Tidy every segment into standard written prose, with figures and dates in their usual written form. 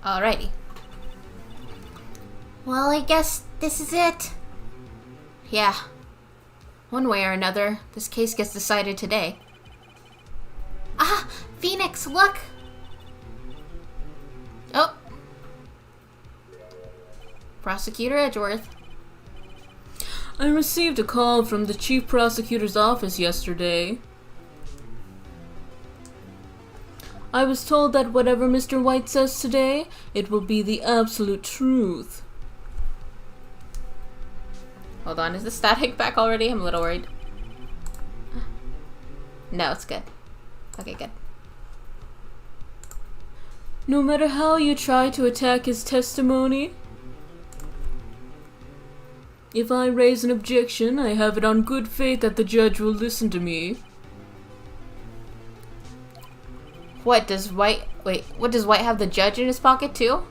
Alrighty. Well, I guess this is it. Yeah. One way or another, this case gets decided today. Ah! Phoenix, look! Oh. Prosecutor Edgeworth. I received a call from the Chief Prosecutor's office yesterday. I was told that whatever Mr. White says today, it will be the absolute truth. Hold on, is the static back already? I'm a little worried. No, it's good. Okay, good. No matter how you try to attack his testimony, if I raise an objection, I have it on good faith that the judge will listen to me. What does White... Wait, what does White have the judge in his pocket too?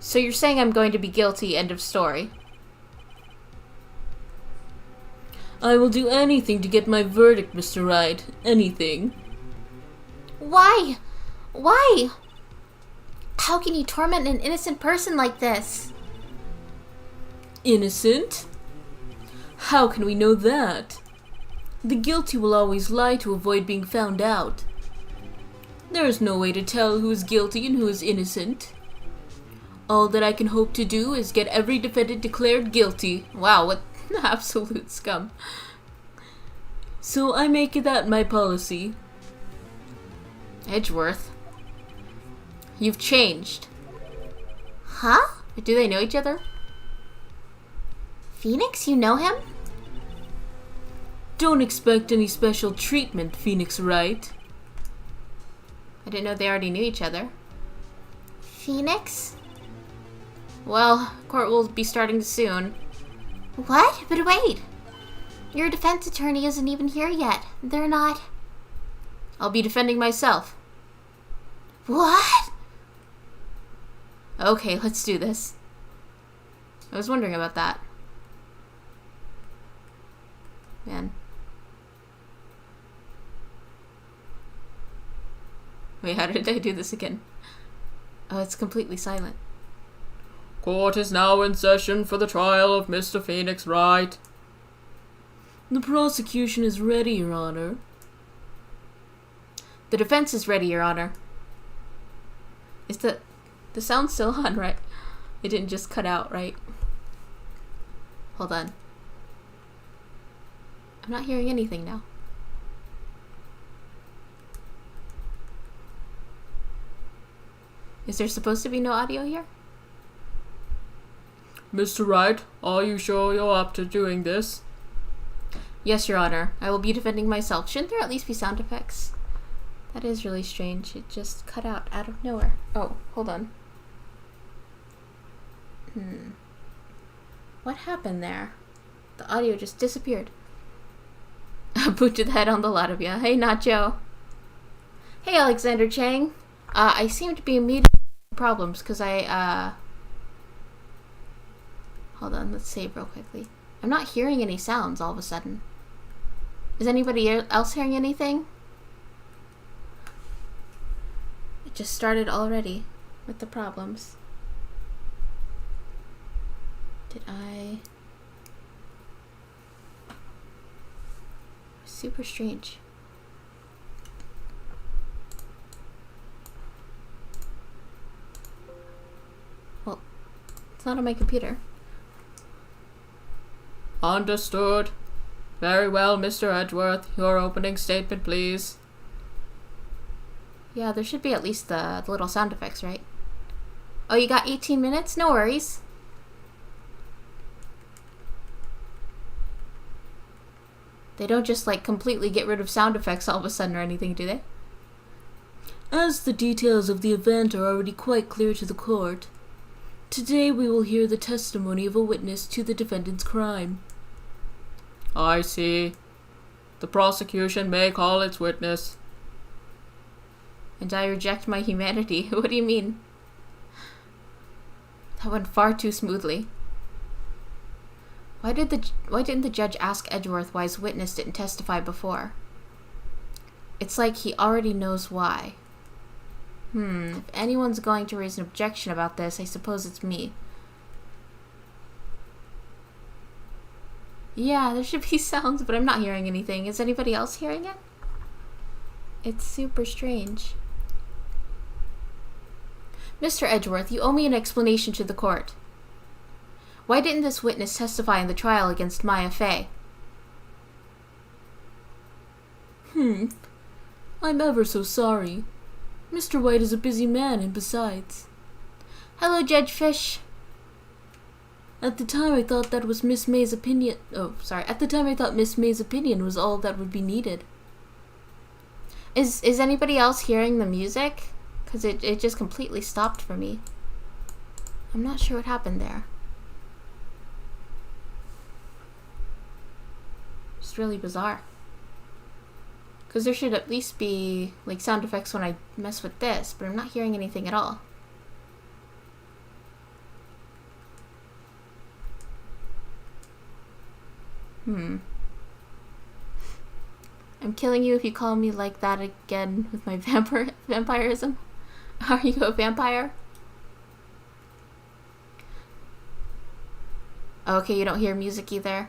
So you're saying I'm going to be guilty, end of story. I will do anything to get my verdict, Mr. Wright. Anything. Why? Why? How can you torment an innocent person like this? Innocent? How can we know that? The guilty will always lie to avoid being found out. There is no way to tell who is guilty and who is innocent. All that I can hope to do is get every defendant declared guilty. Wow, what absolute scum. So I make it that my policy. Edgeworth. You've changed. Huh? Do they know each other? Phoenix, you know him? Don't expect any special treatment, Phoenix Wright. I didn't know they already knew each other. Phoenix? Well, court will be starting soon. What? But wait! Your defense attorney isn't even here yet. They're not... I'll be defending myself. What? Okay, let's do this. I was wondering about that. Man. Wait, how did I do this again? Oh, it's completely silent. Court is now in session for the trial of Mr. Phoenix Wright. The prosecution is ready, Your Honor. The defense is ready, Your Honor. Is the sound still on, right? It didn't just cut out, right? Hold on. I'm not hearing anything now. Is there supposed to be no audio here? Mr. Wright, are you sure you're up to doing this? Yes, Your Honor. I will be defending myself. Shouldn't there at least be sound effects? That is really strange. It just cut out of nowhere. Oh, hold on. What happened there? The audio just disappeared. Boot to the head on the lot of ya. Hey, Nacho. Hey, Alexander Chang. I seem to be immediately problems because I, Hold on, let's save real quickly. I'm not hearing any sounds all of a sudden. Is anybody else hearing anything? It just started already with the problems. Did I... Super strange. Well, it's not on my computer. Understood. Very well, Mr. Edgeworth. Your opening statement, please. Yeah, there should be at least the little sound effects, right? Oh, you got 18 minutes? No worries. They don't just, like, completely get rid of sound effects all of a sudden or anything, do they? As the details of the event are already quite clear to the court, today we will hear the testimony of a witness to the defendant's crime. I see. The prosecution may call its witness. And I reject my humanity. What do you mean? That went far too smoothly. Why didn't the judge ask Edgeworth why his witness didn't testify before? It's like he already knows why. If anyone's going to raise an objection about this, I suppose it's me. Yeah, there should be sounds, but I'm not hearing anything. Is anybody else hearing it? It's super strange. Mr. Edgeworth, you owe me an explanation to the court. Why didn't this witness testify in the trial against Maya Fey? I'm ever so sorry. Mr. White is a busy man, and besides... Hello, Judge Fish. At the time, I thought that was Miss May's opinion... At the time, I thought Miss May's opinion was all that would be needed. Is anybody else hearing the music? Because it just completely stopped for me. I'm not sure what happened there. It's really bizarre. Because there should at least be like sound effects when I mess with this, but I'm not hearing anything at all. I'm killing you if you call me like that again with my vampirism. Are you a vampire? Okay, you don't hear music either.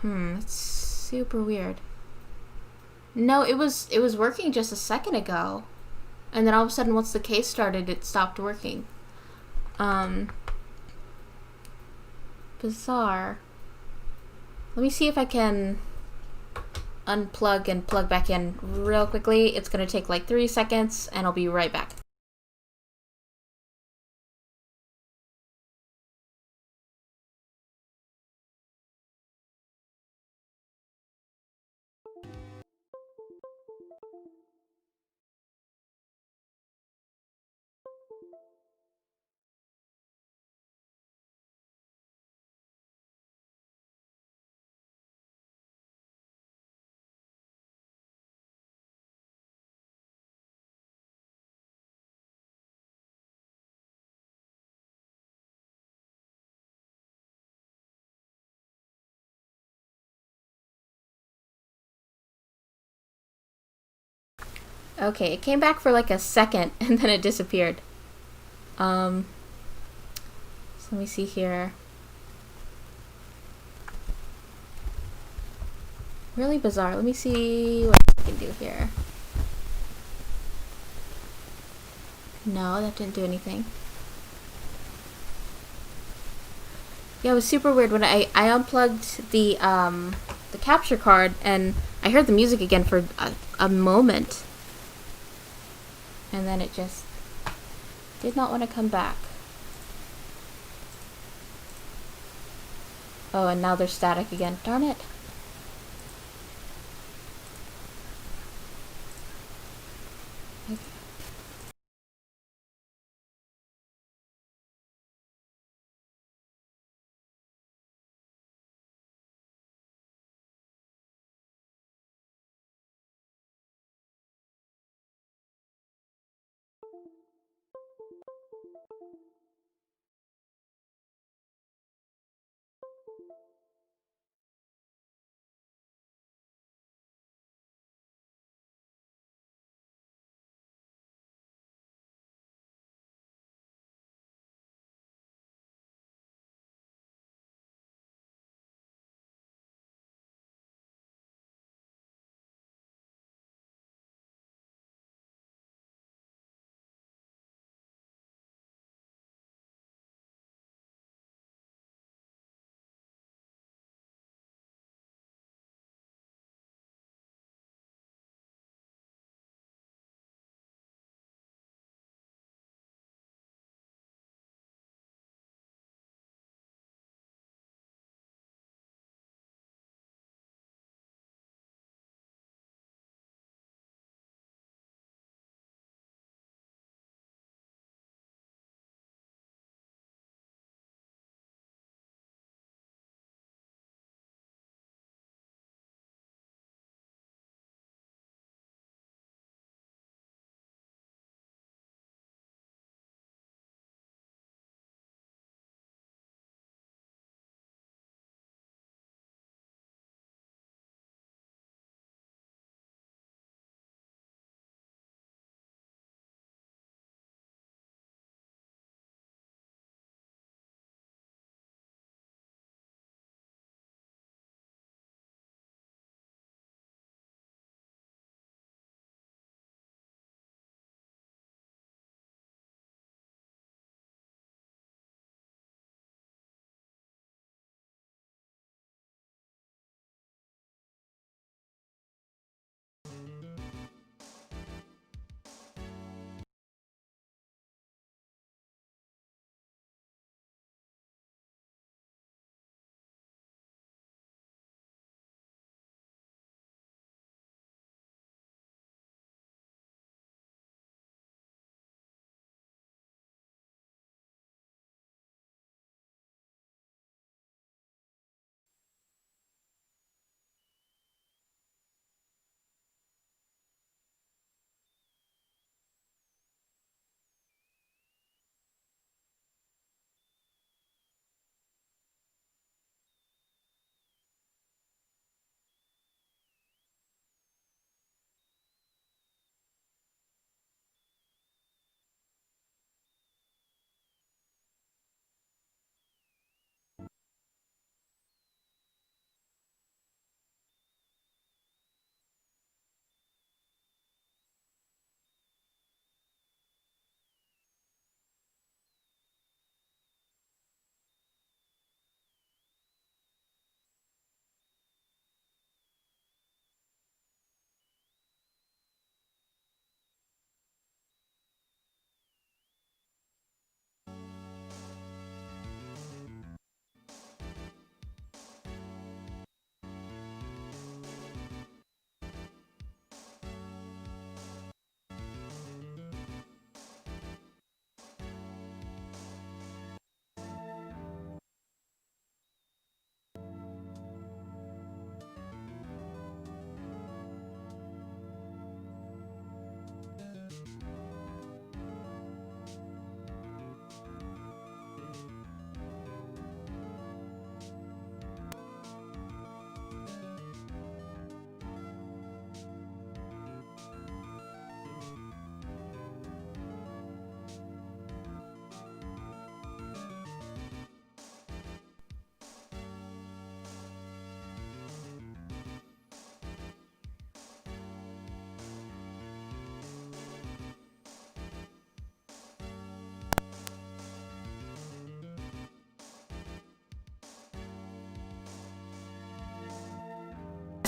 It's super weird. No, it was working just a second ago. And then all of a sudden once the case started, it stopped working. Bizarre. Let me see if I can unplug and plug back in real quickly. It's gonna take like 3 seconds and I'll be right back. Okay, it came back for like a second and then it disappeared. So let me see here. Really bizarre. Let me see what I can do here. No, that didn't do anything. Yeah, it was super weird when I unplugged the capture card and I heard the music again for a moment. And then it just did not want to come back. Oh, and now there's static again. Darn it.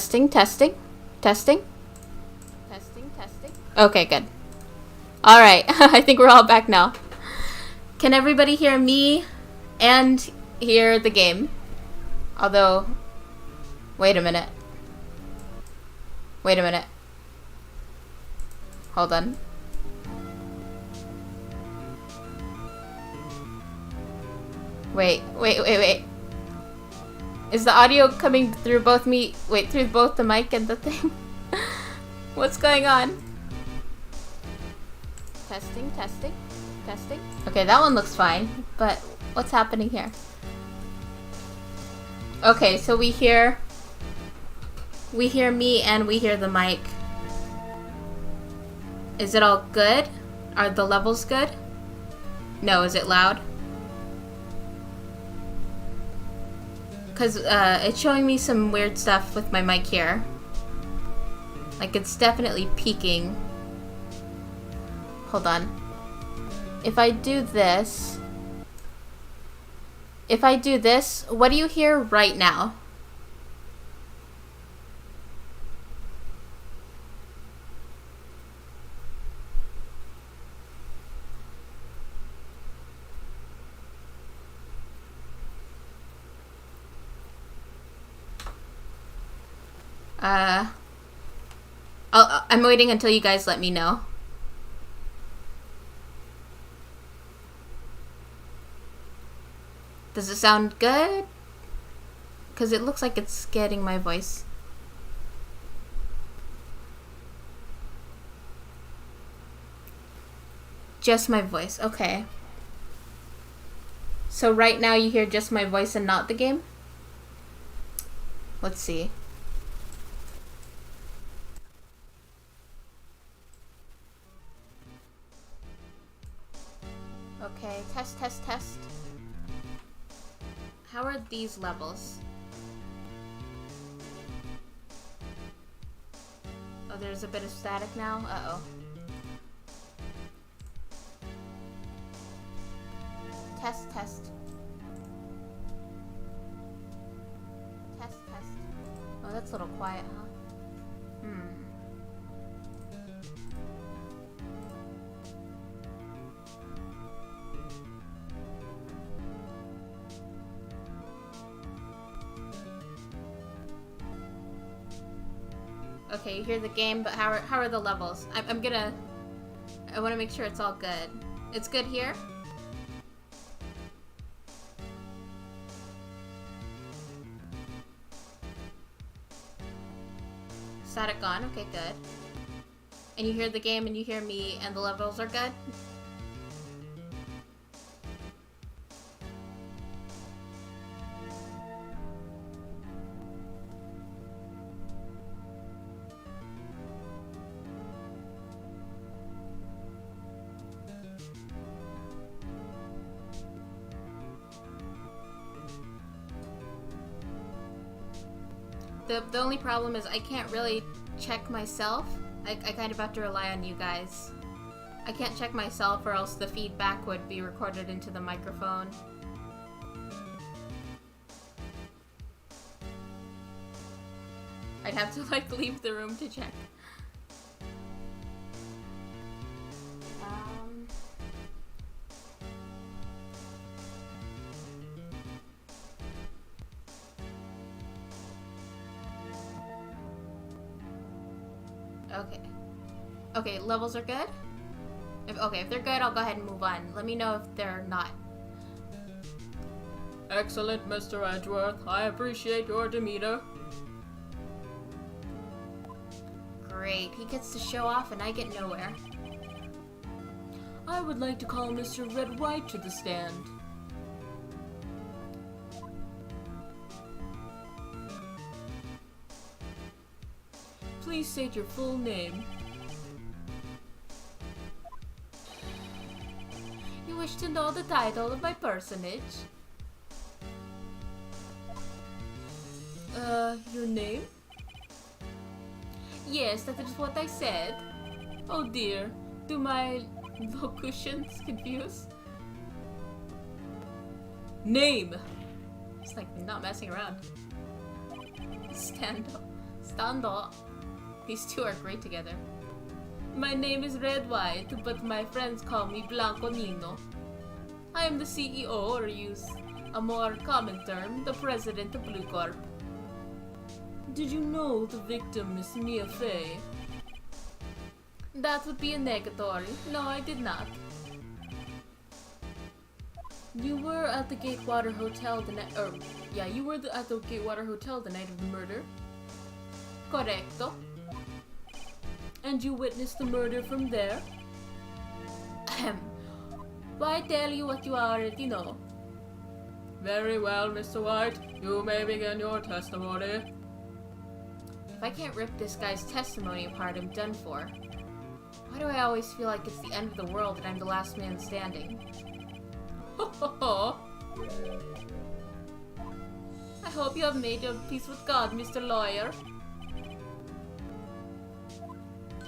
Testing, testing, testing. Testing, testing. Okay, good. Alright, I think we're all back now. Can everybody hear me and hear the game? Although, wait a minute. Wait a minute. Hold on. Wait. Is the audio coming through both me? Wait, through both the mic and the thing? What's going on? Testing, testing, testing. Okay, that one looks fine, but what's happening here? Okay, so we hear me and we hear the mic. Is it all good? Are the levels good? No, is it loud? Because it's showing me some weird stuff with my mic here. Like, it's definitely peaking. Hold on. If I do this, what do you hear right now? I'm waiting until you guys let me know. Does it sound good? Because it looks like it's getting my voice. Just my voice, okay. So right now you hear just my voice and not the game? Let's see. Okay, test, test, test. How are these levels? Oh, there's a bit of static now? Uh-oh. Test, test. Test, test. Oh, that's a little quiet, huh? Okay, you hear the game, but how are the levels? I want to make sure it's all good. It's good here? Static gone, okay, good. And you hear the game and you hear me and the levels are good? The only problem is I can't really check myself. I kind of have to rely on you guys. I can't check myself or else the feedback would be recorded into the microphone. I'd have to like leave the room to check. Okay, levels are good? If they're good, I'll go ahead and move on. Let me know if they're not. Excellent, Mr. Edgeworth. I appreciate your demeanor. Great, he gets to show off and I get nowhere. I would like to call Mr. Red Wright to the stand. Please state your full name. You wish to know the title of my personage? Your name? Yes, that is what I said. Oh dear, do my locutions confuse? Name! It's like not messing around. Stand up. estando. These two are great together. My name is Red White, but my friends call me Blanco Nino. I am the CEO, or use a more common term, the president of Blue Corp. Did you know the victim is Mia Fey? That would be a negatory. No, I did not. You were at the Gatewater Hotel the night, you were at the Gatewater Hotel the night of the murder? Correcto. And you witnessed the murder from there? Ahem. Why tell you what you already know? Very well, Mr. White. You may begin your testimony. If I can't rip this guy's testimony apart, I'm done for. Why do I always feel like it's the end of the world and I'm the last man standing? Ho ho ho! I hope you have made your peace with God, Mr. Lawyer.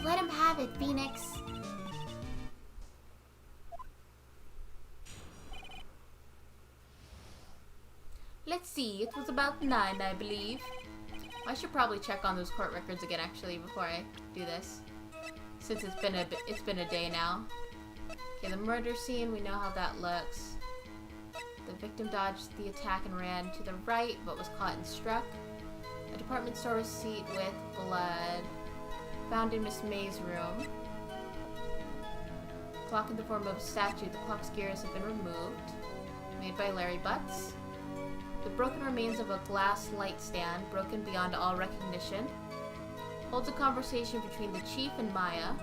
Let him have it, Phoenix. Let's see, it was about 9, I believe. I should probably check on those court records again, actually, before I do this. Since it's been a day now. Okay, the murder scene, we know how that looks. The victim dodged the attack and ran to the right, but was caught and struck. A department store receipt with blood found in Miss May's room. Clock in the form of a statue. The clock's gears have been removed. Made by Larry Butts. The broken remains of a glass light stand, broken beyond all recognition. Holds a conversation between the chief and Maya.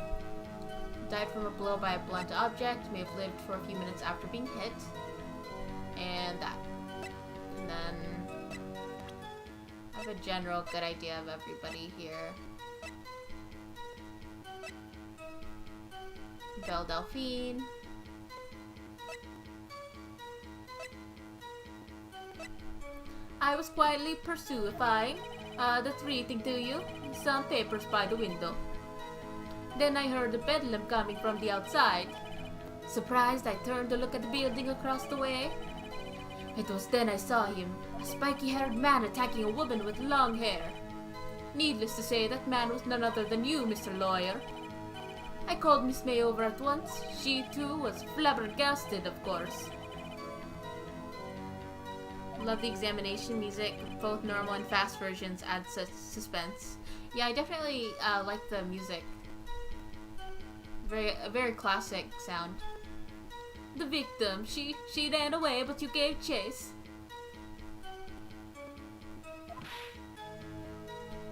Died from a blow by a blunt object. May have lived for a few minutes after being hit. And that. And then I have a general good idea of everybody here. Belle Delphine. I was quietly pursuing that's reading to you some papers by the window. Then I heard a bedlam coming from the outside. Surprised, I turned to look at the building across the way. It was then I saw him, a spiky-haired man attacking a woman with long hair. Needless to say, that man was none other than you, Mr. Lawyer. I called Miss May over at once. She, too, was flabbergasted, of course. Love the examination music. Both normal and fast versions add suspense. Yeah, I definitely like the music. A very classic sound. The victim, she ran away, but you gave chase.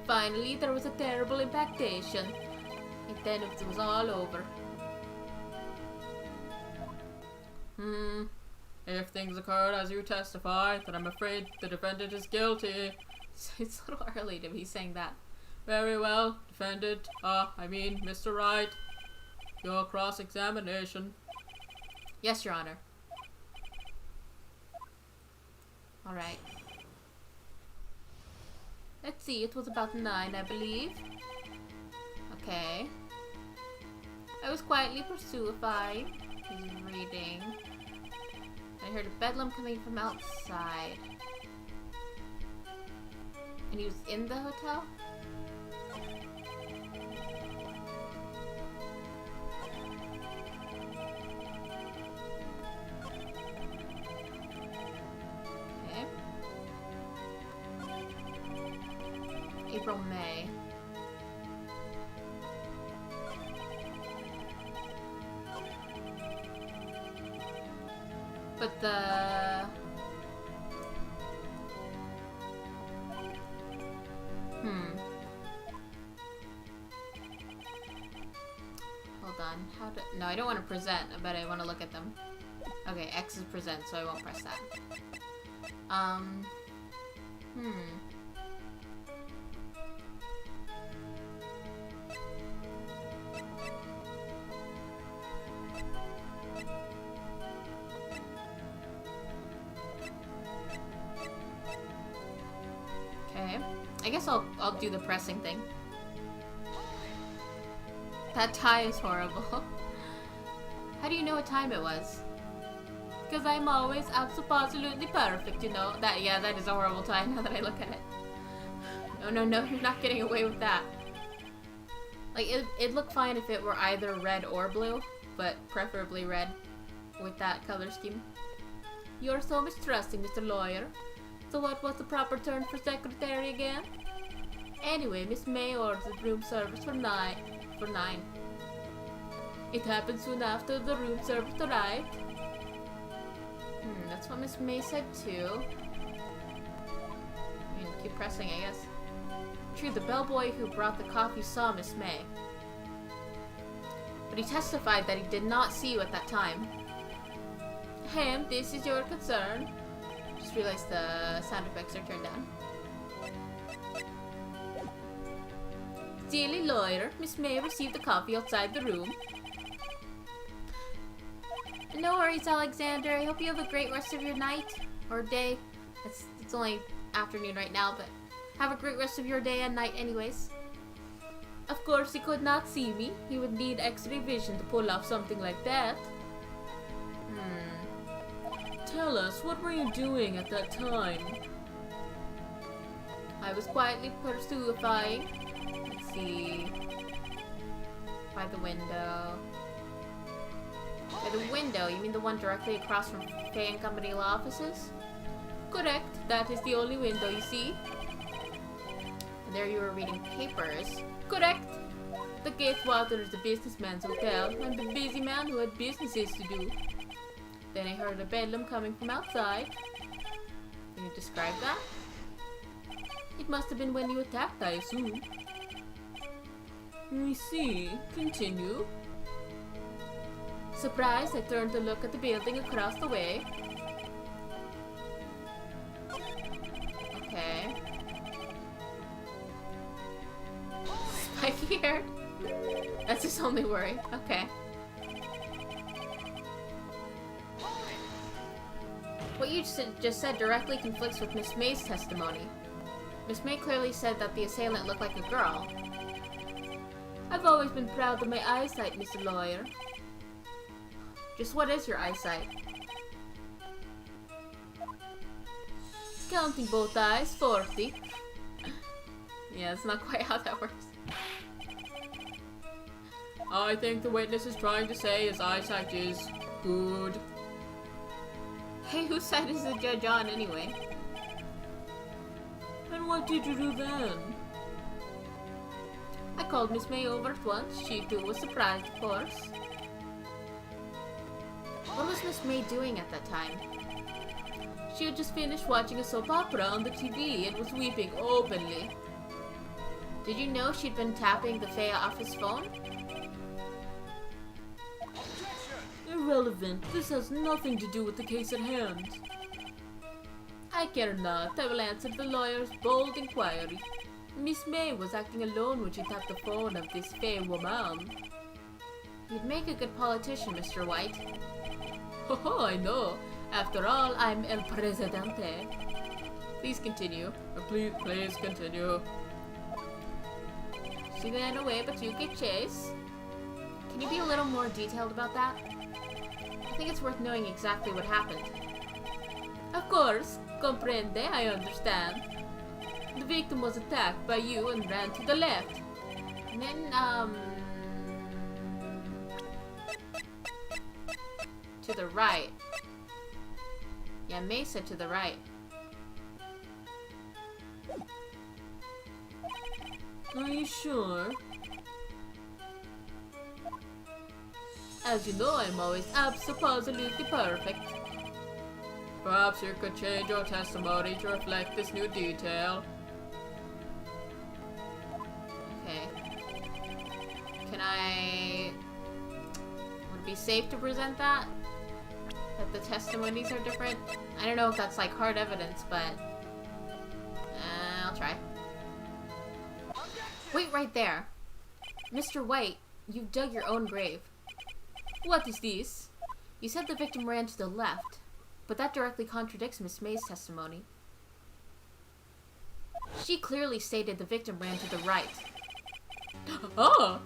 Finally, there was a terrible impactation. And then it was all over. If things occurred as you testify, then I'm afraid the defendant is guilty. It's a little early to be saying that. Very well, defendant. Mr. Wright. Your cross-examination. Yes, Your Honor. Alright. Let's see, it was about 9, I believe. Okay. I was quietly pursuing. He's reading. I heard a bedlam coming from outside. And he was in the hotel? Okay. April, May. But the... Hold on. No, I don't want to present, but I want to look at them. Okay, X is present, so I won't press that. Okay. I guess I'll do the pressing thing. That tie is horrible. How do you know what time it was? Because I'm always absolutely perfect, you know. That is a horrible tie now that I look at it. Oh no, no, you're not getting away with that. Like, it'd look fine if it were either red or blue, but preferably red with that color scheme. You're so mistrusting, Mr. Lawyer. So what was the proper term for secretary again? Anyway, Miss May ordered room service for 9. It happened soon after the room service arrived. That's what Miss May said too. I mean, keep pressing, I guess. True, the bellboy who brought the coffee saw Miss May. But he testified that he did not see you at that time. This is your concern. Just realized the sound effects are turned down. Silly lawyer, Miss May received the coffee outside the room. No worries, Alexander. I hope you have a great rest of your night. Or day. It's only afternoon right now, but have a great rest of your day and night anyways. Of course he could not see me. He would need X-ray vision to pull off something like that. Tell us, what were you doing at that time? I was quietly pursuing. Let's see. By the window. By the window? You mean the one directly across from Fay and Company law offices? Correct. That is the only window you see. And there you were reading papers. Correct. The Gatewater is the businessman's hotel. I'm the busy man who had businesses to do. Then I heard a bedlam coming from outside. Can you describe that? It must have been when you attacked, I assume. I see. Continue. Surprised, I turned to look at the building across the way. Okay. Spiky hair? That's his only worry. Okay. What you just said directly conflicts with Miss May's testimony. Miss May clearly said that the assailant looked like a girl. I've always been proud of my eyesight, Mr. Lawyer. Just what is your eyesight? Counting both eyes, 40. Yeah, that's not quite how that works. I think the witness is trying to say his eyesight is good. Hey, whose side is the judge on anyway? And what did you do then? I called Miss May over at once. She too was surprised, of course. What was Miss May doing at that time? She had just finished watching a soap opera on the TV and was weeping openly. Did you know she'd been tapping the Fay office phone? Irrelevant. This has nothing to do with the case at hand. I care not. I will answer the lawyer's bold inquiry. Miss May was acting alone when she tapped the phone of this Fay woman. You'd make a good politician, Mr. White. Oh, I know. After all, I'm El Presidente. Please continue. Please continue. She ran away, but you gave chase. Can you be a little more detailed about that? I think it's worth knowing exactly what happened. Of course. Comprende, I understand. The victim was attacked by you and ran to the left. And then, to the right. Yeah, May said to the right. Are you sure? As you know, I'm always absolutely perfect. Perhaps you could change your testimony to reflect this new detail. Okay. Would it be safe to present that? That the testimonies are different? I don't know if that's like hard evidence, but I'll try. Wait right there. Mr. White, you dug your own grave. What is this? You said the victim ran to the left, but that directly contradicts Miss May's testimony. She clearly stated the victim ran to the right. Oh!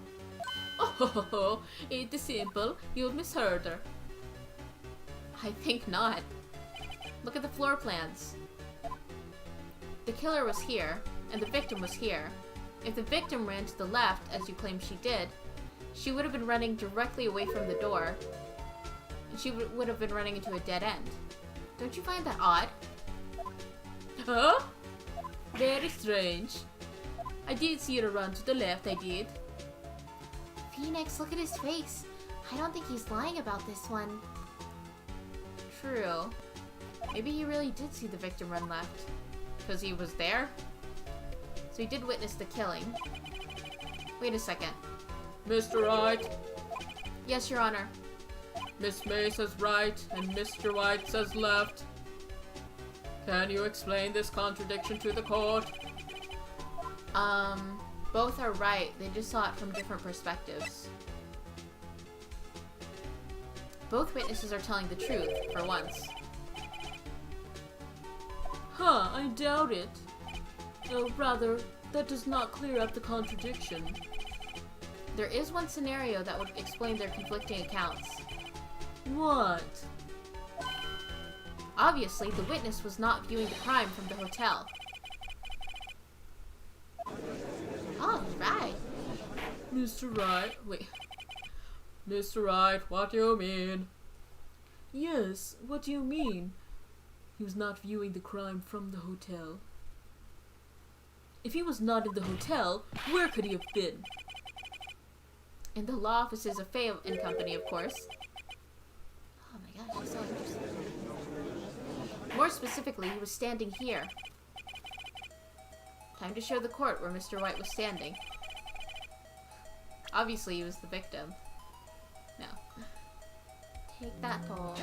Oh, it is simple. You misheard her. I think not. Look at the floor plans. The killer was here, and the victim was here. If the victim ran to the left, as you claim she did, she would have been running directly away from the door. She would have been running into a dead end. Don't you find that odd? Huh? Very strange. I did see her run to the left, I did. Phoenix, look at his face. I don't think he's lying about this one. True. Maybe he really did see the victim run left. Because he was there? So he did witness the killing. Wait a second. Mr. Wright? Yes, Your Honor. Miss May says right, and Mr. White says left. Can you explain this contradiction to the court? Both are right. They just saw it from different perspectives. Both witnesses are telling the truth, for once. Huh, I doubt it. Oh, rather, that does not clear up the contradiction. There is one scenario that would explain their conflicting accounts. What? Obviously, the witness was not viewing the crime from the hotel. Oh, right. Mr. Wright, wait. Mr. Wright, what do you mean? Yes, what do you mean? He was not viewing the crime from the hotel. If he was not in the hotel, where could he have been? In the law offices of Faye and Company, of course. Oh my gosh, he's so interesting. More specifically, he was standing here. Time to show the court where Mr. White was standing. Obviously, he was the victim. No. Take that, Paul.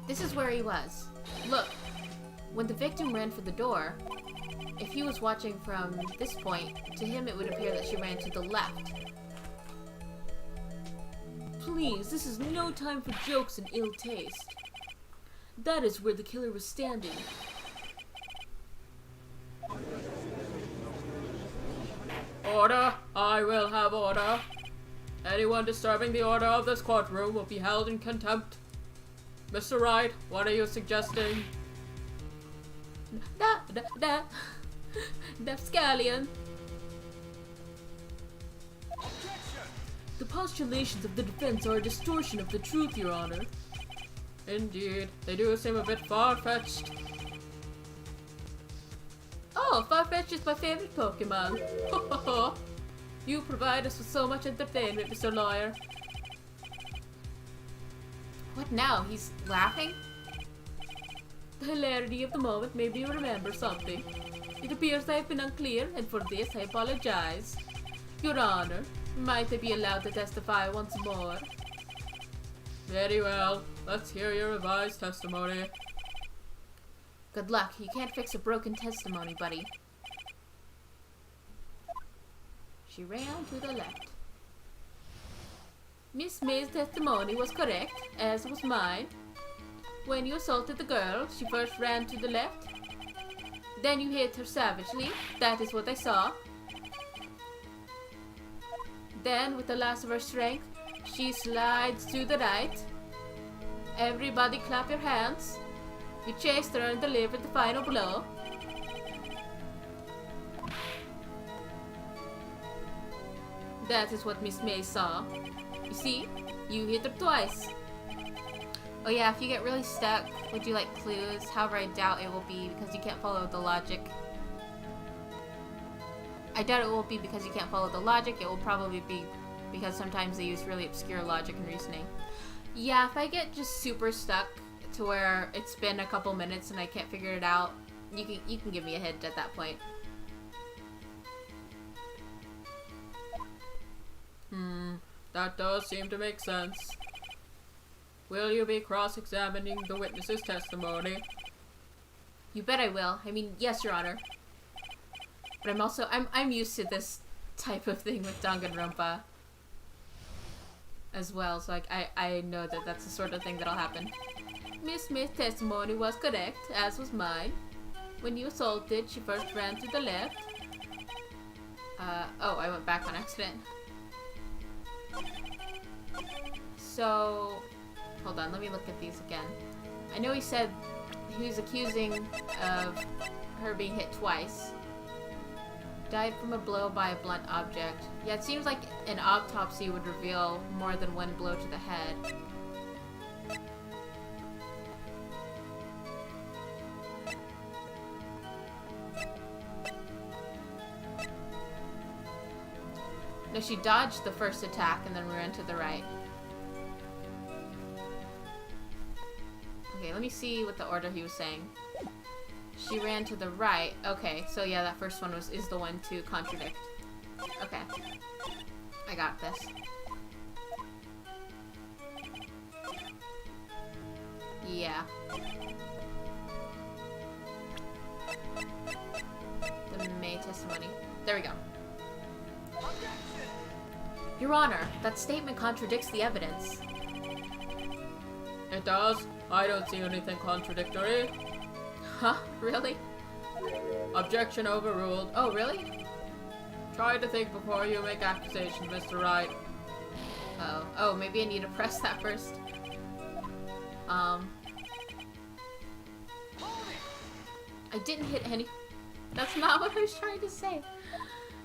This is where he was. Look, when the victim ran for the door, if he was watching from this point, to him it would appear that she ran to the left. Please, this is no time for jokes and ill taste. That is where the killer was standing. Order! I will have order. Anyone disturbing the order of this courtroom will be held in contempt. Mr. Wright, what are you suggesting? Scallion. The postulations of the defense are a distortion of the truth, Your Honor. Indeed, they do seem a bit far-fetched. Oh, Farfetch'd is my favorite Pokemon. Ho ho ho. You provide us with so much entertainment, Mr. Lawyer. What now? He's laughing? The hilarity of the moment made me remember something. It appears I have been unclear, and for this I apologize. Your Honor, might I be allowed to testify once more? Very well. Let's hear your revised testimony. Good luck. You can't fix a broken testimony, buddy. She ran to the left. Miss May's testimony was correct, as was mine. When you assaulted the girl, she first ran to the left. Then you hit her savagely. That is what I saw. Then, with the last of her strength, she slides to the right. Everybody clap your hands. You chased her and delivered the final blow. That is what Miss May saw. You see, you hit her twice. Oh yeah, if you get really stuck, would you like clues? However, I doubt it will be because you can't follow the logic. I doubt it will be because you can't follow the logic. It will probably be because sometimes they use really obscure logic and reasoning. Yeah, if I get just super stuck to where it's been a couple minutes and I can't figure it out, you can give me a hint at that point. That does seem to make sense. Will you be cross-examining the witness's testimony? You bet I will. I mean, yes, Your Honor. But I'm used to this type of thing with Danganronpa as well, so like I know that that's the sort of thing that'll happen. Miss May's testimony was correct, as was mine. When you assaulted, she first ran to the left. Oh, I went back on accident. So, hold on, let me look at these again. I know he said he was accusing of her being hit twice. Died from a blow by a blunt object. Yeah, it seems like an autopsy would reveal more than one blow to the head. No, she dodged the first attack and then ran to the right. Okay, let me see what the order he was saying. She ran to the right. Okay, so yeah, that first one is the one to contradict. Okay. I got this. Yeah. The May testimony. There we go. Your Honor, that statement contradicts the evidence. It does? I don't see anything contradictory. Huh? Really? Objection overruled. Oh, really? Try to think before you make accusations, Mr. Wright. Oh. Oh, maybe I need to press that first. I didn't hit any... That's not what I was trying to say.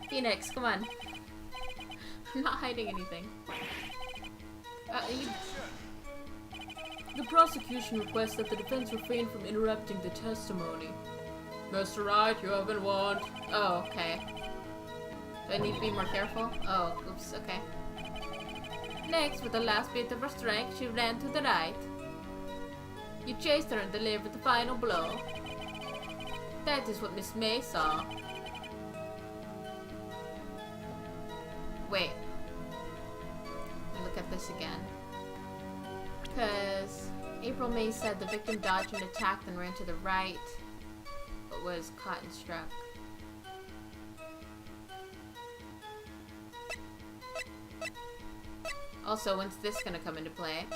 Phoenix, come on. I'm not hiding anything. The prosecution requests that the defense refrain from interrupting the testimony. Mr. Wright, you have been warned. Oh, okay. Do I need to be more careful? Oh, oops, okay. Next, with the last bit of her strength, she ran to the right. You chased her and delivered the final blow. That is what Miss May saw. Wait. Let me look at this again. Because April May said the victim dodged an attack and ran to the right, but was caught and struck. Also, when's this gonna come into play?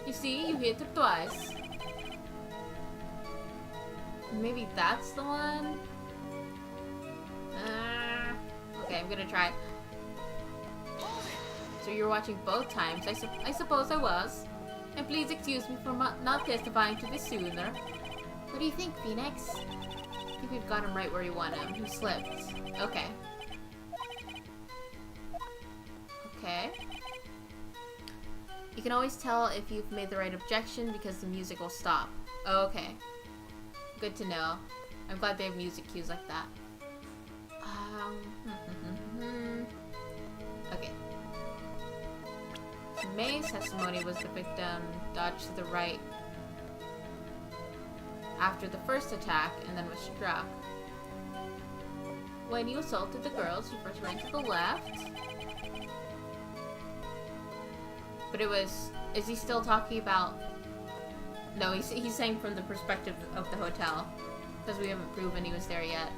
You see, you hit her twice. Maybe that's the one? Okay, I'm gonna try. So you're watching both times. I suppose I was. And please excuse me for not testifying to this sooner. What do you think, Phoenix? I think we've got him right where you want him. He slipped. Okay. Okay. You can always tell if you've made the right objection because the music will stop. Oh, okay. Good to know. I'm glad they have music cues like that. Okay. May's testimony was the victim dodged to the right after the first attack and then was struck. When you assaulted the girls, you first ran to the left. But it was... Is he still talking about... No, he's saying from the perspective of the hotel. Because we haven't proven he was there yet.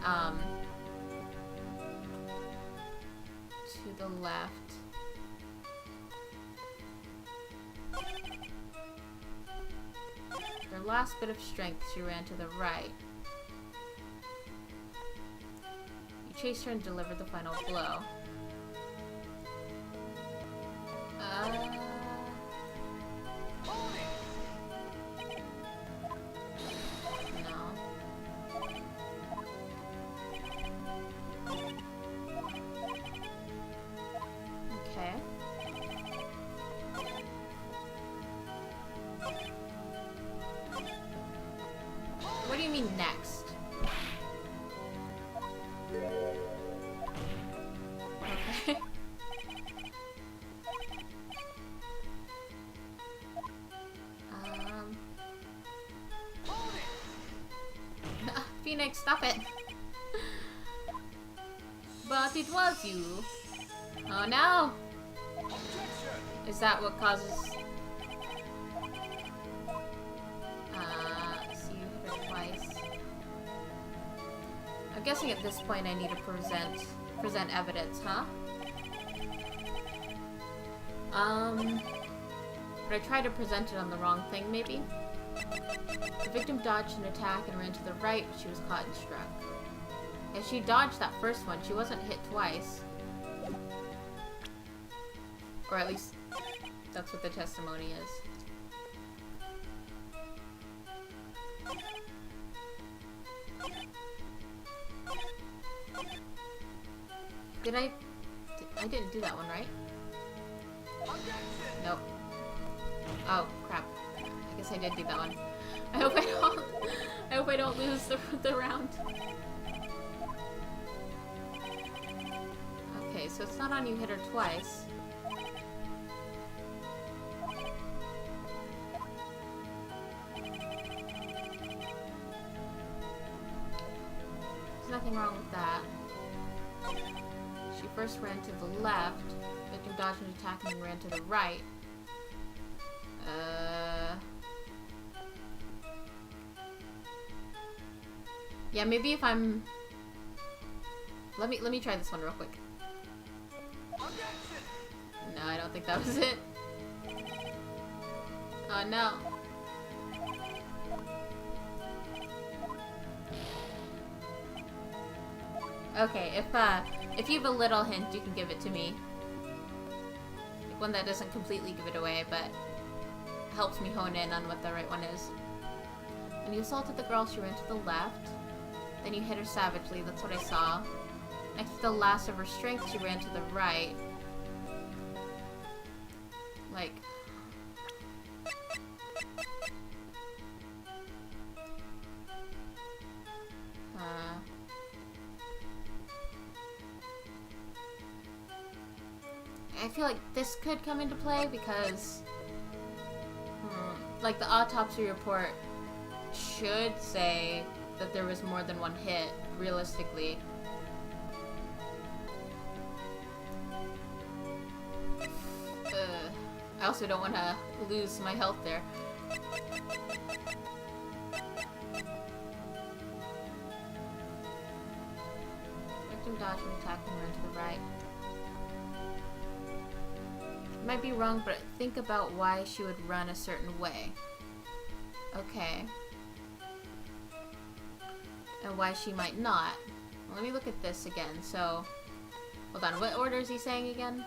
To the left. Their last bit of strength, she ran to the right. You chased her and delivered the final blow. Okay. What do you mean next? Okay. Phoenix, stop it! But it was you. Oh no! Is that what causes... see, you hit her twice. I'm guessing at this point I need to present evidence, huh? But I tried to present it on the wrong thing, maybe? The victim dodged an attack and ran to the right, but she was caught and struck. Yeah, she dodged that first one. She wasn't hit twice. Or at least... That's what the testimony is. I didn't do that one, right? Nope. Oh, crap. I guess I did do that one. I hope I don't lose the round. Okay, so it's not on you hit her twice. There's nothing wrong with that. She first ran to the left, victim dodged an attack and then ran to the right. Yeah, maybe if I'm... Let me try this one real quick. No, I don't think that was it. Oh no. Okay, if you have a little hint, you can give it to me. Like one that doesn't completely give it away, but helps me hone in on what the right one is. When you assaulted the girl, she ran to the left. Then you hit her savagely, that's what I saw. Next to the last of her strength, she ran to the right. Like... I feel like this could come into play because... like the autopsy report should say that there was more than one hit, realistically. I also don't want to lose my health there. Victim dodged an attack and ran to the right. Might be wrong, but think about why she would run a certain way. Okay. And why she might not. Well, let me look at this again. So, hold on. What order is he saying again?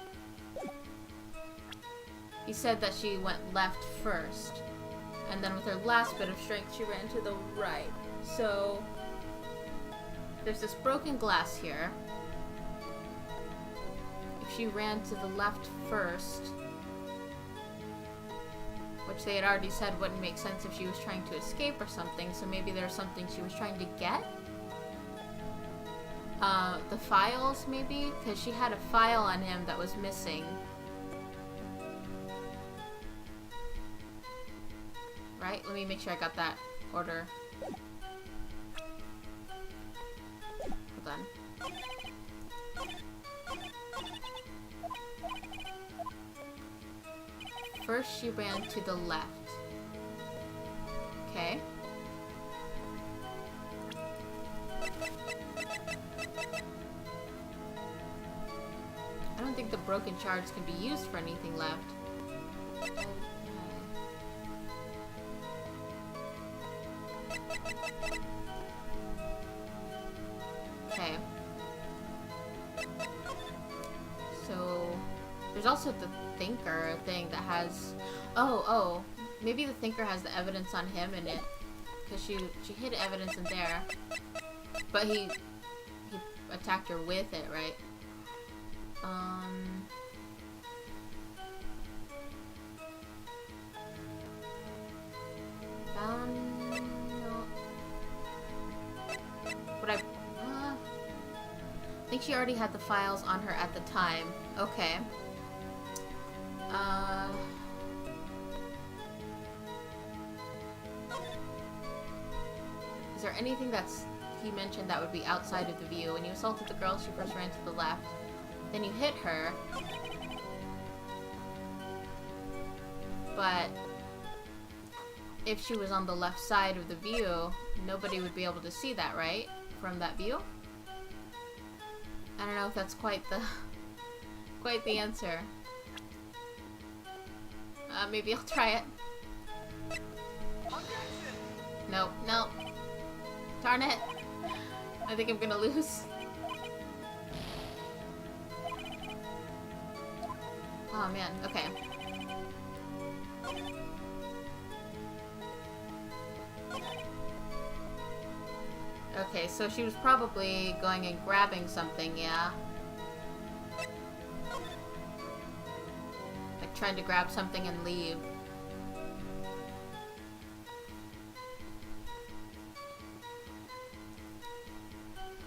He said that she went left first. And then with her last bit of strength, she ran to the right. So, there's this broken glass here. If she ran to the left first, which they had already said wouldn't make sense if she was trying to escape or something, so maybe there's something she was trying to get? The files, maybe? Because she had a file on him that was missing. Right? Let me make sure I got that order. Hold on. First, she ran to the left. Okay. I don't think the broken shards can be used for anything left. Okay. So, there's also the Thinker thing that has... Oh, maybe the Thinker has the evidence on him in it. Because she hid evidence in there. But he attacked her with it, right? No. But I think she already had the files on her at the time. Okay. Is there anything he mentioned that would be outside of the view? When you assaulted the girl, she first ran to the left. Then you hit her. But if she was on the left side of the view, nobody would be able to see that, right? From that view? I don't know if that's quite the answer. Maybe I'll try it. Nope. Darn it. I think I'm gonna lose. Oh man, okay. Okay, so she was probably going and grabbing something, yeah. Like trying to grab something and leave.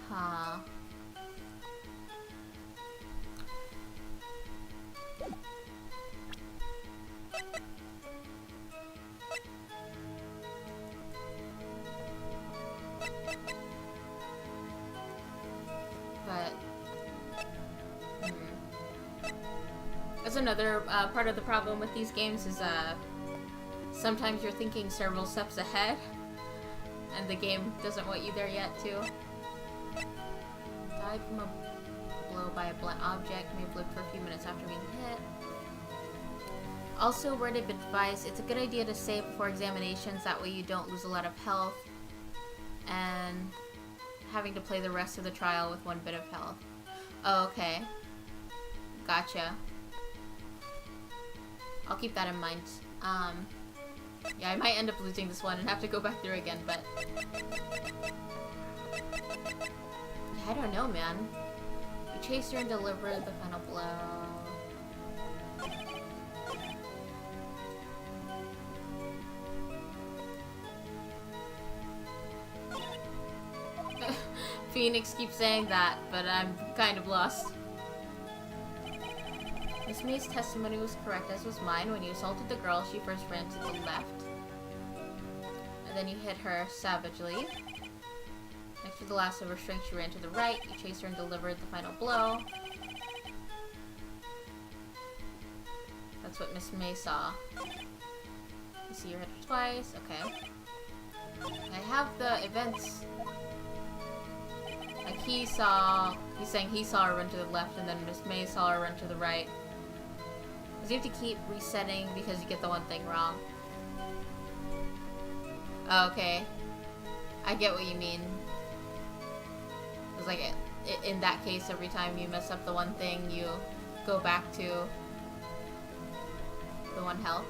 Huh. But that's another part of the problem with these games is sometimes you're thinking several steps ahead, and the game doesn't want you there yet too. Died from a blow by a blunt object. May have lived for a few minutes after being hit. Also, word of advice: it's a good idea to save before examinations. That way, you don't lose a lot of health and having to play the rest of the trial with 1 bit of health. Oh, okay. Gotcha. I'll keep that in mind. Yeah, I might end up losing this one and have to go back through again, but I don't know, man. You chased her and delivered the final blow. Phoenix keeps saying that, but I'm kind of lost. Miss May's testimony was correct, as was mine. When you assaulted the girl, she first ran to the left. And then you hit her savagely. Next to the last of her strength, she ran to the right. You chased her and delivered the final blow. That's what Miss May saw. You see her hit her twice. Okay. I have the events. Like he's saying he saw her run to the left, and then Miss May saw her run to the right. Because you have to keep resetting because you get the one thing wrong. Okay. I get what you mean. It's like, in that case, every time you mess up the one thing, you go back to the 1 health.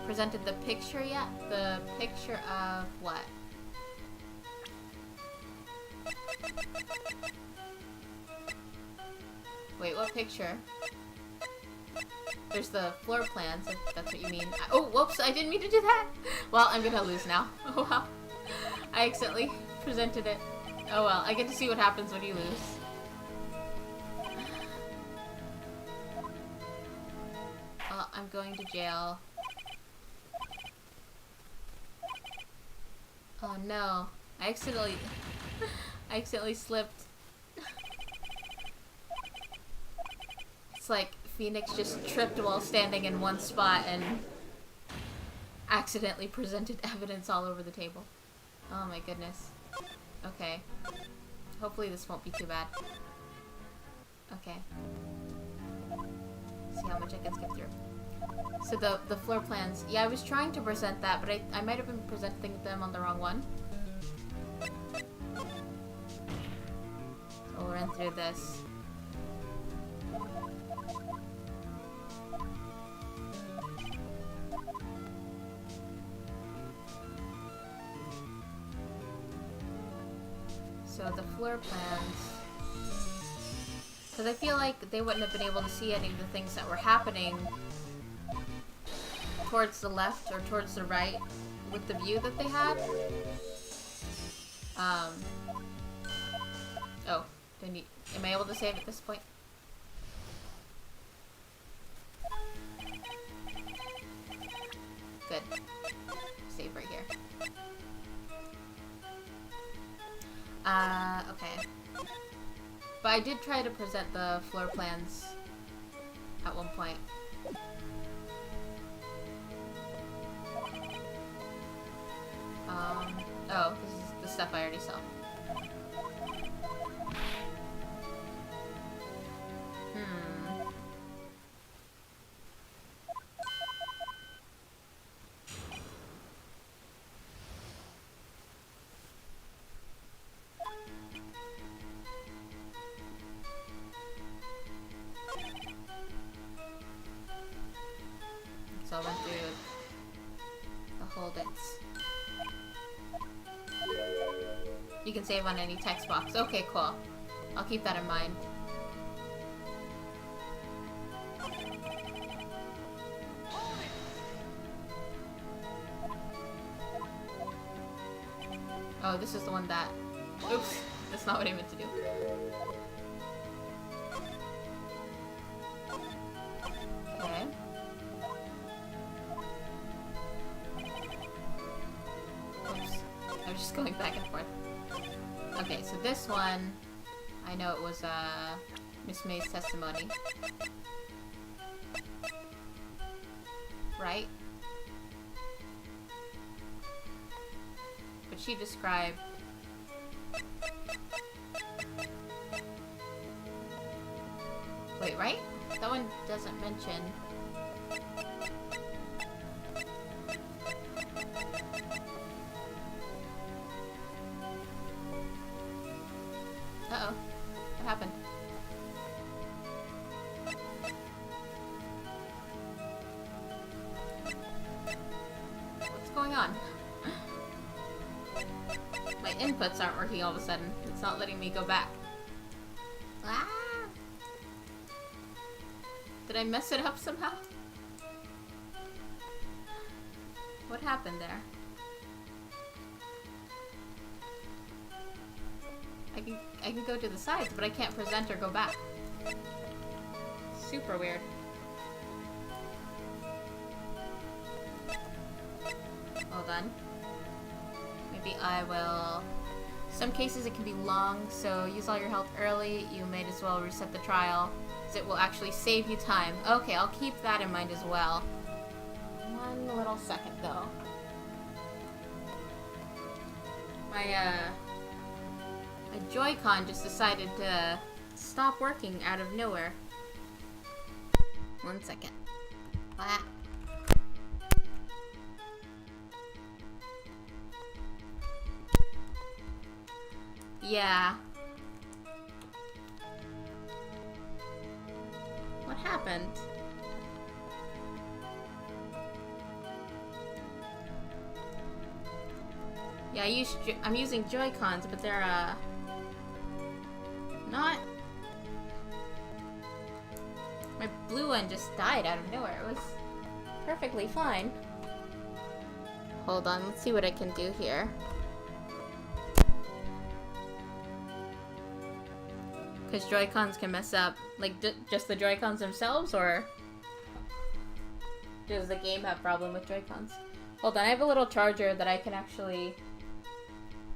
Presented the picture yet? The picture of what? Wait, what picture? There's the floor plans, if that's what you mean. Oh, whoops, I didn't mean to do that! Well, I'm gonna lose now. Oh well. I accidentally presented it. Oh well, I get to see what happens when you lose. Well, I'm going to jail. Oh no. I accidentally slipped. It's like Phoenix just tripped while standing in one spot and accidentally presented evidence all over the table. Oh my goodness. Okay. Hopefully this won't be too bad. Okay. See how much I can skip through. So the floor plans. Yeah, I was trying to present that, but I might have been presenting them on the wrong one. So we'll run through this. So the floor plans, because I feel like they wouldn't have been able to see any of the things that were happening towards the left or towards the right with the view that they had. Oh, am I able to save at this point? Good. Save right here. Okay. But I did try to present the floor plans at one point. Oh, this is the stuff I already saw. So I went through the whole bits. You can save on any text box. Okay, cool. I'll keep that in mind. Oh, this is the one that... Oops, that's not what I meant to do. Okay. Oops. I was just going back and forth. Okay, so this one... I know it was, Miss May's testimony. Right? But she described... Wait, right? That one doesn't mention... Uh-oh. What happened? What's going on? My inputs aren't working all of a sudden. It's not letting me go back. Ah! Did I mess it up somehow? What happened there? I can go to the sides, but I can't present or go back. Super weird. Hold on. Maybe I will... Some cases it can be long, so use all your health early. You may as well reset the trial, as it will actually save you time. Okay, I'll keep that in mind as well. One little second, though. My Joy-Con just decided to stop working out of nowhere. 1 second. Ah. Yeah. What happened? Yeah, I'm using Joy-Cons, but they're, not... My blue one just died out of nowhere. It was perfectly fine. Hold on, let's see what I can do here. Because Joy-Cons can mess up. Like, just the Joy-Cons themselves, or... does the game have a problem with Joy-Cons? Hold on, I have a little charger that I can actually...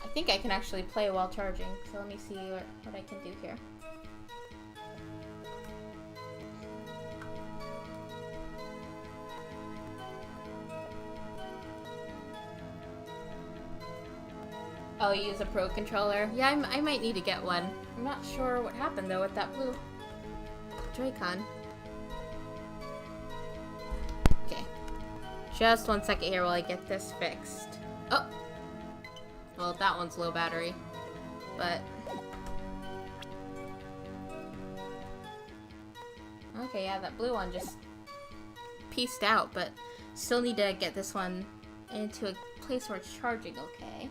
I think I can actually play while charging, so let me see what I can do here. Oh, you use a Pro controller? Yeah, I might need to get one. I'm not sure what happened though with that blue Joy-Con. Okay. Just 1 second here while I get this fixed. Oh! Well, that one's low battery, but... Okay, yeah, that blue one just pieced out, but still need to get this one into a place where it's charging okay.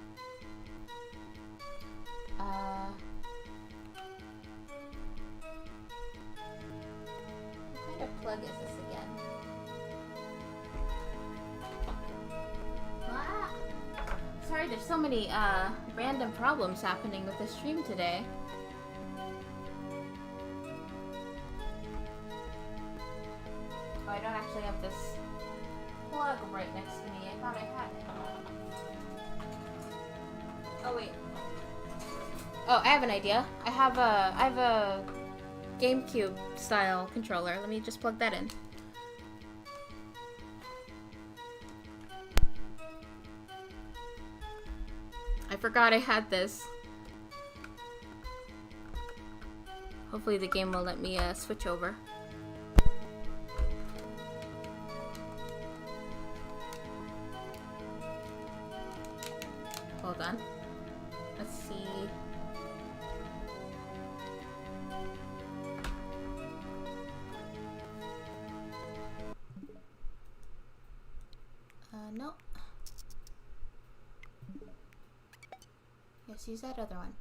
What kind of plug is this again? Ah! Sorry, there's so many random problems happening with the stream today. Oh, I don't actually have this plug right next to me. I thought I had it. Oh wait. Oh, I have an idea. I have a GameCube style controller. Let me just plug that in. I forgot I had this. Hopefully the game will let me switch over. Hold on. Let's see. No. Yeah, Let's use that other one.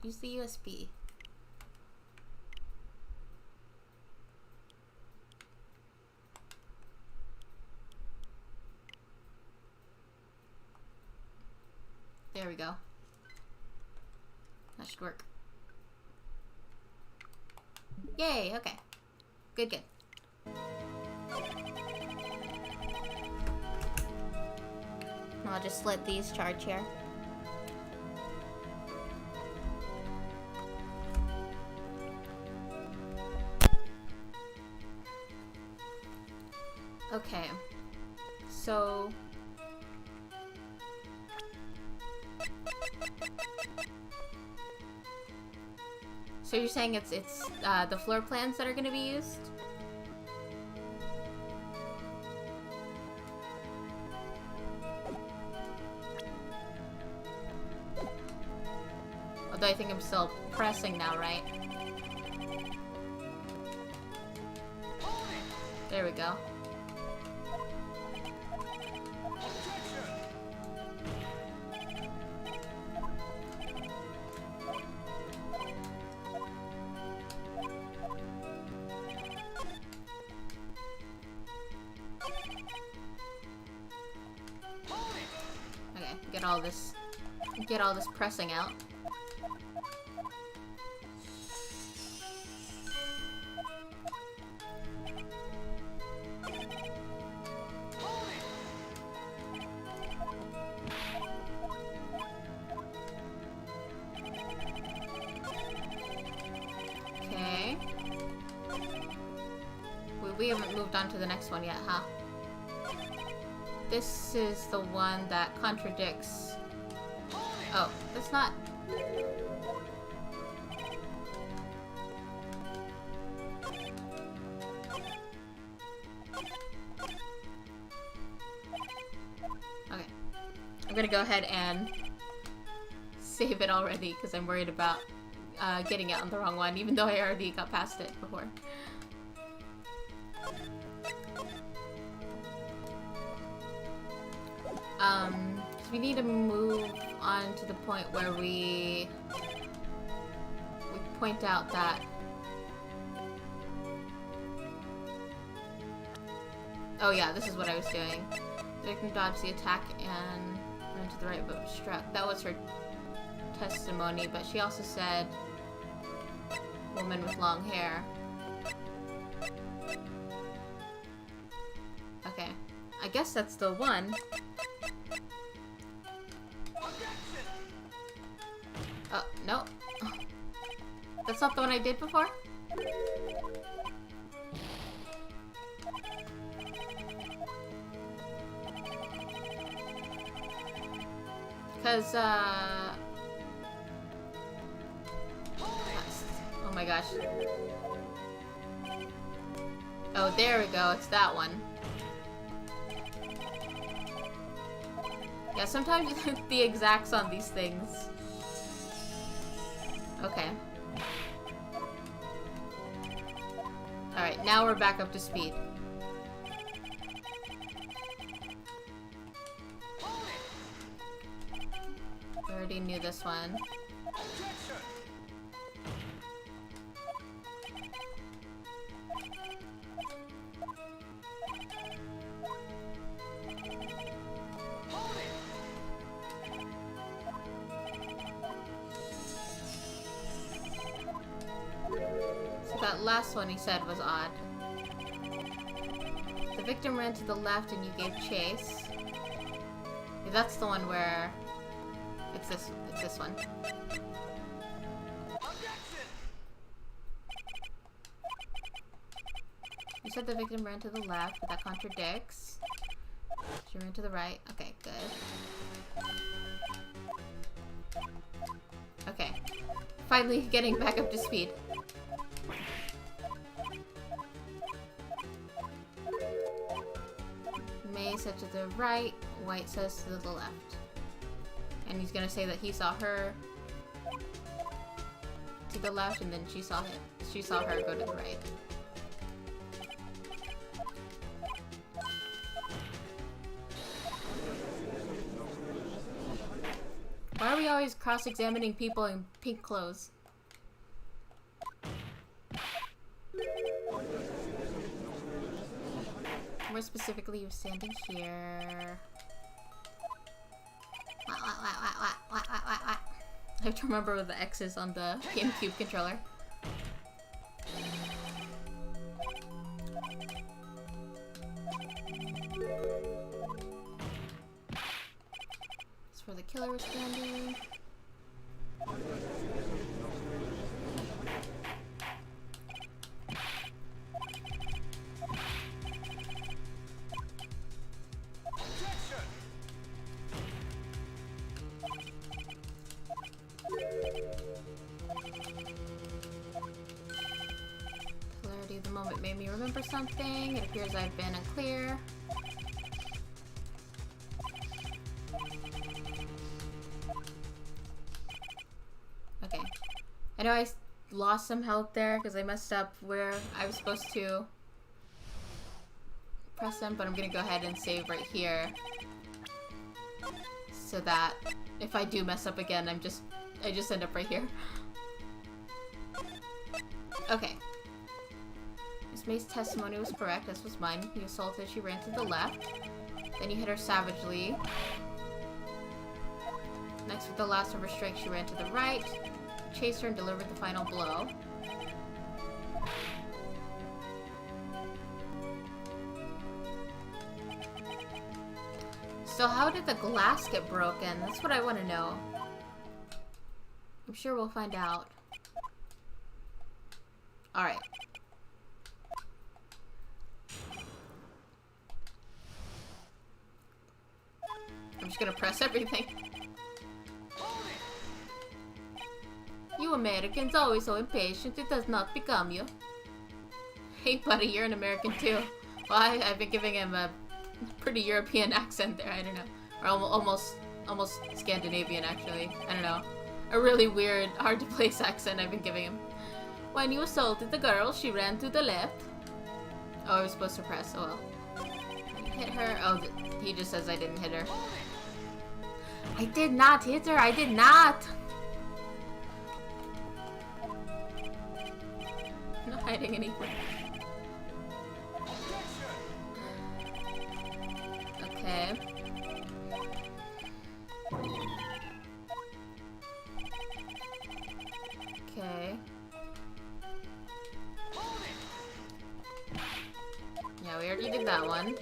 Use the USB. There we go. That should work. Yay, okay. Good, good. I'll just let these charge here. Okay. So you're saying it's the floor plans that are going to be used? Although I think I'm still pressing now, right? There we go. Okay, get all this pressing out. Okay. We haven't moved on to the next one yet, huh? This is the one that contradicts. Oh, that's not. Okay. I'm gonna go ahead and save it already because I'm worried about getting it on the wrong one, even though I already got past it before. So we need to move on to the point where we point out that oh yeah, this is what I was doing. The victim dodged the attack and ran to the right but was struck. That was her testimony, but she also said woman with long hair. Okay. I guess that's the one. Oh, no. That's not the one I did before? Because, oh my gosh. Oh, there we go. It's that one. Yeah, sometimes the exacts on these things. Okay. Alright, now we're back up to speed. We already knew this one. So that last one he said was odd. The victim ran to the left and you gave chase. Yeah, that's the one where it's this one. You said the victim ran to the left, but that contradicts. She ran to the right. Okay, good. Okay. Finally getting back up to speed. May said to the right, White says to the left. And he's gonna say that he saw her to the left and then she saw her go to the right. you always cross-examining people in pink clothes? More specifically, he was standing here. What? I have to remember the X's on the GameCube controller. That's where the killer was standing. Clarity of the moment made me remember something. It appears I've been unclear. Okay. I know I lost some health there because I messed up where I was supposed to press them, but I'm gonna go ahead and save right here so that if I do mess up again, I just end up right here. Okay. Miss May's testimony was correct. This was mine. You assaulted. She ran to the left. Then you hit her savagely. Next, with the last of her strike, she ran to the right. Chased her and delivered the final blow. So how did the glass get broken? That's what I want to know. I'm sure we'll find out. Alright. I'm just gonna press everything. You Americans always so impatient, it does not become you. Hey buddy, you're an American too. Well, I've been giving him a pretty European accent there, I don't know. Or almost Scandinavian actually, I don't know. A really weird, hard to place accent I've been giving him. When you assaulted the girl, she ran to the left. Oh, I was supposed to press, oh well. You hit her, oh, he just says I didn't hit her. I did not hit her, I did not! I'm not hiding anything. Okay. Okay. Yeah, we already did that one.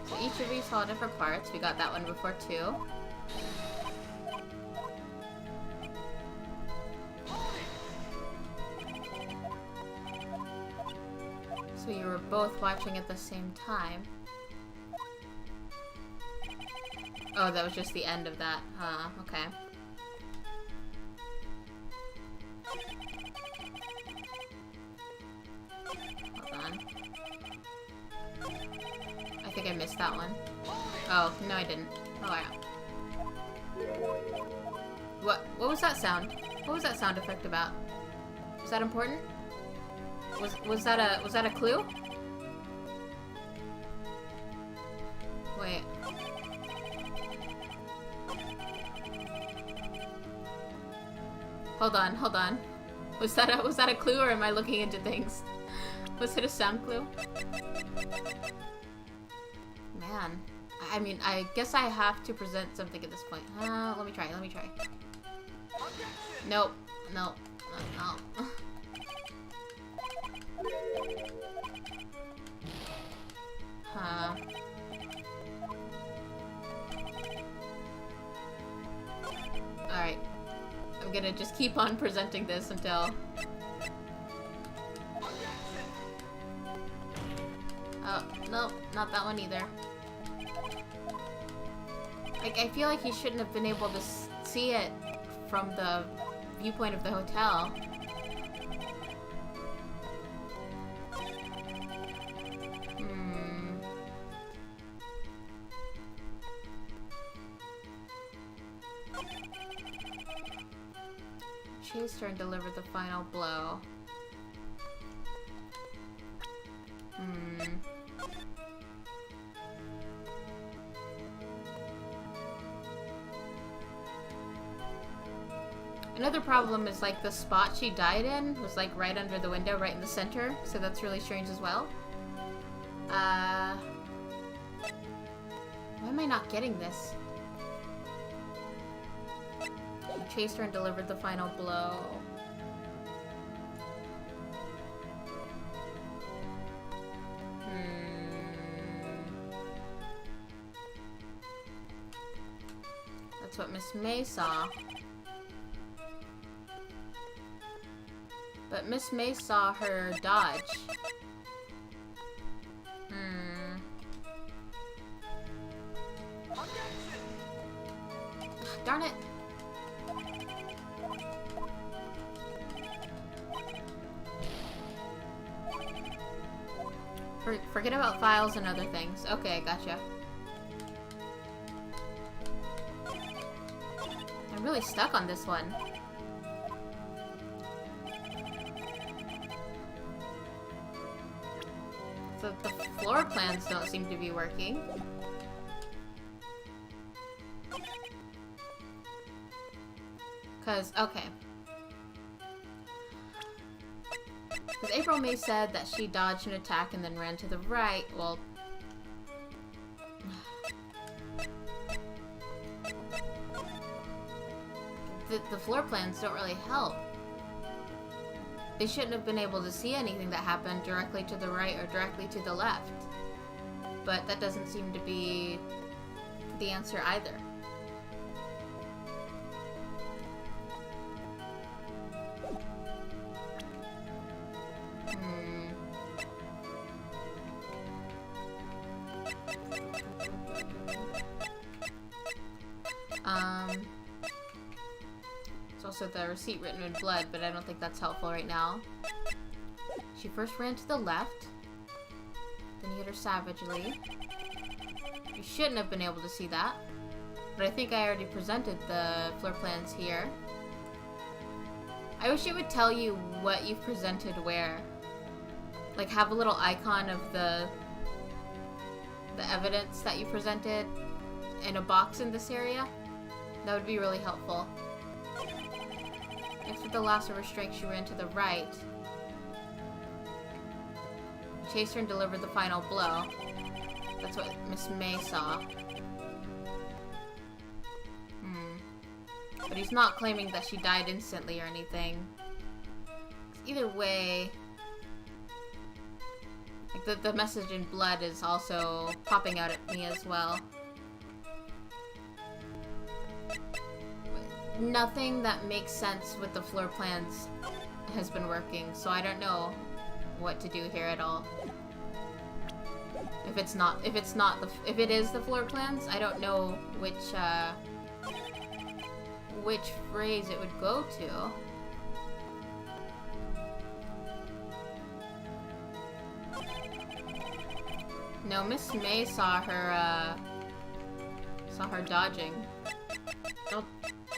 So each of these saw different parts. We got that one before too. So you were both watching at the same time. Oh, that was just the end of that. Huh, okay. Hold on. I think I missed that one. Oh, no I didn't. Oh, yeah. What was that sound? What was that sound effect about? Was that important? Was that a clue? Wait. Hold on. Was that a clue or am I looking into things? Was it a sound clue? Man. I mean, I guess I have to present something at this point. Let me try. Nope. No. Huh. Alright. I'm gonna just keep on presenting this until... Oh, no, not that one either. Like, I feel like he shouldn't have been able to see it from the viewpoint of the hotel. Chased her and delivered the final blow. Another problem is like the spot she died in was like right under the window, right in the center, so that's really strange as well. Why am I not getting this? She chased her and delivered the final blow. That's what Miss May saw. But Miss May saw her dodge. Darn it! Forget about files and other things. Okay, gotcha. I'm really stuck on this one. So the floor plans don't seem to be working. Okay. Because April May said that she dodged an attack and then ran to the right. Well, the floor plans don't really help. They shouldn't have been able to see anything that happened directly to the right or directly to the left. But that doesn't seem to be the answer either. It's also the receipt written in blood, but I don't think that's helpful right now. She first ran to the left, then he hit her savagely. You shouldn't have been able to see that, but I think I already presented the floor plans here. I wish it would tell you what you've presented where. Like, have a little icon of the evidence that you presented in a box in this area. That would be really helpful. Next, with the lasso restraint, she ran to the right. Chased her and delivered the final blow. That's what Miss May saw. But he's not claiming that she died instantly or anything. Either way, like the message in blood is also popping out at me as well. Nothing that makes sense with the floor plans has been working, so I don't know what to do here at all. If it is the floor plans, I don't know which phrase it would go to. No, Miss May saw her dodging.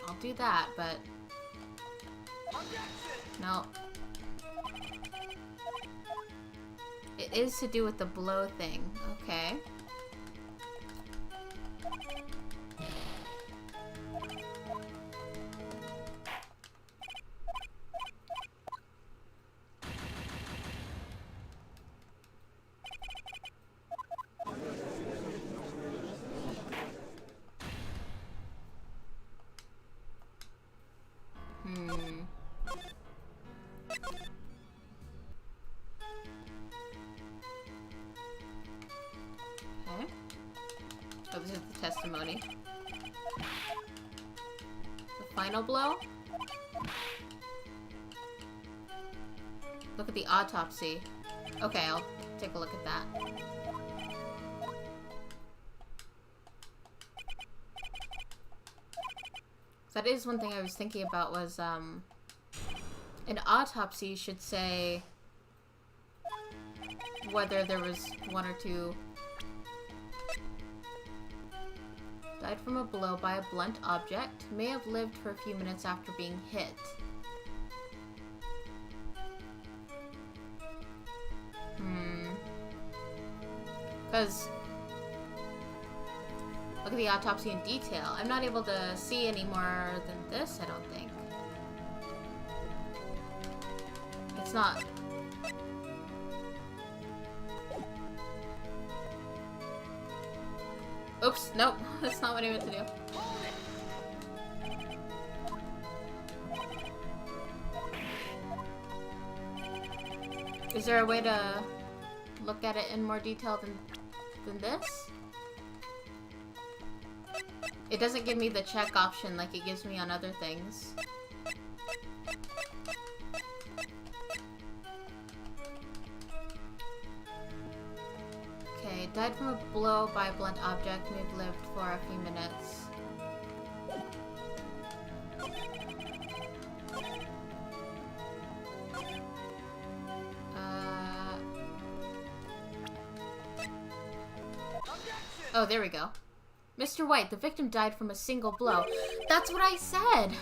I'll do that, but no. It is to do with the blow thing. Okay. Okay. Oh, this is the testimony. The final blow? Look at the autopsy. Okay, I'll take a look at that. That is one thing I was thinking about was, an autopsy should say whether there was one or two. Died from a blow by a blunt object. May have lived for a few minutes after being hit. Because look at the autopsy in detail. I'm not able to see any more than this, I don't think. It's not. Oops, nope. That's not what I meant to do. Is there a way to look at it in more detail than this? It doesn't give me the check option like it gives me on other things. Okay, died from a blow by a blunt object. May have lived for a few minutes. Oh, there we go. Mr. White, the victim died from a single blow. That's what I said!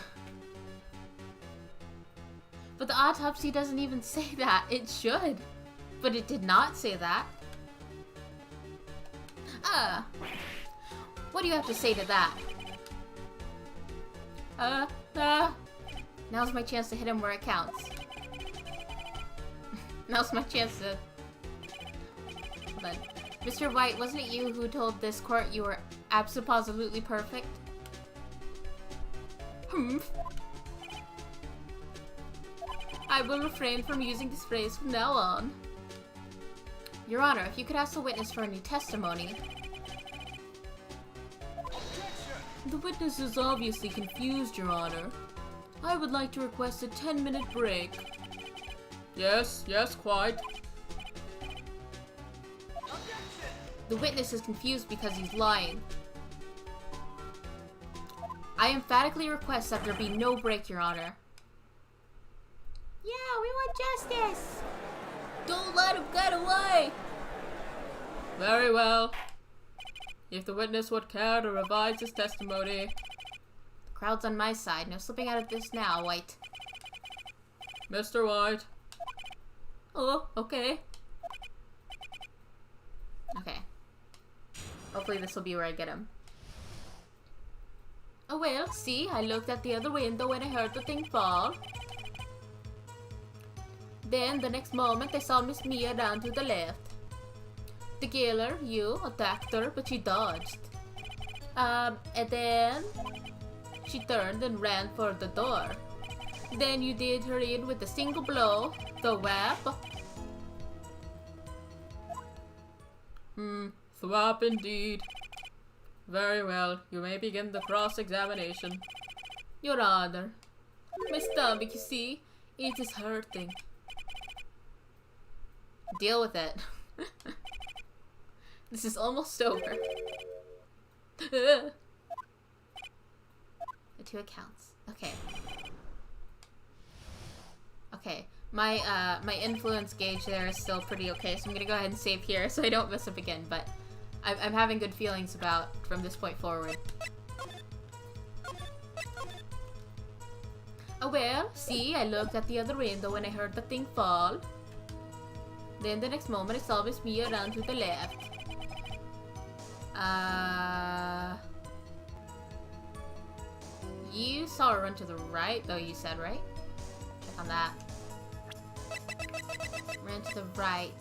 But the autopsy doesn't even say that. It should. But it did not say that. What do you have to say to that? Now's my chance to hit him where it counts. Now's my chance to... But, Mr. White, wasn't it you who told this court you were absolutely perfect? I will refrain from using this phrase from now on. Your Honor, if you could ask the witness for any testimony. The witness is obviously confused, Your Honor. I would like to request a 10-minute break. Yes, quite. The witness is confused because he's lying. I emphatically request that there be no break, Your Honor. Yeah, we want justice! Don't let him get away! Very well. If the witness would care to revise his testimony. The crowd's on my side. No slipping out of this now, White. Mr. White. Oh, okay. Okay. Hopefully this will be where I get him. Oh well, see, I looked at the other window when I heard the thing fall. Then, the next moment, I saw Miss Mia down to the left. The killer, you, attacked her, but she dodged. And then... she turned and ran for the door. Then you did her in with a single blow. The whap. Thwap indeed. Very well, you may begin the cross-examination. Your Honor, my stomach, you see, it is hurting. Deal with it. This is almost over. The 2 accounts. Okay. Okay. My influence gauge there is still pretty okay, so I'm gonna go ahead and save here so I don't mess up again, but I'm having good feelings about from this point forward. Oh well, see, I looked at the other window when I heard the thing fall. Then the next moment I saw Miss Mia run to the left. You saw her run to the right, though you said, right? Check on that. Ran to the right.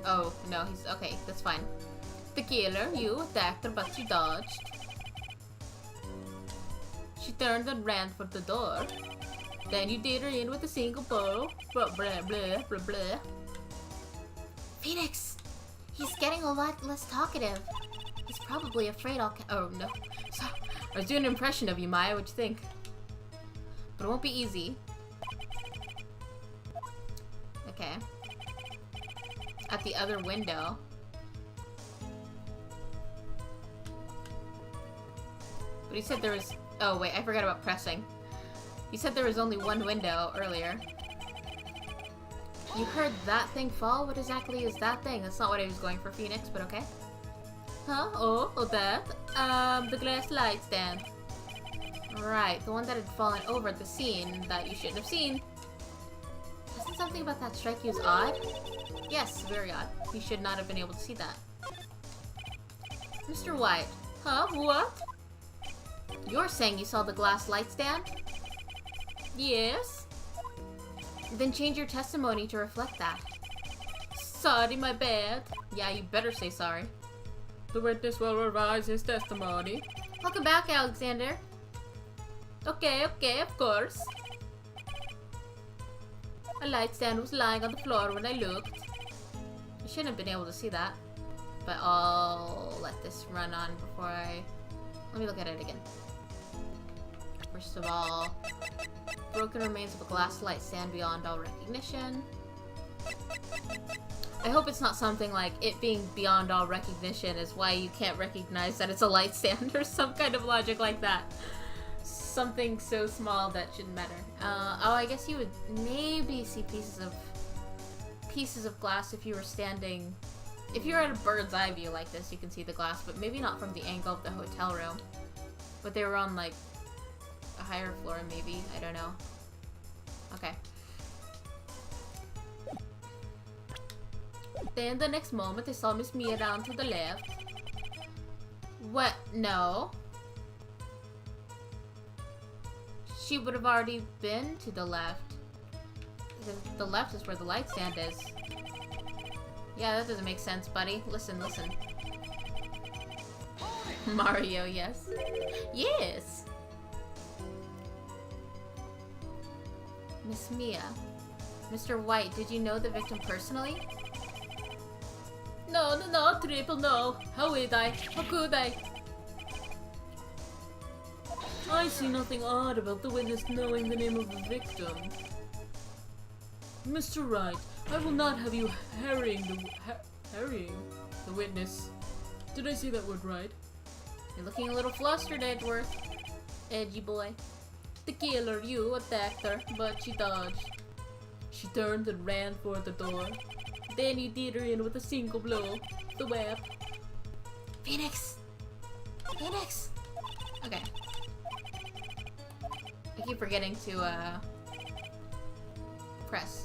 Oh, no, he's... okay, that's fine. The killer, you, attacked her, but she dodged. She turned and ran for the door. Then you did her in with a single blow. Blah, blah, blah, blah, blah. Phoenix! He's getting a lot less talkative. He's probably afraid I'll oh, no. So, I was doing an impression of you, Maya. What'd you think? But it won't be easy. Okay. At the other window. But he said there was... oh, wait, I forgot about pressing. He said there was only one window earlier. You heard that thing fall? What exactly is that thing? That's not what I was going for, Phoenix, but okay. Huh? Oh, that? The glass light stand. Right, the one that had fallen over at the scene that you shouldn't have seen. Isn't something about that strike you as odd? Yes, very odd. You should not have been able to see that. Mr. White. Huh? What? You're saying you saw the glass light stand? Yes. Then change your testimony to reflect that. Sorry, my bad. Yeah, you better say sorry. The witness will revise his testimony. Welcome back, Alexander. Okay, of course. A light stand was lying on the floor when I looked. You shouldn't have been able to see that. But I'll let this run on before I... Let me look at it again. First of all, broken remains of a glass light stand beyond all recognition. I hope it's not something like it being beyond all recognition is why you can't recognize that it's a light stand or some kind of logic like that. Something so small that shouldn't matter. Oh, I guess you would maybe see pieces of glass if you were standing... If you're at a bird's eye view like this, you can see the glass, but maybe not from the angle of the hotel room. But they were on, like, a higher floor, maybe. I don't know. Okay. Then the next moment, I saw Miss Mia down to the left. What? No. She would have already been to the left. The left is where the light stand is. Yeah, that doesn't make sense, buddy. Listen. Mario, yes. Yes! Miss Mia. Mr. White, did you know the victim personally? No, triple no. How would I? How could I? I see nothing odd about the witness knowing the name of the victim. Mr. Wright, I will not have you harrying the witness. Did I say that word right? You're looking a little flustered, Edgeworth. Edgy boy. The killer, you attacked her, but she dodged. She turned and ran for the door. Then you did her in with a single blow. The web. Phoenix! Okay. I keep forgetting to, press.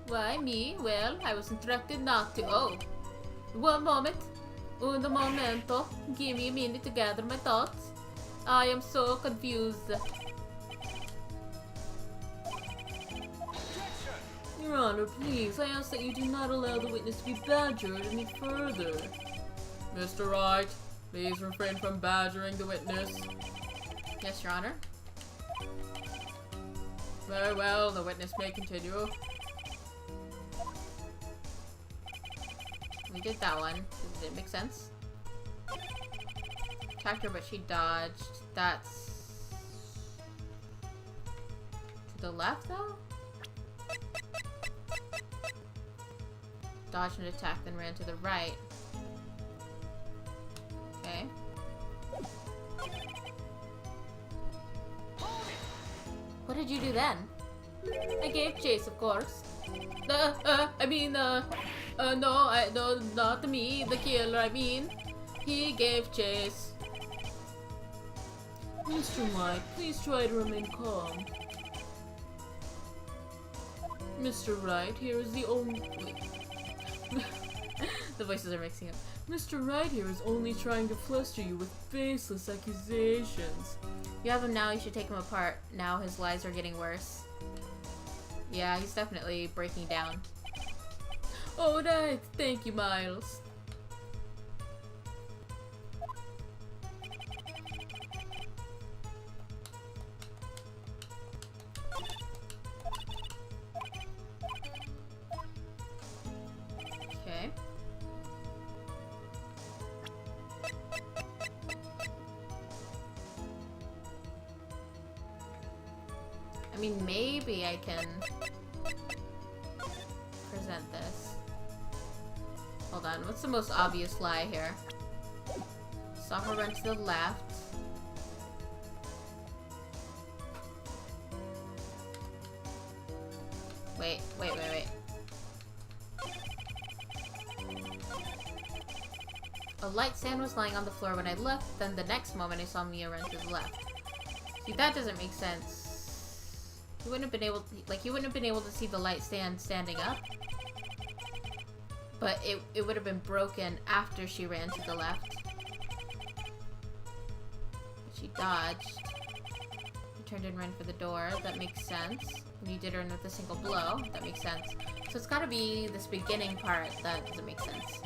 Why, me? Well, I was instructed not to. Oh. One moment. Un momento. Give me a minute to gather my thoughts. I am so confused. Your Honor, please, I ask that you do not allow the witness to be badgered any further. Mr. Wright, please refrain from badgering the witness. Yes, Your Honor. Very well, the witness may continue. We did that one. Did it make sense? Attacked her, but she dodged. That's... to the left, though? Dodged and attacked, then ran to the right. Okay. What did you do then? I gave chase, of course. No, not me, the killer, I mean. He gave chase. Mr. White, please try to remain calm. Mr. Wright, here is the only... The voices are mixing up. Mr. Wright here is only trying to fluster you with baseless accusations. You have him now, you should take him apart. Now his lies are getting worse. Yeah, he's definitely breaking down. Alright, thank you, Miles. Okay. I mean, maybe I can present this. Hold on, what's the most obvious lie here? Saw her run to the left. Wait. A light stand was lying on the floor when I looked, then the next moment I saw Mia run to the left. See, that doesn't make sense. You wouldn't have been able to, like, you wouldn't have been able to see the light stand standing up. But it would have been broken after she ran to the left. But she dodged. You turned and ran for the door. That makes sense. And you did her in with a single blow. That makes sense. So it's gotta be this beginning part that doesn't make sense.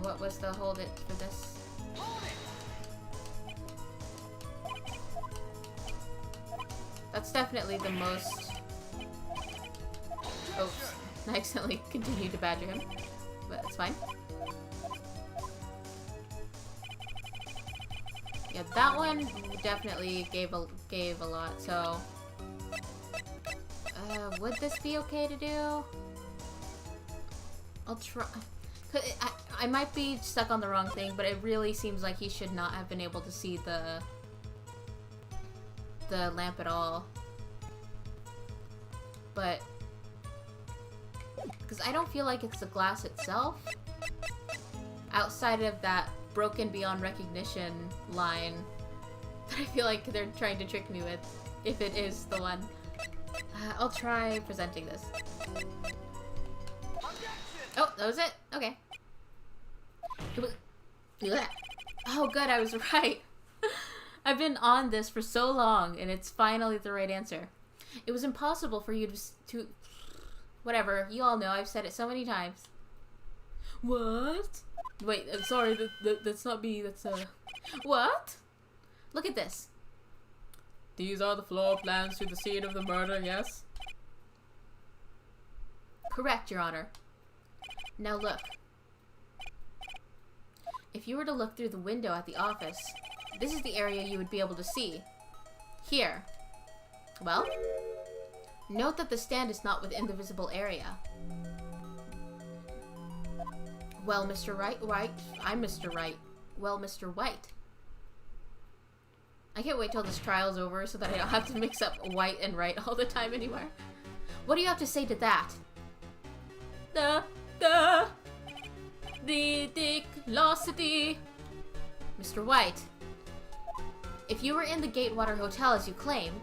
What was the hold it for this? That's definitely the most... Oops. I accidentally continued to badger him. But it's fine. Yeah, that one definitely gave a lot, so... would this be okay to do? I'll try... I might be stuck on the wrong thing, but it really seems like he should not have been able to see the lamp at all. But because I don't feel like it's the glass itself, outside of that broken beyond recognition line that I feel like they're trying to trick me with, if it is the one. I'll try presenting this. Oh, that was it? Okay. Oh, good, I was right. I've been on this for so long, and it's finally the right answer. It was impossible for you to... Whatever, you all know, I've said it so many times. What? Wait, I'm sorry, that's not me, that's What? Look at this. These are the floor plans to the scene of the murder, yes? Correct, Your Honor. Now look. If you were to look through the window at the office, this is the area you would be able to see. Here. Well, note that the stand is not within the visible area. Well, Mr. Wright, I'm Mr. Wright. Well, Mr. White. I can't wait till this trial's over so that I don't have to mix up White and Wright all the time anymore. What do you have to say to that? The ridiculosity. Mr. White, if you were in the Gatewater Hotel as you claim,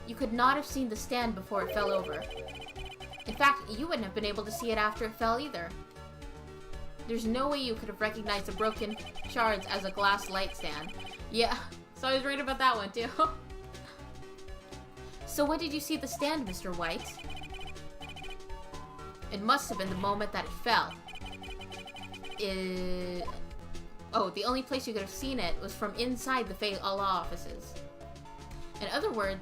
you could not have seen the stand before it fell over. In fact, you wouldn't have been able to see it after it fell either. There's no way you could have recognized the broken shards as a glass light stand. Yeah, so I was right about that one too. So when did you see the stand, Mr. White? It must have been the moment that it fell. Oh, the only place you could have seen it was from inside the law offices. In other words,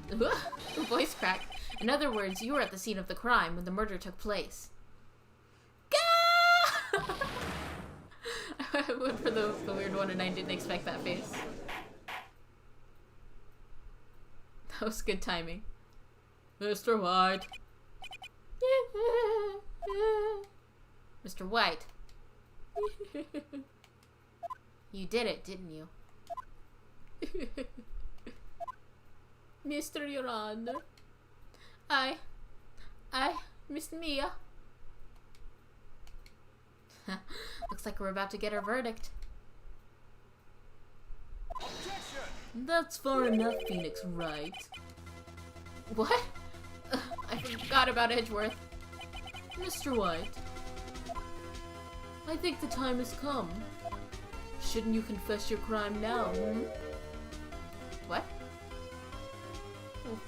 voice crack. In other words, you were at the scene of the crime when the murder took place. I went for the weird one and I didn't expect that face. That was good timing. Mr. White. Mr. White. You did it, didn't you? Mr. Your Honor. I, Miss Mia. Looks like we're about to get our verdict. That's far enough, Phoenix Wright. What? I forgot about Edgeworth. Mr. White, I think the time has come. Shouldn't you confess your crime now, What?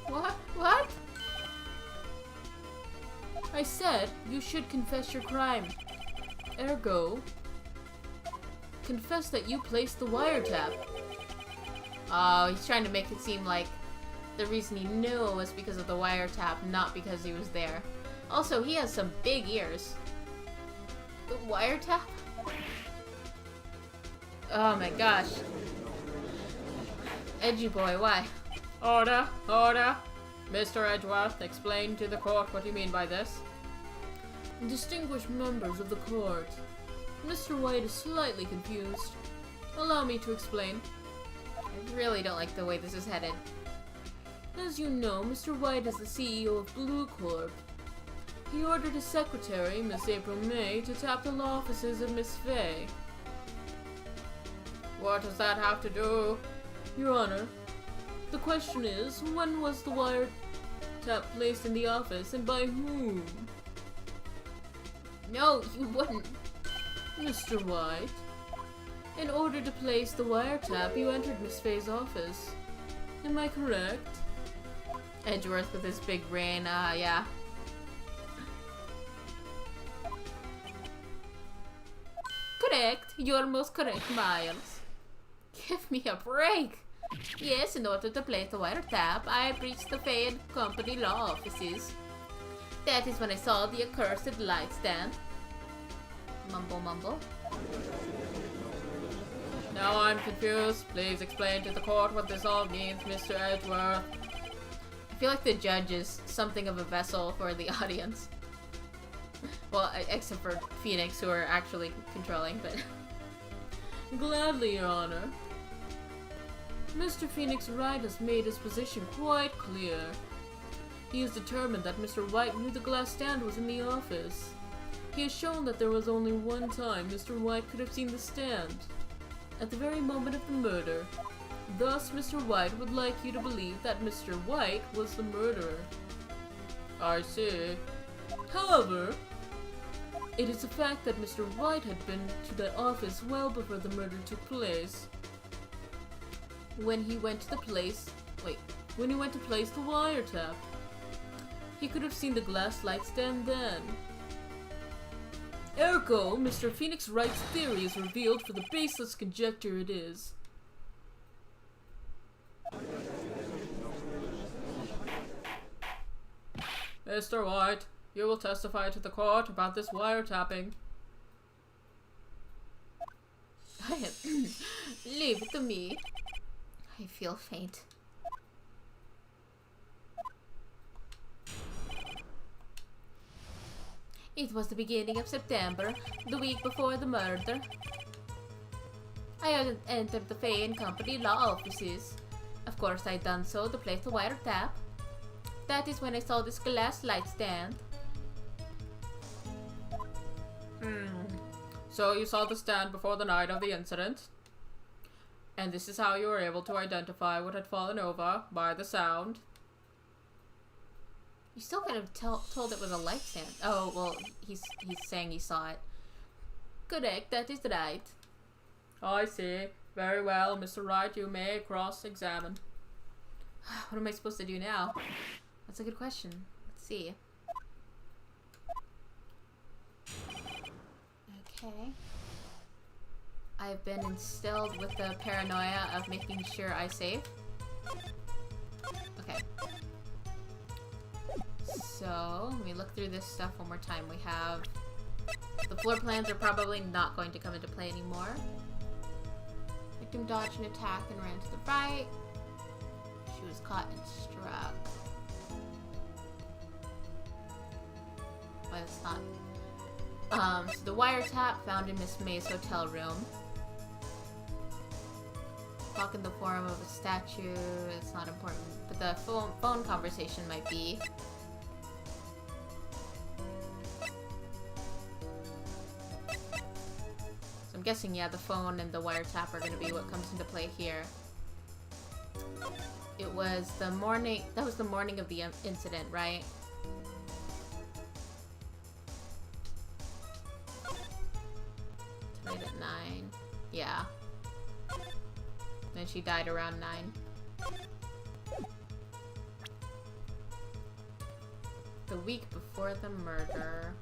What? I said you should confess your crime. Ergo, confess that you placed the wiretap. Oh, he's trying to make it seem like the reason he knew was because of the wiretap, not because he was there. Also, he has some big ears. The wiretap? Oh my gosh. Edgy boy, why? Order, order. Mr. Edgeworth, explain to the court what you mean by this. Distinguished members of the court, Mr. White is slightly confused. Allow me to explain. I really don't like the way this is headed. As you know, Mr. White is the CEO of Blue Corp. He ordered his secretary, Miss April May, to tap the law offices of Miss Fay. What does that have to do? Your Honor, the question is, when was the wiretap placed in the office and by whom? No, you wouldn't. Mr. White, in order to place the wiretap, you entered Miss Fay's office. Am I correct? Edgeworth with his big brain, yeah. Correct. You're most correct, Miles. Give me a break. Yes, in order to place the wiretap, I breached the Fay and Company law offices. That is when I saw the accursed light stand. Mumble, mumble. Now I'm confused. Please explain to the court what this all means, Mr. Edgeworth. I feel like the judge is something of a vessel for the audience. Well, except for Phoenix, who are actually controlling, but... Gladly, Your Honor. Mr. Phoenix Wright has made his position quite clear. He is determined that Mr. White knew the glass stand was in the office. He has shown that there was only one time Mr. White could have seen the stand. At the very moment of the murder. Thus, Mr. White would like you to believe that Mr. White was the murderer. I see. However, it is a fact that Mr. White had been to that office well before the murder took place. When he went to place the wiretap, he could have seen the glass light stand then. Ergo, Mr. Phoenix Wright's theory is revealed for the baseless conjecture it is. Mr. White, you will testify to the court about this wiretapping. Leave it to me. I feel faint. It was the beginning of September, the week before the murder. I had entered the Fay and Company law offices. Of course, I'd done so to place the wiretap. That is when I saw this glass light stand. So you saw the stand before the night of the incident? And this is how you were able to identify what had fallen over by the sound? You still could have told it was a light stand. Oh, well, he's saying he saw it. Correct, that is right. I see. Very well, Mr. Wright, you may cross-examine. What am I supposed to do now? That's a good question. Let's see. Okay. I've been instilled with the paranoia of making sure I save. Okay. So, let me look through this stuff one more time. We have... The floor plans are probably not going to come into play anymore. Victim dodged an attack and ran to the right. She was caught and struck. But it's not... so the wiretap found in Miss May's hotel room. Talk in the form of a statue, it's not important. But the phone conversation might be. So I'm guessing, yeah, the phone and the wiretap are going to be what comes into play here. It was the morning, that was the morning of the incident, right? Tonight at 9. Yeah. Then she died around 9. The week before the murder.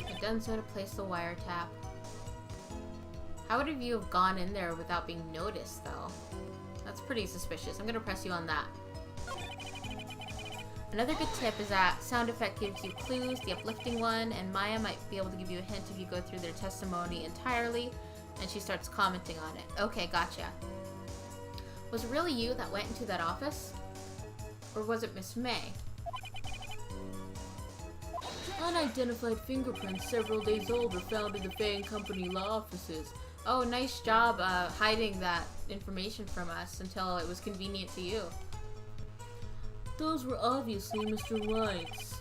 I'd done so to place the wiretap. How would you have gone in there without being noticed, though? That's pretty suspicious. I'm gonna press you on that. Another good tip is that sound effect gives you clues, the uplifting one, and Maya might be able to give you a hint if you go through their testimony entirely, and she starts commenting on it. Okay, gotcha. Was it really you that went into that office? Or was it Miss May? Unidentified fingerprints several days old were found in the Fay and Company law offices, Oh, nice job hiding that information from us until it was convenient to you. Those were obviously Mr. Wright's.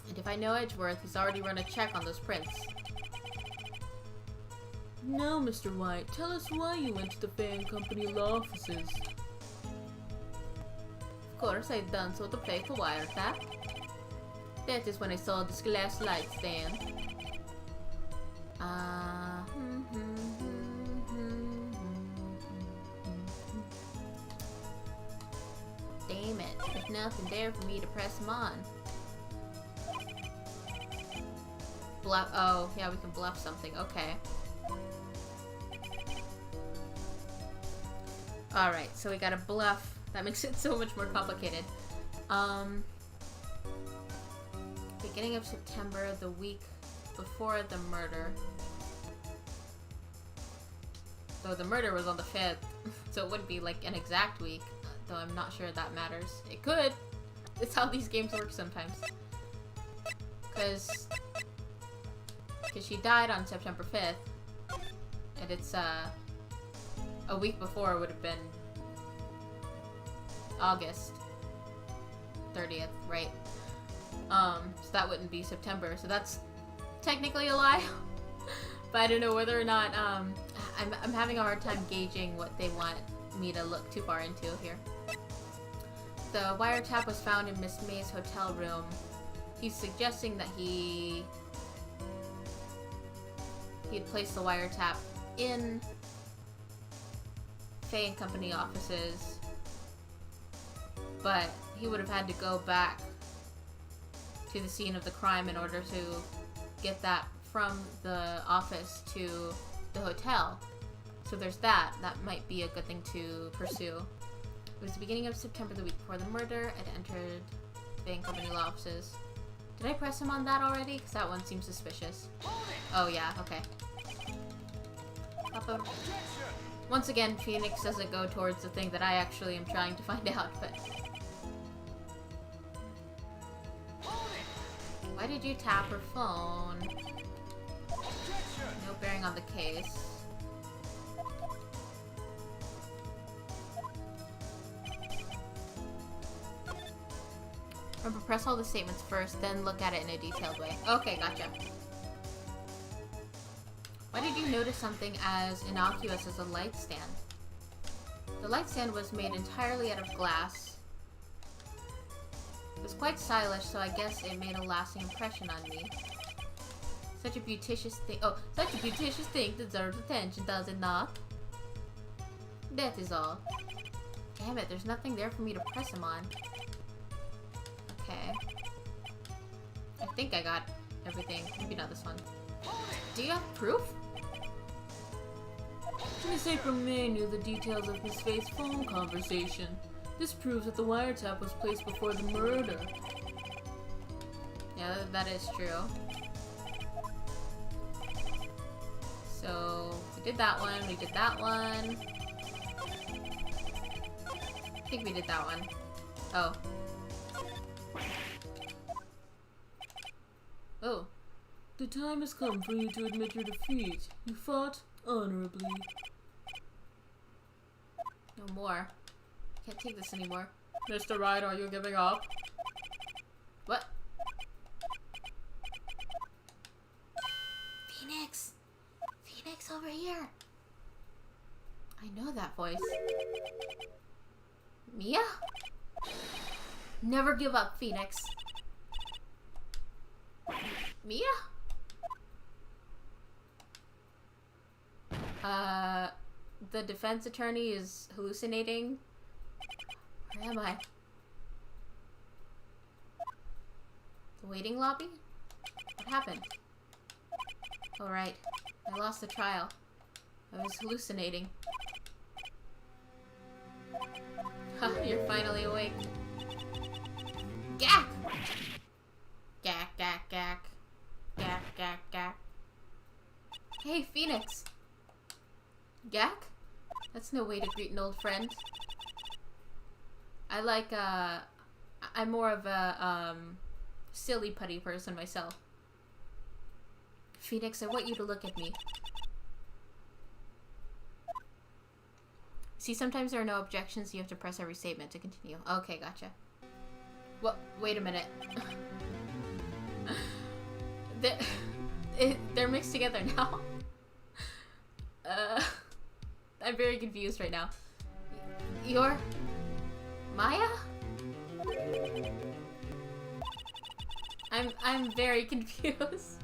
And if I know Edgeworth, he's already run a check on those prints. Now, Mr. Wright, tell us why you went to the Fair & Company law offices. Of course, I'd done so to play for wiretap. That is when I saw this glass light stand. Damn it, there's nothing there for me to press him on. Bluff. Oh, yeah, we can bluff something. Okay. Alright, so we gotta bluff. That makes it so much more complicated. Beginning of September, the week before the murder. Though the murder was on the 5th, so it wouldn't be like an exact week. Though I'm not sure that matters. It could! It's how these games work sometimes. Because she died on September 5th. And it's, a week before would have been August 30th, right? So that wouldn't be September, so that's technically a lie. But I don't know whether or not, I'm having a hard time gauging what they want me to look too far into here. The wiretap was found in Miss May's hotel room. He's suggesting that he had placed the wiretap in Faye & Company offices, but he would have had to go back to the scene of the crime in order to get that from the office to the hotel. So there's that. That might be a good thing to pursue. It was the beginning of September, the week before the murder. I'd entered Faye & Company law offices. Did I press him on that already? Because that one seems suspicious. Oh yeah, okay. Once again, Phoenix doesn't go towards the thing that I actually am trying to find out, but... Why did you tap her phone? No bearing on the case. Remember, press all the statements first, then look at it in a detailed way. Okay, gotcha. Why did you notice something as innocuous as a light stand? The light stand was made entirely out of glass. It was quite stylish, so I guess it made a lasting impression on me. Such a beauticious thing deserves attention, does it not? That is all. Damn it, there's nothing there for me to press him on. Okay. I think I got everything. Maybe not this one. Do you have proof? Miss April May knew the details of Miss Faye's phone conversation. This proves that the wiretap was placed before the murder. Yeah, that is true. So, we did that one, we did that one. I think we did that one. Oh. Oh. The time has come for you to admit your defeat. You fought honorably. No more. Can't take this anymore. Mr. Wright, are you giving up? What? Phoenix! Phoenix, over here! I know that voice. Mia? Never give up, Phoenix. Mia? The defense attorney is hallucinating. Where am I? The waiting lobby? What happened? Oh, right. I lost the trial. I was hallucinating. Ha, you're finally awake. Gak! Gak, gak, gak. Gak, gak, gak. Hey, Phoenix! Gak? That's no way to greet an old friend. I'm more of a, silly putty person myself. Phoenix, I want you to look at me. See, sometimes there are no objections. You have to press every statement to continue. Okay, gotcha. Well, wait a minute. They're mixed together now. I'm very confused right now. You're Maya? I'm very confused.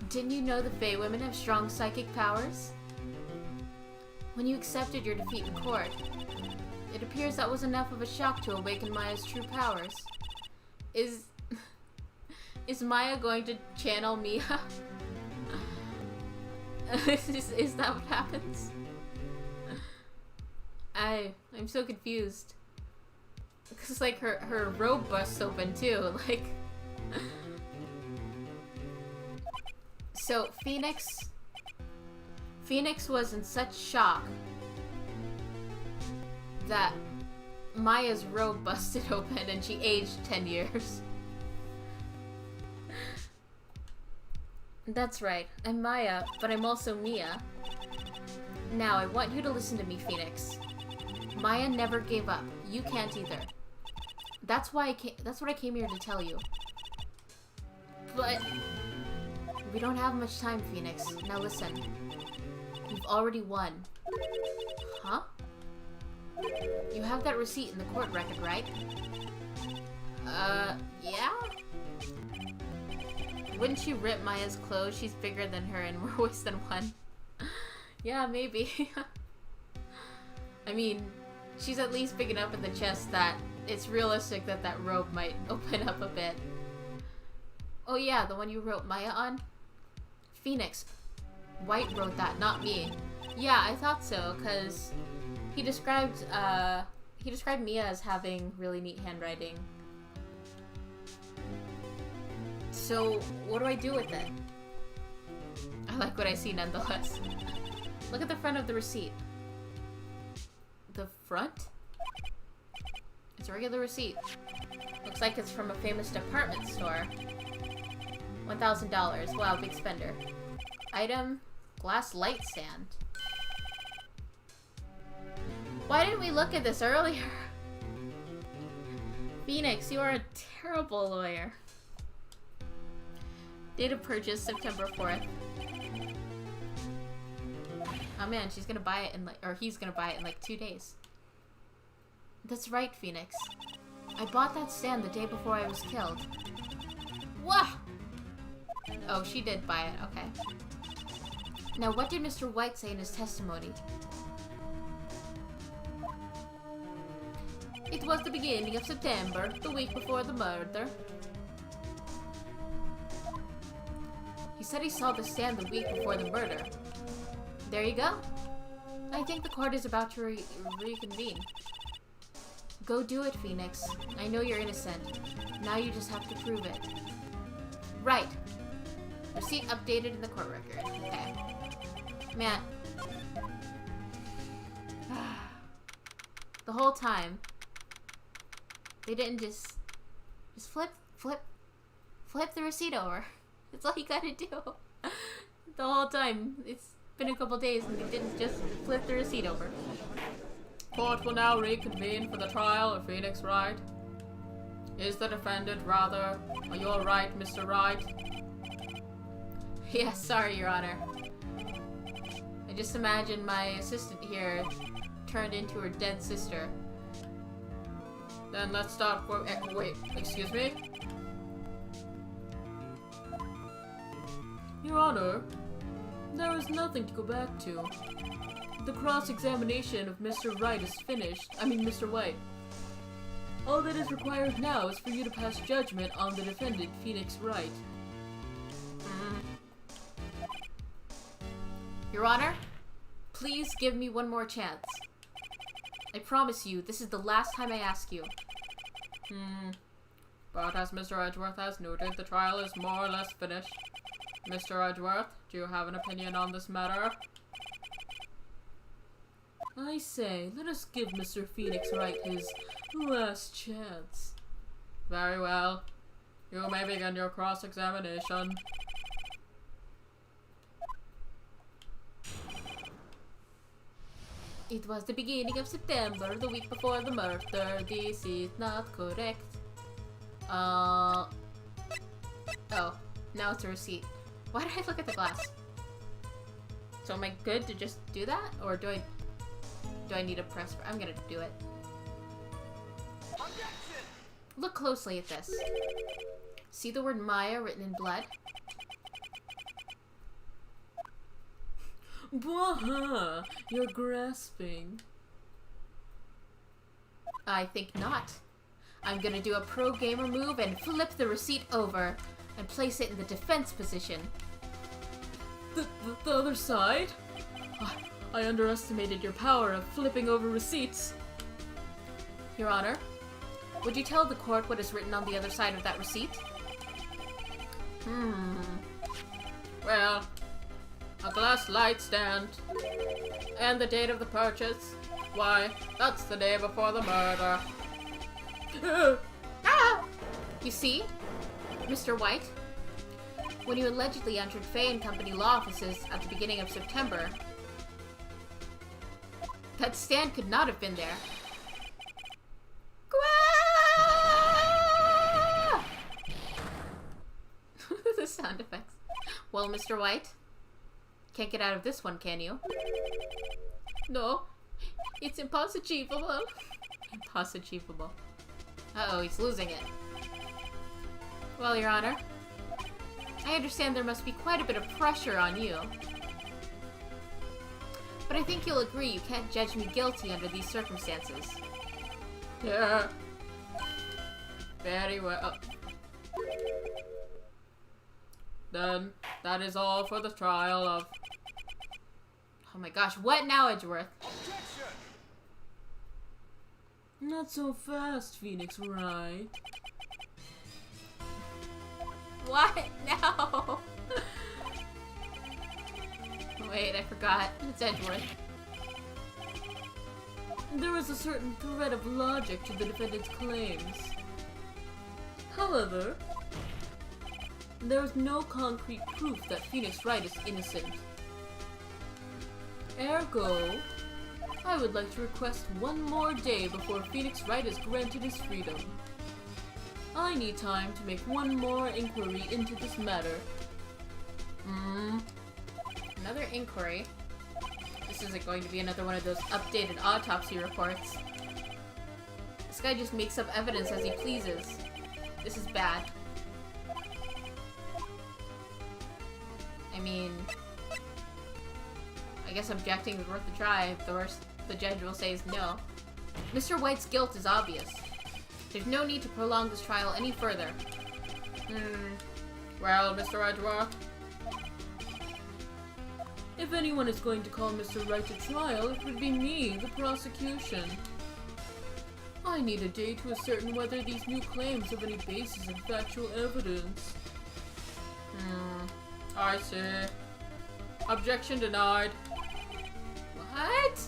Didn't you know the Fae women have strong psychic powers? When you accepted your defeat in court, it appears that was enough of a shock to awaken Maya's true powers. Is Maya going to channel Mia? is that what happens? I'm so confused. Because like her robe busts open too, like. So Phoenix was in such shock that Maya's robe busted open and she aged 10 years. That's right, I'm Maya, but I'm also Mia. Now, I want you to listen to me, Phoenix. Maya never gave up. You can't either. That's what I came here to tell you. But we don't have much time, Phoenix. Now listen. You've already won. Huh? You have that receipt in the court record, right? Yeah? Wouldn't you rip Maya's clothes? She's bigger than her and more waist than one. Yeah, maybe. I mean, she's at least big enough in the chest that it's realistic that that robe might open up a bit. Oh yeah, the one you wrote Maya on? Phoenix. Wright wrote that, not me. Yeah, I thought so, because he described Mia as having really neat handwriting. So, what do I do with it? I like what I see nonetheless. Look at the front of the receipt. The front? It's a regular receipt. Looks like it's from a famous department store. $1,000. Wow, big spender. Item, glass light stand. Why didn't we look at this earlier? Phoenix, you are a terrible lawyer. Date of purchase, September 4th. Oh man, she's gonna buy it in like, or he's gonna buy it in like 2 days. That's right, Phoenix. I bought that stand the day before I was killed. Wah! Oh, she did buy it, okay. Now, what did Mr. Wright say in his testimony? It was the beginning of September, the week before the murder. He said he saw the stand the week before the murder. There you go. I think the court is about to reconvene. Go do it, Phoenix. I know you're innocent. Now you just have to prove it. Right. Receipt updated in the court record. Okay. Man. The whole time, they didn't just flip the receipt over. That's all you gotta do. The whole time. It's been a couple days and they didn't just flip the receipt over. Court will now reconvene for the trial of Phoenix Wright. Is the defendant rather? Are you alright, Mr. Wright? Yeah, sorry, Your Honor. I just imagine my assistant here turned into her dead sister. Then let's start for- wait, excuse me? Your Honor, there is nothing to go back to. The cross-examination of Mr. Wright is finished. I mean, Mr. White. All that is required now is for you to pass judgment on the defendant, Phoenix Wright. Your Honor, please give me one more chance. I promise you, this is the last time I ask you. But as Mr. Edgeworth has noted, the trial is more or less finished. Mr. Edgeworth, do you have an opinion on this matter? I say, let us give Mr. Phoenix Wright his last chance. Very well. You may begin your cross-examination. It was the beginning of September, the week before the murder. This is not correct. Oh, now it's a receipt. Why did I look at the glass? So am I good to just do that? Or do I need to press? I'm gonna do it. Look closely at this. See the word Maya written in blood? Bwaha! You're grasping. I think not. I'm gonna do a pro gamer move and flip the receipt over and place it in the defense position. The other side? I underestimated your power of flipping over receipts. Your Honor, would you tell the court what is written on the other side of that receipt? Well, a glass light stand. And the date of the purchase. Why, that's the day before the murder. Ah! You see, Mr. White, when you allegedly entered Fay & Company law offices at the beginning of September, that stand could not have been there. The sound effects. Well, Mr. White, can't get out of this one, can you? No, it's impossible. Impossible. Uh-oh, he's losing it. Well, Your Honor, I understand there must be quite a bit of pressure on you. But I think you'll agree you can't judge me guilty under these circumstances. Yeah. Very well. Then, that is all for the trial of... Oh my gosh, what now, Edgeworth? Not so fast, Phoenix Wright. What? No! Wait, I forgot. It's Edgeworth. There is a certain thread of logic to the defendant's claims. However, there is no concrete proof that Phoenix Wright is innocent. Ergo, I would like to request one more day before Phoenix Wright is granted his freedom. I need time to make one more inquiry into this matter. Another inquiry? This isn't going to be another one of those updated autopsy reports. This guy just makes up evidence as he pleases. This is bad. I mean, I guess objecting is worth a try. The worst the judge will say is no. Mr. White's guilt is obvious. There's no need to prolong this trial any further. Well, Mr. Edgeworth? If anyone is going to call Mr. Wright to trial, it would be me, the prosecution. I need a day to ascertain whether these new claims have any basis in factual evidence. I see. Objection denied. What?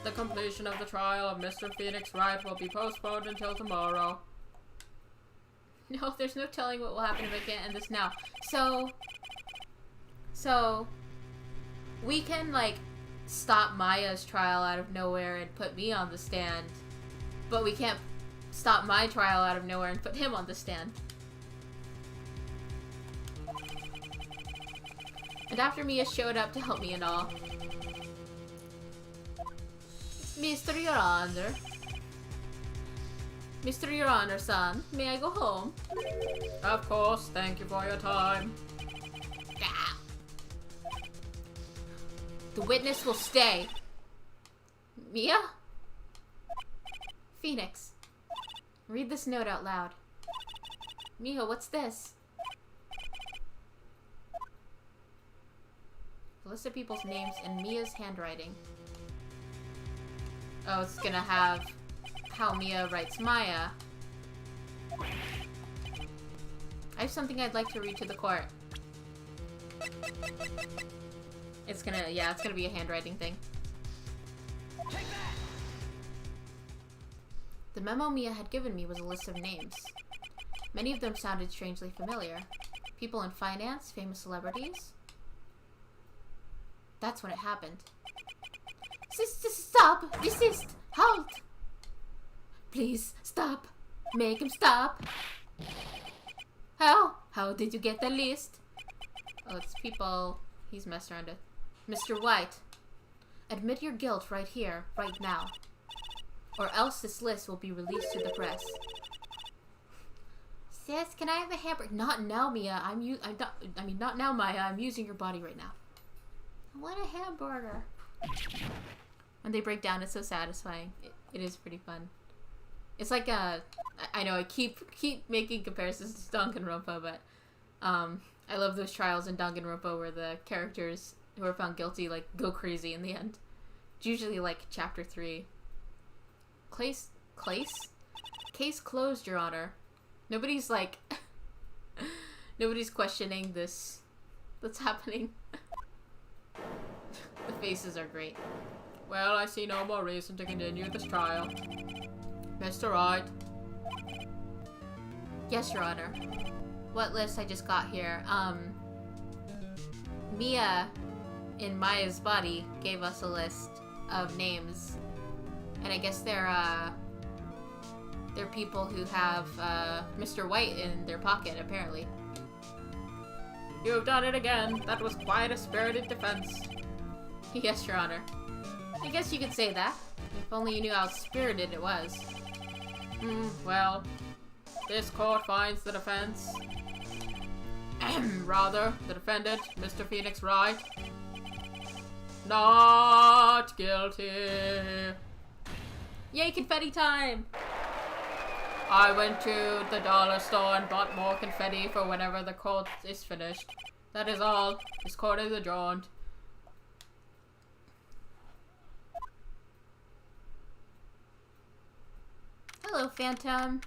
The completion of the trial of Mr. Phoenix Wright will be postponed until tomorrow. No, there's no telling what will happen if I can't end this now. So, we can, like, stop Maya's trial out of nowhere and put me on the stand, but we can't stop my trial out of nowhere and put him on the stand. And after Mia showed up to help me and all. Mr. Your Honor. Mr. Your Honor, son, may I go home? Of course, thank you for your time. Ah. The witness will stay. Mia? Phoenix, read this note out loud. Mia, what's this? A list of people's names in Mia's handwriting. Oh, it's gonna have how Mia writes Maya. I have something I'd like to read to the court. It's gonna be a handwriting thing. The memo Mia had given me was a list of names. Many of them sounded strangely familiar. People in finance, famous celebrities. That's when it happened. Stop! Desist! Halt! Please, stop! Make him stop! How? How did you get the list? Oh, it's people he's messed around with. Mr. White, admit your guilt right here, right now. Or else this list will be released to the press. Sis, can I have a hamburger? Not now, Mia. Not now, Maya. I'm using your body right now. I want a hamburger. When they break down, it's so satisfying. It is pretty fun. It's like I know I keep making comparisons to Danganronpa, but I love those trials in Danganronpa where the characters who are found guilty like go crazy in the end. It's usually like chapter 3. Case closed, Your Honor. Nobody's like nobody's questioning this that's happening. The faces are great. Well, I see no more reason to continue this trial. Mr. Wright. Yes, Your Honor. What list I just got here? Mia in Maya's body gave us a list of names. And I guess they're people who have Mr. White in their pocket, apparently. You've done it again. That was quite a spirited defense. Yes, Your Honor. I guess you could say that. If only you knew how spirited it was. Well, this court finds the defense. Rather, the defendant, Mr. Phoenix Wright, not guilty. Yay, confetti time! I went to the dollar store and bought more confetti for whenever the court is finished. That is all. This court is adjourned. Hello, Phantom.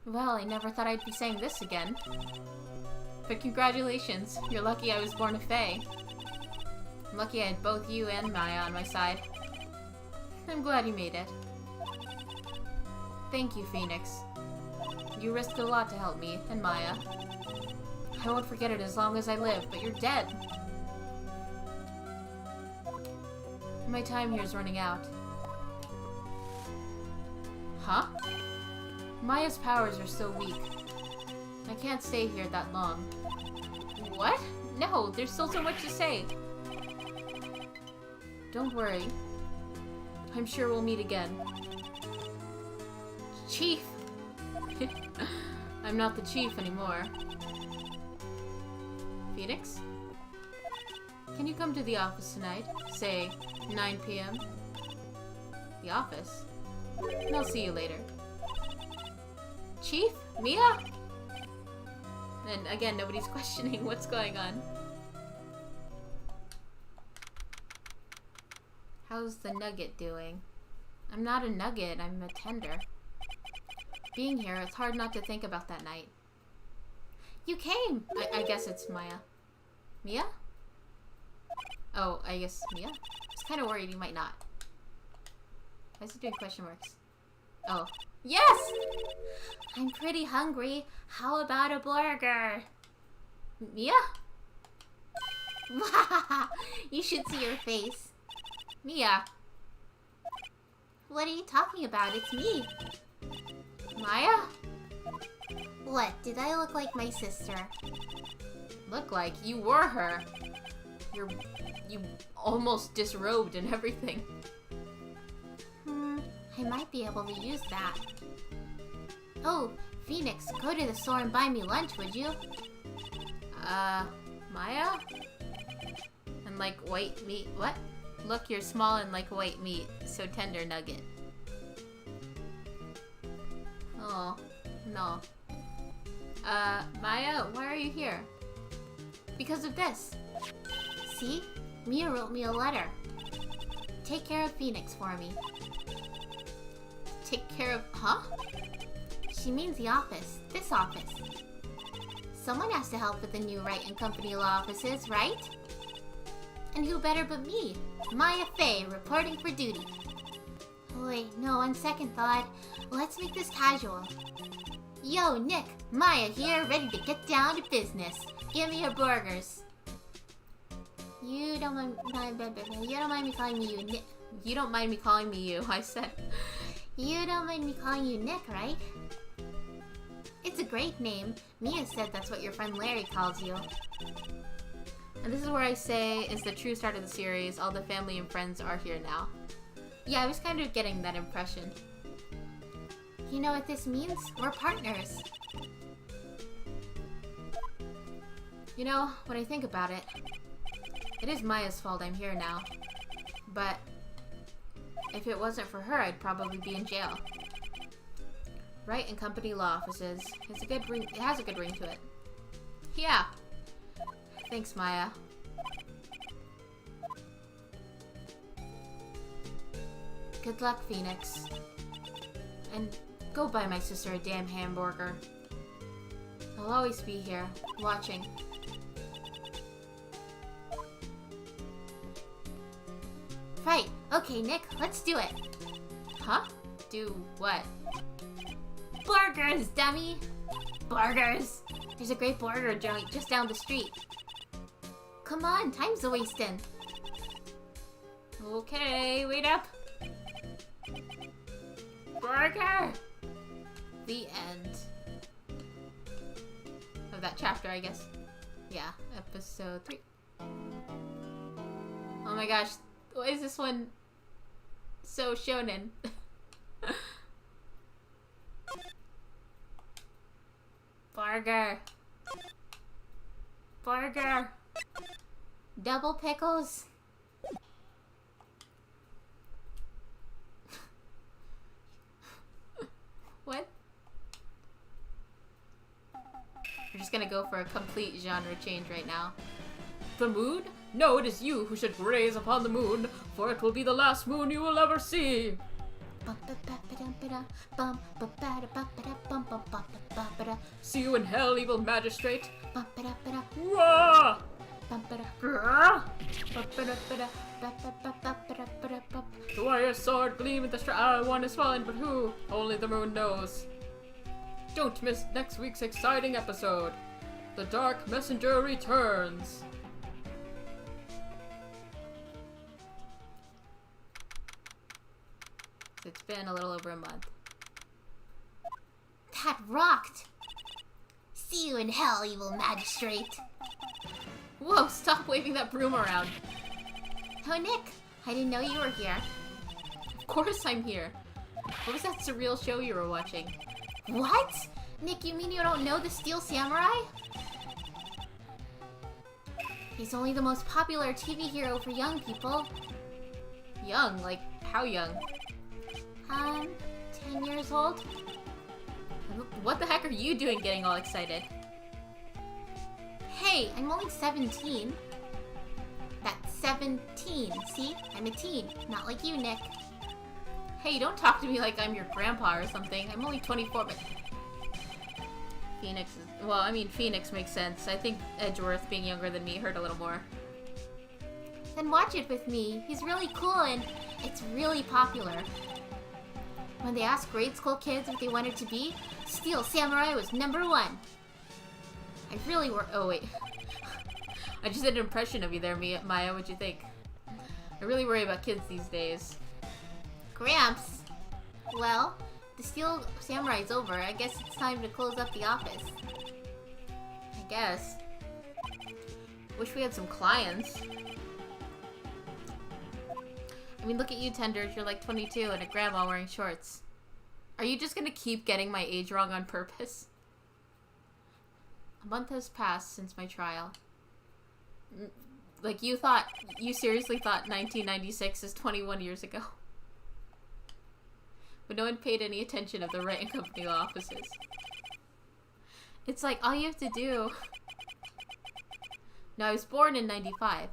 Well, I never thought I'd be saying this again. But congratulations. You're lucky I was born a Fae. I'm lucky I had both you and Maya on my side. I'm glad you made it. Thank you, Phoenix. You risked a lot to help me and Maya. I won't forget it as long as I live, but you're dead. My time here is running out. Huh? Maya's powers are so weak. I can't stay here that long. What? No, there's still so much to say. Don't worry. I'm sure we'll meet again. Chief! I'm not the chief anymore. Phoenix? Can you come to the office tonight? Say, 9 p.m.? The office? I'll see you later. Chief? Mia? And again, nobody's questioning what's going on. How's the nugget doing? I'm not a nugget, I'm a tender. Being here, it's hard not to think about that night. You came! I guess it's Maya. Mia? Oh, I guess Mia? I was kind of worried you might not. Why is it doing question marks? Oh. Yes! I'm pretty hungry. How about a burger? Mia? You should see your face. Mia. What are you talking about? It's me. Maya? What? Did I look like my sister? Look like you were her. You almost disrobed and everything. I might be able to use that. Oh, Phoenix, go to the store and buy me lunch, would you? Maya? And like white meat. What? Look, you're small and like white meat. So tender, nugget. Oh, no. Maya, why are you here? Because of this. See? Mia wrote me a letter. Take care of Phoenix for me. Take care of... Huh? She means the office. This office. Someone has to help with the new Wright and Company law offices, right? And who better but me? Maya Fey, reporting for duty. Oh, wait, no, on second thought, let's make this casual. Yo, Nick, Maya here, ready to get down to business. Give me your burgers. You don't mind me calling me you, Nick. You don't mind me calling me you, I said. You don't mind me calling you Nick, right? It's a great name. Mia said that's what your friend Larry calls you. And this is where I say is the true start of the series. All the family and friends are here now. Yeah, I was kind of getting that impression. You know what this means? We're partners. You know, when I think about it, it is Maya's fault I'm here now. But if it wasn't for her, I'd probably be in jail. Wright and Company law offices. It's a good ring. It has a good ring to it. Yeah. Thanks, Maya. Good luck, Phoenix. And go buy my sister a damn hamburger. I'll always be here, watching. Right. Okay, Nick, let's do it. Huh? Do what? Burgers, dummy! Burgers! There's a great burger joint just down the street. Come on, time's a-wasting. Okay, wait up. Burger! The end of that chapter, I guess. Yeah, episode 3. Oh my gosh, why is this one so shonen? Burger. Burger. Double pickles. What? We're just gonna go for a complete genre change right now. The moon? No, it is you who should graze upon the moon, for it will be the last moon you will ever see. See you in hell, evil magistrate. Wah! The warrior's sword gleam at the one is fallen, but who? Only the moon knows. Don't miss next week's exciting episode. The Dark Messenger returns. It's been a little over a month. That rocked! See you in hell, evil magistrate. Whoa, stop waving that broom around. Oh, Nick, I didn't know you were here. Of course I'm here. What was that surreal show you were watching? What? Nick, you mean you don't know the Steel Samurai? He's only the most popular TV hero for young people. Young? Like, how young? 10 years old? What the heck are you doing getting all excited? Hey, I'm only 17. That's 17. See? I'm a teen. Not like you, Nick. Hey, don't talk to me like I'm your grandpa or something. I'm only 24, but... Phoenix is... Well, I mean, Phoenix makes sense. I think Edgeworth being younger than me hurt a little more. Then watch it with me. He's really cool and it's really popular. When they asked grade school kids what they wanted to be, Steel Samurai was #1. I really were. Oh wait, I just did an impression of you there, Maya. What'd you think? I really worry about kids these days. Gramps. Well, the Steel Samurai's over. I guess it's time to close up the office. I guess. Wish we had some clients. I mean, look at you, Tenders. You're like 22 and a grandma wearing shorts. Are you just gonna keep getting my age wrong on purpose? A month has passed since my trial. Like, you seriously thought 1996 is 21 years ago? But no one paid any attention of the Wright and Company law offices. It's like, all you have to do... No, I was born in 95.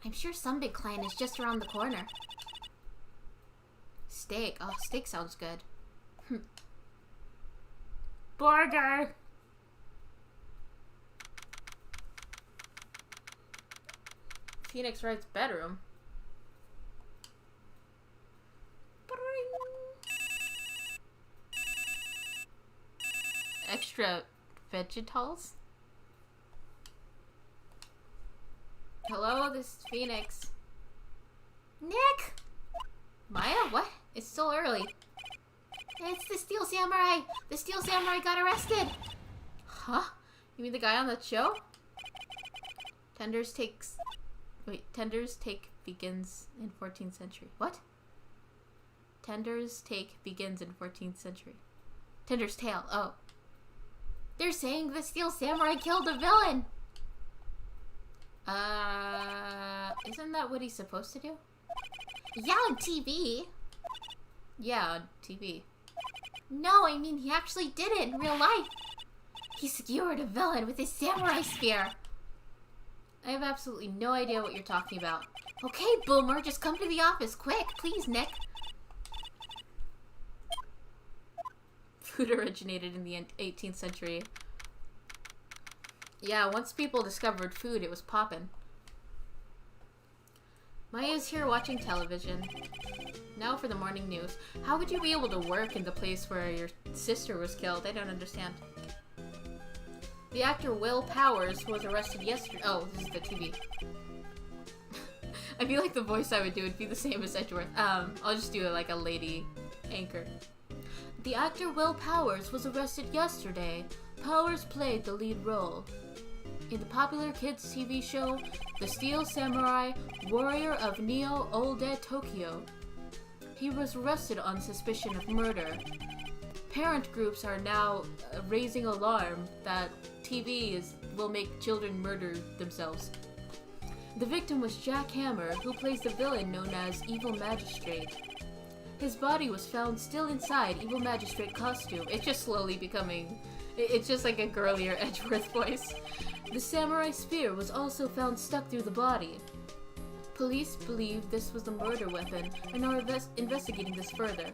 I'm sure some big client is just around the corner. Steak. Oh, steak sounds good. Burger! Phoenix Wright's bedroom. Extra Vegetables? Hello, this is Phoenix. Nick! Maya, what? It's still early. It's the Steel Samurai! The Steel Samurai got arrested! Huh? You mean the guy on that show? Tenders take begins in 14th century. What? Tenders take begins in 14th century. Tender's tale. Oh. They're saying the Steel Samurai killed a villain! Isn't that what he's supposed to do? Yeah, on TV. Yeah, on TV. No, I mean, he actually did it in real life. He skewered a villain with his samurai spear. I have absolutely no idea what you're talking about. Okay, Boomer, just come to the office, quick, please, Nick. Food originated in the 18th century. Yeah, once people discovered food, it was poppin'. Maya's here watching television. Now for the morning news. How would you be able to work in the place where your sister was killed? I don't understand. The actor Will Powers was arrested yesterday. Oh, this is the TV. I feel like the voice I would do would be the same as Edgeworth. I'll just do it like a lady anchor. The actor Will Powers was arrested yesterday. Powers played the lead role in the popular kids TV show, The Steel Samurai, Warrior of Neo Old Tokyo. He was arrested on suspicion of murder. Parent groups are now raising alarm that TV will make children murder themselves. The victim was Jack Hammer, who plays the villain known as Evil Magistrate. His body was found still inside Evil Magistrate costume. It's just slowly becoming... It's just like a girlier Edgeworth voice. The samurai spear was also found stuck through the body. Police believe this was the murder weapon and are investigating this further.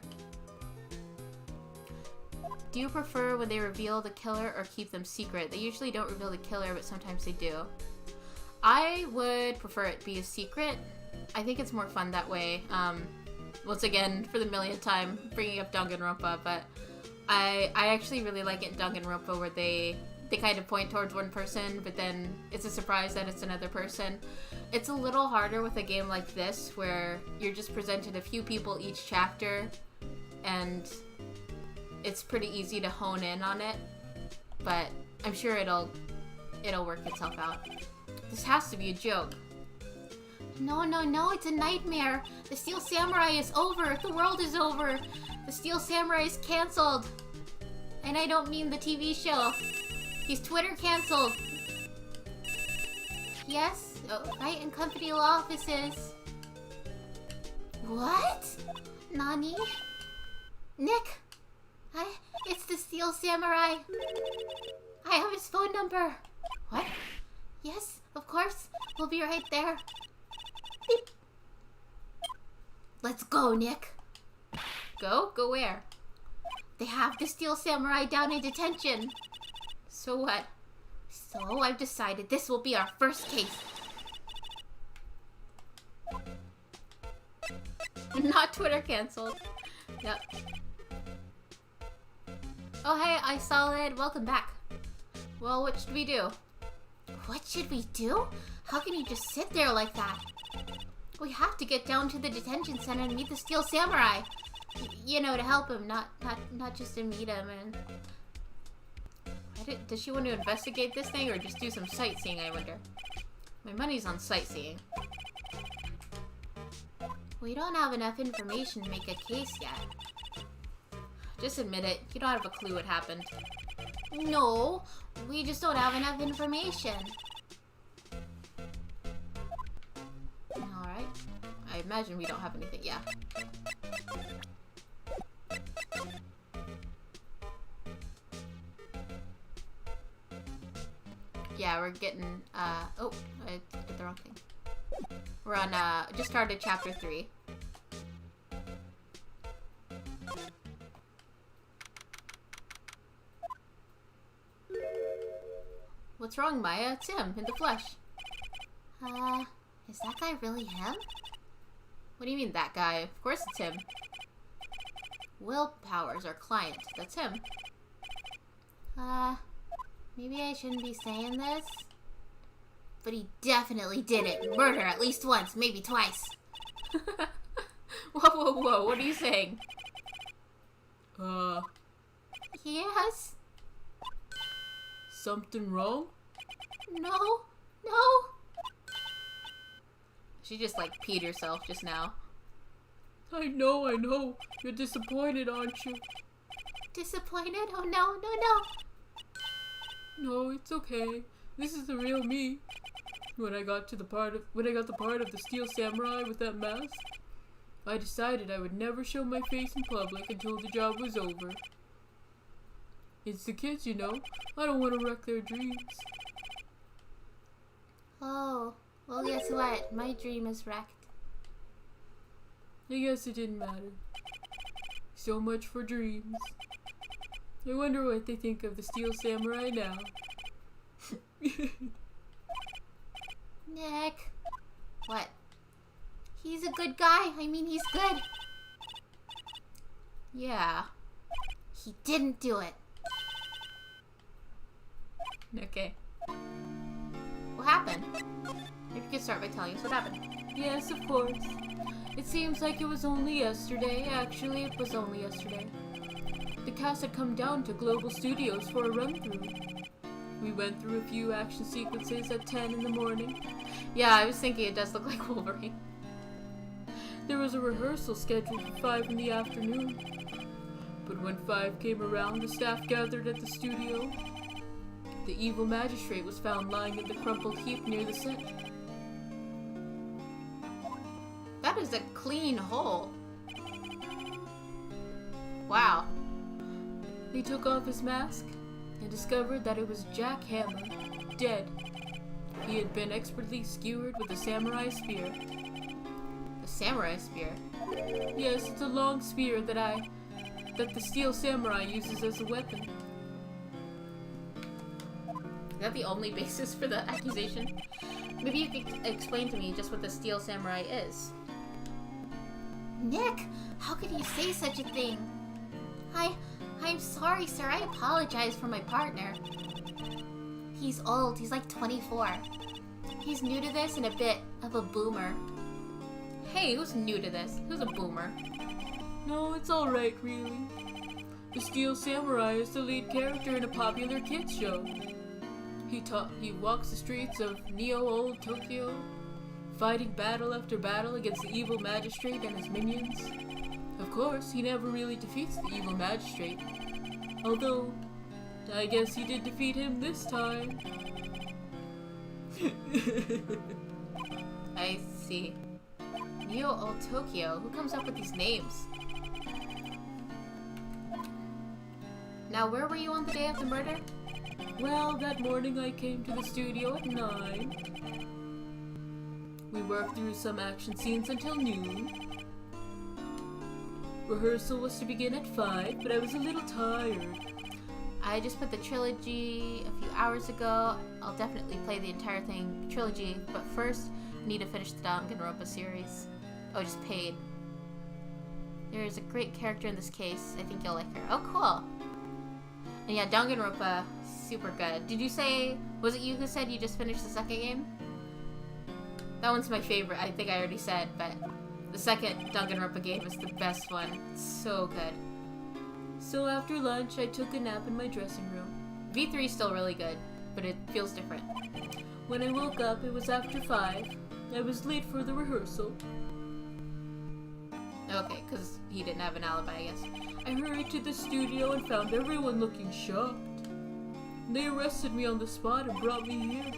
Do you prefer when they reveal the killer or keep them secret? They usually don't reveal the killer, but sometimes they do. I would prefer it be a secret. I think it's more fun that way. Once again, for the millionth time, bringing up Danganronpa, but I actually really like it in Danganronpa where they kind of point towards one person, but then it's a surprise that it's another person. It's a little harder with a game like this, where you're just presented a few people each chapter, and it's pretty easy to hone in on it, but I'm sure it'll work itself out. This has to be a joke. No, it's a nightmare. The Steel Samurai is over. The world is over. The Steel Samurai is cancelled. And I don't mean the TV show. He's Twitter cancelled. Yes, Wright and Company law offices. What? Nani? Nick? It's the Steel Samurai. I have his phone number. What? Yes, of course. We'll be right there. Beep. Let's go, Nick. Go? Go where? They have the Steel Samurai down in detention. So what? So I've decided this will be our first case. Not Twitter cancelled. Yep. Oh hey, iSolid, welcome back. Well, what should we do? What should we do? How can you just sit there like that? We have to get down to the detention center and meet the Steel Samurai. You know, to help him, not just to meet him. And does she want to investigate this thing or just do some sightseeing, I wonder? My money's on sightseeing. We don't have enough information to make a case yet. Just admit it, you don't have a clue what happened. No, we just don't have enough information. Alright. I imagine we don't have anything, yeah. Yeah, we're getting, oh, I did the wrong thing. We're on, just started chapter 3. What's wrong, Maya? It's him, in the flesh. Is that guy really him? What do you mean, that guy? Of course it's him. Will Powers, our client. That's him. Maybe I shouldn't be saying this, but he definitely did it. Murder at least once, maybe twice. Whoa, what are you saying? Yes? Something wrong? No. She just like peed herself just now. I know. You're disappointed, aren't you? Disappointed? Oh no. No, it's okay. This is the real me. When I got the part of the Steel Samurai with that mask, I decided I would never show my face in public until the job was over. It's the kids, you know. I don't want to wreck their dreams. Oh, well, guess what? My dream is wrecked. I guess it didn't matter. So much for dreams. I wonder what they think of the Steel Samurai now. Nick. What? He's a good guy. I mean, he's good. Yeah. He didn't do it. Okay. What happened? Maybe you could start by telling us what happened. Yes, of course. It seems like it was only yesterday. Actually, it was only yesterday. The cast had come down to Global Studios for a run-through. We went through a few action sequences at 10 in the morning. Yeah, I was thinking it does look like Wolverine. There was a rehearsal scheduled for 5 in the afternoon. But when 5 came around, the staff gathered at the studio. The evil magistrate was found lying in the crumpled heap near the set. That is a clean hole. Wow. They took off his mask and discovered that it was Jack Hammer, dead. He had been expertly skewered with a samurai spear. A samurai spear? Yes, it's a long spear that the Steel Samurai uses as a weapon. Is that the only basis for the accusation? Maybe you could explain to me just what the Steel Samurai is. Nick, how could you say such a thing? I'm sorry, sir. I apologize for my partner. He's old. He's like 24. He's new to this and a bit of a boomer. Hey, who's new to this? Who's a boomer? No, it's alright, really. The Steel Samurai is the lead character in a popular kids show. He walks the streets of Neo-Old Tokyo, fighting battle after battle against the evil magistrate and his minions. Of course, he never really defeats the evil magistrate. Although, I guess he did defeat him this time. I see. Neo-Old Tokyo? Who comes up with these names? Now, where were you on the day of the murder? Well, that morning I came to the studio at 9. We worked through some action scenes until noon. Rehearsal was to begin at 5, but I was a little tired. I just put the trilogy a few hours ago. I'll definitely play the entire thing, trilogy, but first I need to finish the Danganronpa series. Oh, just paid. There's a great character in this case. I think you'll like her. Oh, cool. And yeah, Danganronpa, super good. Did you say, was it you who said you just finished the second game? That one's my favorite, I think I already said, but the second Danganronpa game is the best one. It's so good. So after lunch, I took a nap in my dressing room. V3 is still really good, but it feels different. When I woke up, it was after 5. I was late for the rehearsal. Okay, because he didn't have an alibi, I guess. I hurried to the studio and found everyone looking shocked. They arrested me on the spot and brought me here.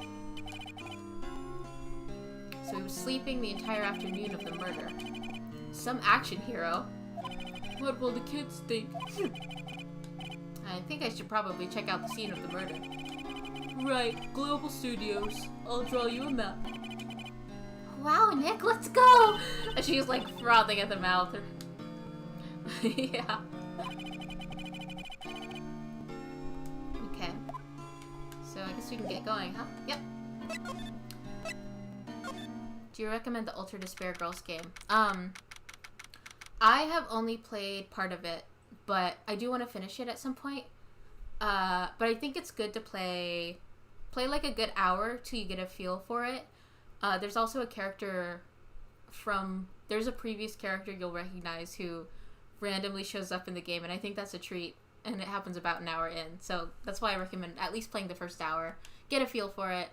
So he was sleeping the entire afternoon of the murder. Some action hero. What will the kids think? I think I should probably check out the scene of the murder. Right, Global Studios. I'll draw you a map. Wow, Nick, let's go! And she's like frothing at the mouth. Yeah. Okay. So I guess we can get going, huh? Yep. Do you recommend the Ultra Despair Girls game? I have only played part of it, but I do want to finish it at some point. But I think it's good to play like a good hour till you get a feel for it. There's also a character there's a previous character you'll recognize who randomly shows up in the game, and I think that's a treat, and it happens about an hour in. So that's why I recommend at least playing the first hour, get a feel for it.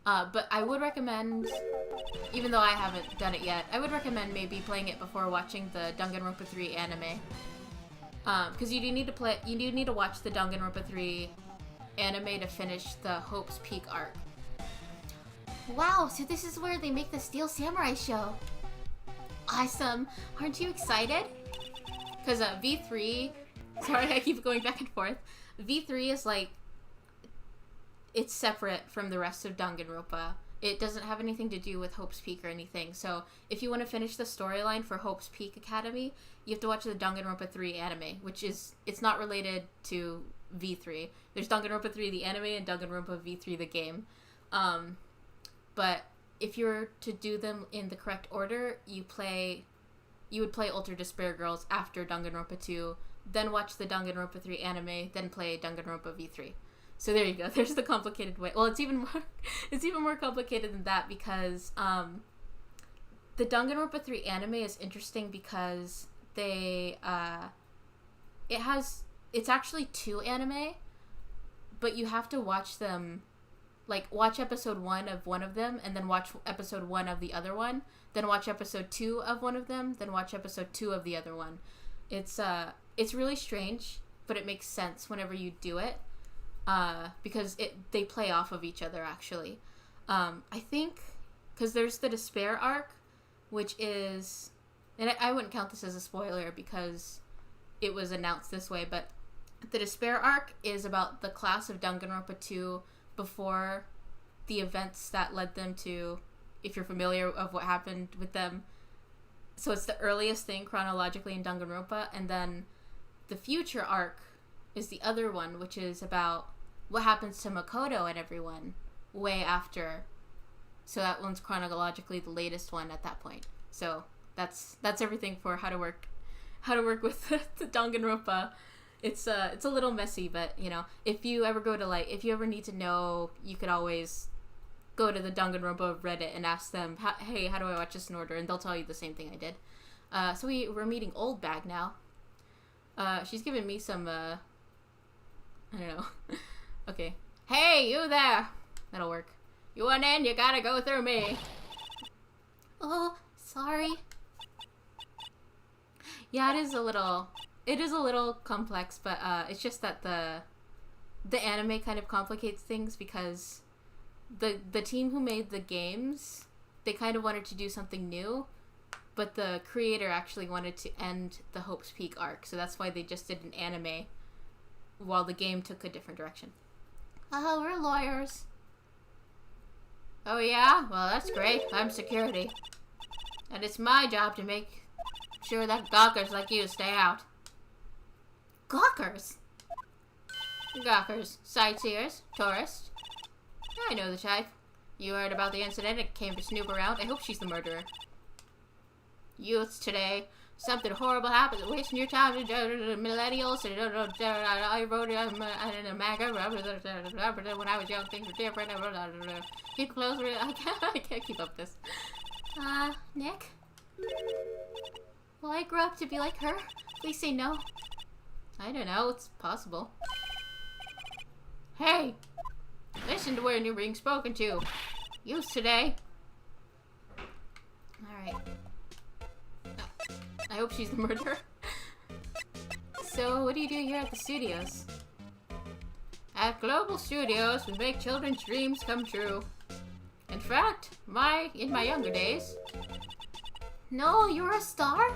But I would recommend, even though I haven't done it yet, I would recommend maybe playing it before watching the Danganronpa 3 anime. Because you do need to watch the Danganronpa 3 anime to finish the Hope's Peak arc. Wow, so this is where they make the Steel Samurai show. Awesome! Aren't you excited? Because V3... Sorry, I keep going back and forth. V3 is like... It's separate from the rest of Danganronpa. It doesn't have anything to do with Hope's Peak or anything. So if you want to finish the storyline for Hope's Peak Academy, you have to watch the Danganronpa 3 anime, which is... It's not related to V3. There's Danganronpa 3 the anime and Danganronpa V3 the game. But if you were to do them in the correct order, you would play Ultra Despair Girls after Danganronpa 2, then watch the Danganronpa 3 anime, then play Danganronpa V3. So there you go. There's the complicated way. Well, it's even more complicated than that because the Danganronpa 3 anime is interesting because it's actually 2 anime, but you have to watch them. Like, watch episode 1 of one of them, and then watch episode 1 of the other one, then watch episode 2 of one of them, then watch episode 2 of the other one. It's really strange, but it makes sense whenever you do it, because they play off of each other, actually. I think, because there's the Despair arc, which is, and I wouldn't count this as a spoiler because it was announced this way, but the Despair arc is about the class of Danganronpa 2 before the events that led them to, if you're familiar of what happened with them. So it's the earliest thing chronologically in Danganronpa, and then the future arc is the other one, which is about what happens to Makoto and everyone way after. So that one's chronologically the latest one at that point. So that's everything for how to work with the Danganronpa. It's a little messy, but if you ever need to know, you could always go to the Danganronpa Reddit and ask them, hey, how do I watch this in order? And they'll tell you the same thing I did. So we're meeting Old Bag now. She's giving me some, I don't know. Okay. Hey, you there! That'll work. You want in, you gotta go through me. Oh, sorry. Yeah, it is a little complex, but it's just that the anime kind of complicates things because the team who made the games, they kind of wanted to do something new, but the creator actually wanted to end the Hope's Peak arc, so that's why they just did an anime while the game took a different direction. Oh, we're lawyers. Oh yeah? Well, that's great. I'm security. And it's my job to make sure that gawkers like you stay out. Gawkers? Gawkers. Sightseers. Tourists. I know the type. You heard about the incident and came to snoop around. I hope she's the murderer. Youths today. Something horrible happened. Wasting your time. Millennials. I wrote it in a magazine. When I was young, things were different. Keep close. I can't keep up this. Nick? Will I grow up to be like her? Please say no. I don't know. It's possible. Hey! Listen to when you're being spoken to. Youths today. Alright. I hope she's the murderer. So, what do you do here at the studios? At Global Studios, we make children's dreams come true. In fact, in my younger days... No, you're a star?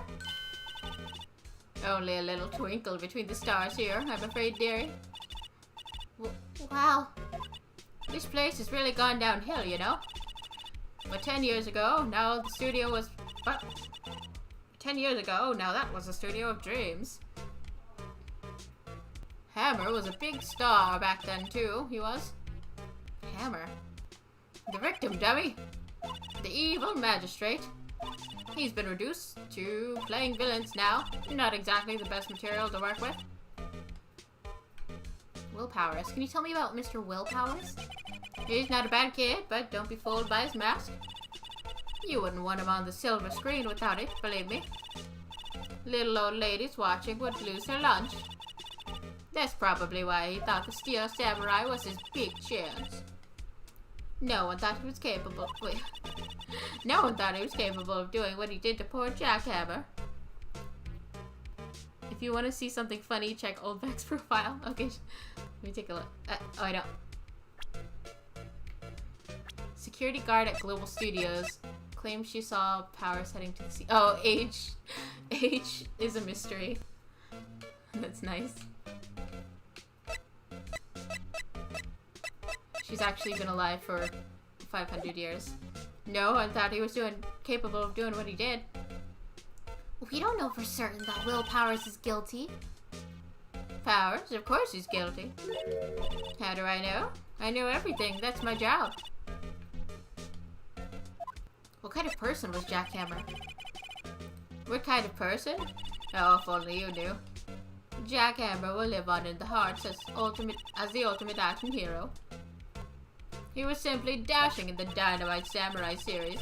Only a little twinkle between the stars here, I'm afraid, dearie. Wow. This place has really gone downhill, you know? But 10 years ago, now the studio was... But 10 years ago, now that was a studio of dreams. Hammer was a big star back then, too, he was. Hammer? The victim, dummy. The evil magistrate. He's been reduced to playing villains now. Not exactly the best material to work with. Will Powers. Can you tell me about Mr. Will Powers? He's not a bad kid, but don't be fooled by his mask. You wouldn't want him on the silver screen without it, believe me. Little old ladies watching would lose their lunch. That's probably why he thought the Steel Samurai was his big chance. No one thought he was capable. Wait. No one thought he was capable of doing what he did to poor Jackhammer. If you want to see something funny, check Old Beck's profile. Okay, let me take a look. Oh, I know. Security guard at Global Studios claims she saw Powers heading to the sea. Oh, H is a mystery. That's nice. She's actually been alive for 500 years. No one thought he was capable of doing what he did. We don't know for certain that Will Powers is guilty. Powers? Of course he's guilty. How do I know? I know everything. That's my job. What kind of person was Jackhammer? What kind of person? Oh, if only you knew. Jackhammer will live on in the hearts as the ultimate action hero. He was simply dashing in the Dynamite Samurai series.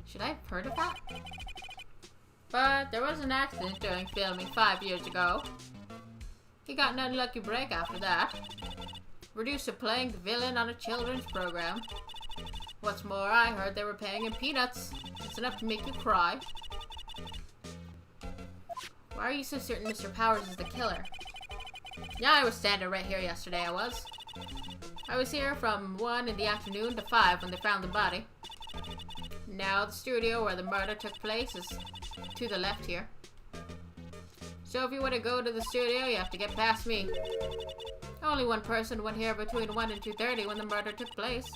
Should I have heard of that? But there was an accident during filming 5 years ago. He got an unlucky break after that. Reduced to playing the villain on a children's program. What's more, I heard they were paying him peanuts. It's enough to make you cry. Why are you so certain Mr. Powers is the killer? Yeah, I was standing right here yesterday, I was. I was here from 1 in the afternoon to 5 when they found the body. Now the studio where the murder took place is to the left here. So if you want to go to the studio, you have to get past me. Only one person went here between 1 and 2:30 when the murder took place.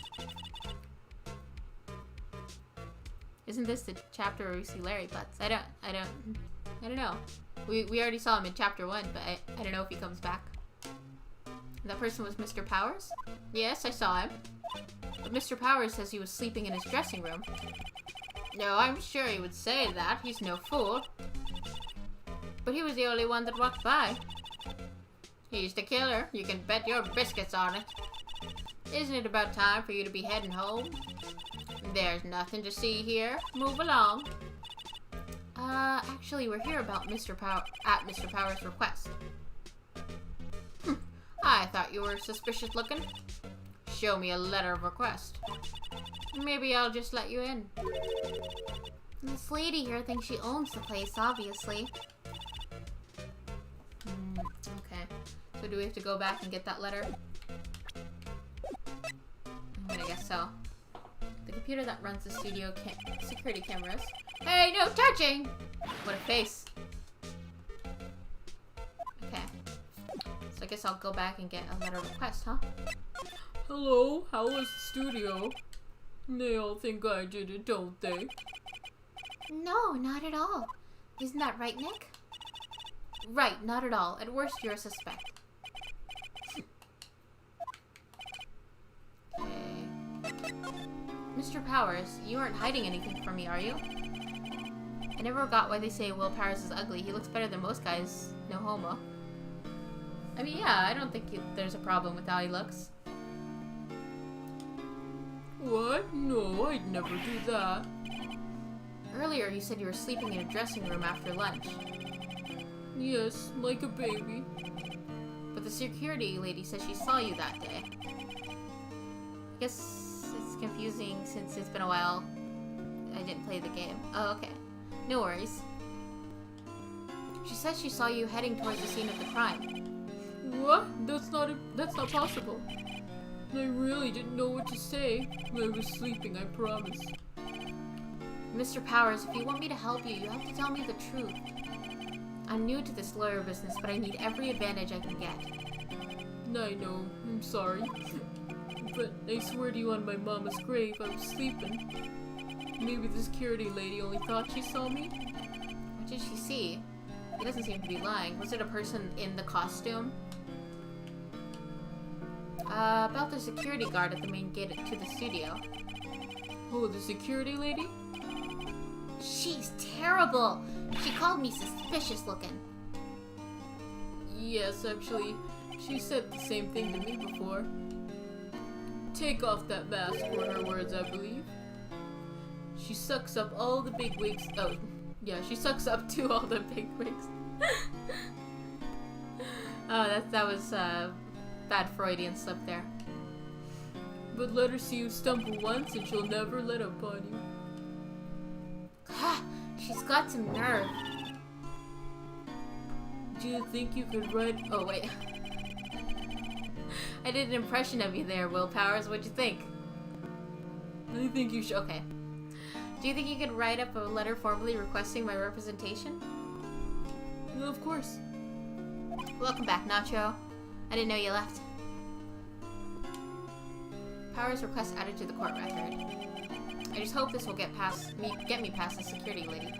Isn't this the chapter where we see Larry Butts? I don't know. We already saw him in chapter 1, but I don't know if he comes back. That person was Mr. Powers? Yes, I saw him. But Mr. Powers says he was sleeping in his dressing room. No, I'm sure he would say that. He's no fool. But he was the only one that walked by. He's the killer. You can bet your biscuits on it. Isn't it about time for you to be heading home? There's nothing to see here. Move along. Actually, we're here about Mr. Powers' request. I thought you were suspicious looking. Show me a letter of request. Maybe I'll just let you in. This lady here thinks she owns the place, obviously. Okay. So do we have to go back and get that letter? I guess so. The computer that runs the studio security cameras. Hey, no touching! What a face. Okay. So I guess I'll go back and get a letter of request, huh? Hello, how was the studio? They all think I did it, don't they? No, not at all. Isn't that right, Nick? Right, not at all. At worst, you're a suspect. Okay. Mr. Powers, you aren't hiding anything from me, are you? I never got why they say Will Powers is ugly. He looks better than most guys. No homo. I mean, yeah, I don't think there's a problem with how he looks. What? No, I'd never do that. Earlier, you said you were sleeping in a dressing room after lunch. Yes, like a baby. But the security lady says she saw you that day. I guess it's confusing since it's been a while. I didn't play the game. Oh, okay. No worries. She says she saw you heading towards the scene of the crime. What? That's not possible. I really didn't know what to say. I was sleeping, I promise. Mr. Powers, if you want me to help you, you have to tell me the truth. I'm new to this lawyer business, but I need every advantage I can get. I know, I'm sorry. But I swear to you on my mama's grave, I was sleeping. Maybe the security lady only thought she saw me? What did she see? He doesn't seem to be lying. Was it a person in the costume? About the security guard at the main gate to the studio. Oh, the security lady? She's terrible. She called me suspicious looking. Yes, actually, she said the same thing to me before. Take off that mask were her words, I believe. She sucks up all the bigwigs. Oh, yeah, she sucks up to all the bigwigs. Oh, that was bad Freudian slip there. But let her see you stumble once and she'll never let up on you. She's got some nerve. Do you think you could write... Oh, wait. I did an impression of you there, Will Powers. What'd you think? I think you should... Okay. Do you think you could write up a letter formally requesting my representation? Well, of course. Welcome back, Nacho. I didn't know you left. Powers request added to the court record. I just hope this will get me past the security lady.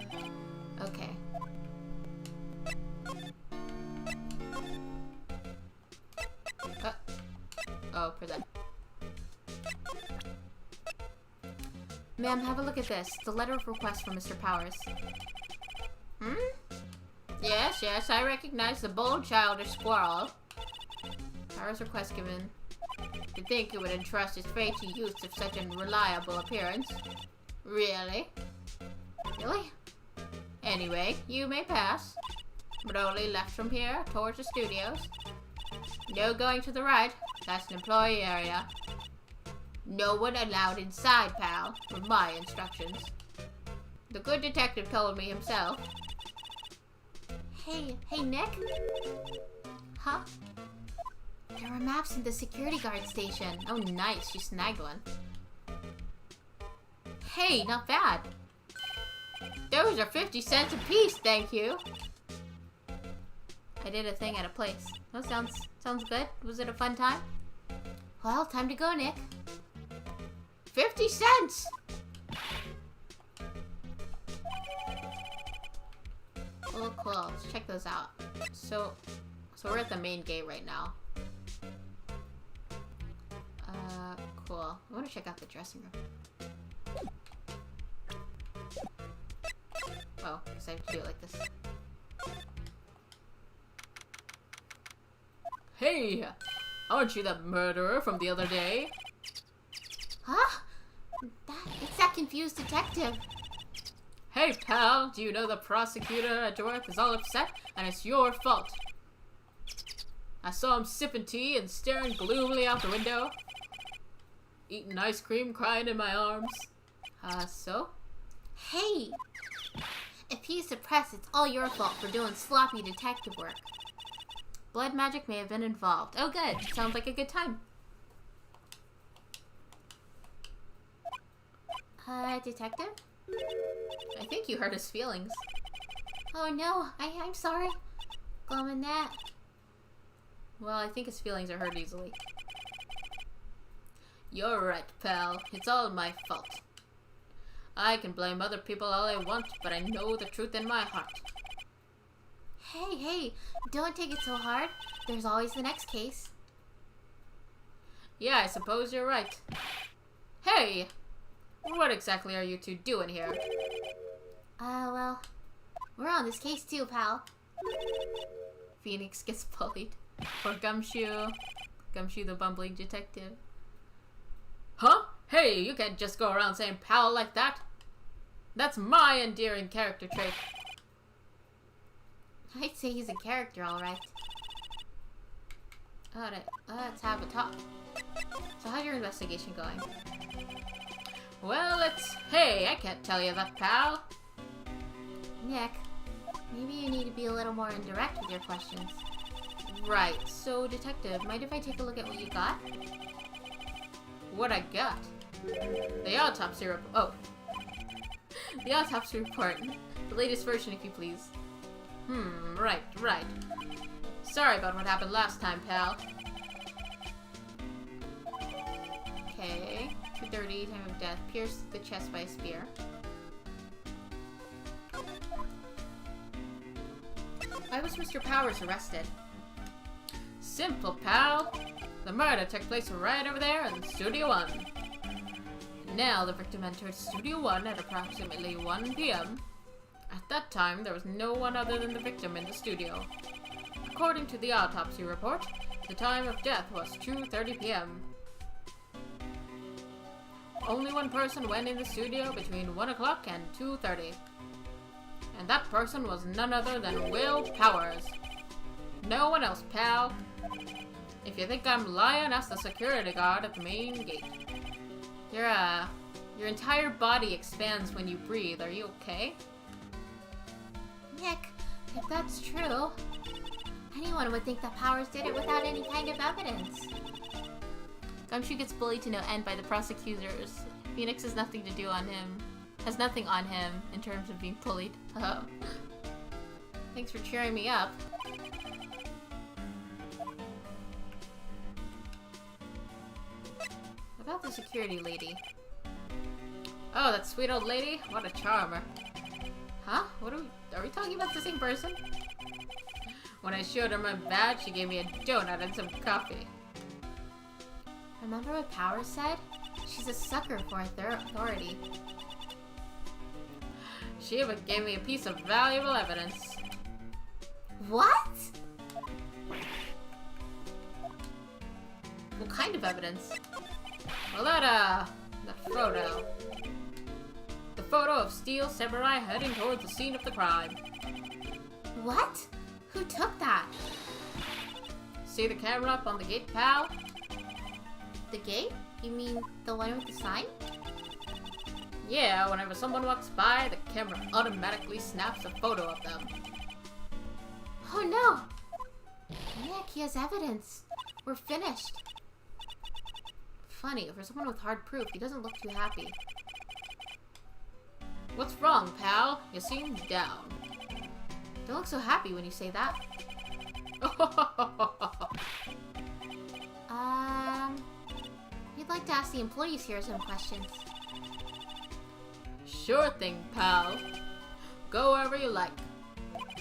Okay. Oh, for that. Ma'am, have a look at this. The letter of request from Mr. Powers. Yes, I recognize the bold, childish squirrel. Powers request given. To think he would entrust his fate to youths of such unreliable appearance. Really? Really? Anyway, you may pass. But only left from here, towards the studios. No going to the right. That's an employee area. No one allowed inside, pal, with my instructions. The good detective told me himself. Hey, Nick? Huh? There were maps in the security guard station. Oh, nice. She snagged one. Hey, not bad. Those are 50 cents a piece, thank you. I did a thing at a place. That sounds good. Was it a fun time? Well, time to go, Nick. 50 cents! Cool. Let's check those out. So we're at the main gate right now. Cool. I want to check out the dressing room. Oh, because I have to do it like this. Hey! Aren't you that murderer from the other day? Huh? It's that confused detective. Hey, pal, do you know the prosecutor at work is all upset, and it's your fault? I saw him sipping tea and staring gloomily out the window. Eating ice cream, crying in my arms. So? Hey! If he's depressed, it's all your fault for doing sloppy detective work. Blood magic may have been involved. Oh, good. Sounds like a good time. Detective? I think you hurt his feelings. Oh no, I'm sorry. Glowing that. Well, I think his feelings are hurt easily. You're right, pal. It's all my fault. I can blame other people all I want, but I know the truth in my heart. Hey, don't take it so hard. There's always the next case. Yeah, I suppose you're right. Hey! What exactly are you two doing here? Well, we're on this case too, pal. Phoenix gets bullied. Or Gumshoe. Gumshoe the bumbling detective. Huh? Hey, you can't just go around saying pal like that. That's my endearing character trait. I'd say he's a character, alright. Alright, let's have a talk. So how's your investigation going? Well, hey, I can't tell you that, pal. Nick, maybe you need to be a little more indirect with your questions. Right, so detective, mind if I take a look at what you got? What I got? The autopsy report. Oh. The autopsy report. The latest version, if you please. Right. Sorry about what happened last time, pal. Okay. 2:30, time of death. Pierced the chest by a spear. Why was Mr. Powers arrested? Simple, pal. The murder took place right over there in Studio 1. Now the victim entered Studio 1 at approximately 1 p.m. At that time, there was no one other than the victim in the studio. According to the autopsy report, the time of death was 2:30 p.m. Only one person went in the studio between 1 o'clock and 2:30. And that person was none other than Will Powers. No one else, pal. If you think I'm lying, ask the security guard at the main gate. Your entire body expands when you breathe. Are you okay? Nick, if that's true, anyone would think that Powers did it without any kind of evidence. Gumshoe gets bullied to no end by the prosecutors. Phoenix has nothing on him in terms of being bullied. Oh. Thanks for cheering me up. About the security lady. Oh, that sweet old lady? What a charmer. Huh? Are we talking about the same person? When I showed her my badge, she gave me a donut and some coffee. Remember what Powers said? She's a sucker for authority. She even gave me a piece of valuable evidence. What? What kind of evidence? Well, that photo. The photo of Steel Samurai heading towards the scene of the crime. What? Who took that? See the camera up on the gate, pal? The gate? You mean the one with the sign? Yeah, whenever someone walks by, the camera automatically snaps a photo of them. Oh no! Nick, he has evidence. We're finished. Funny, for someone with hard proof, he doesn't look too happy. What's wrong, pal? You seem down. Don't look so happy when you say that. We'd like to ask the employees here some questions. Sure thing, pal. Go wherever you like.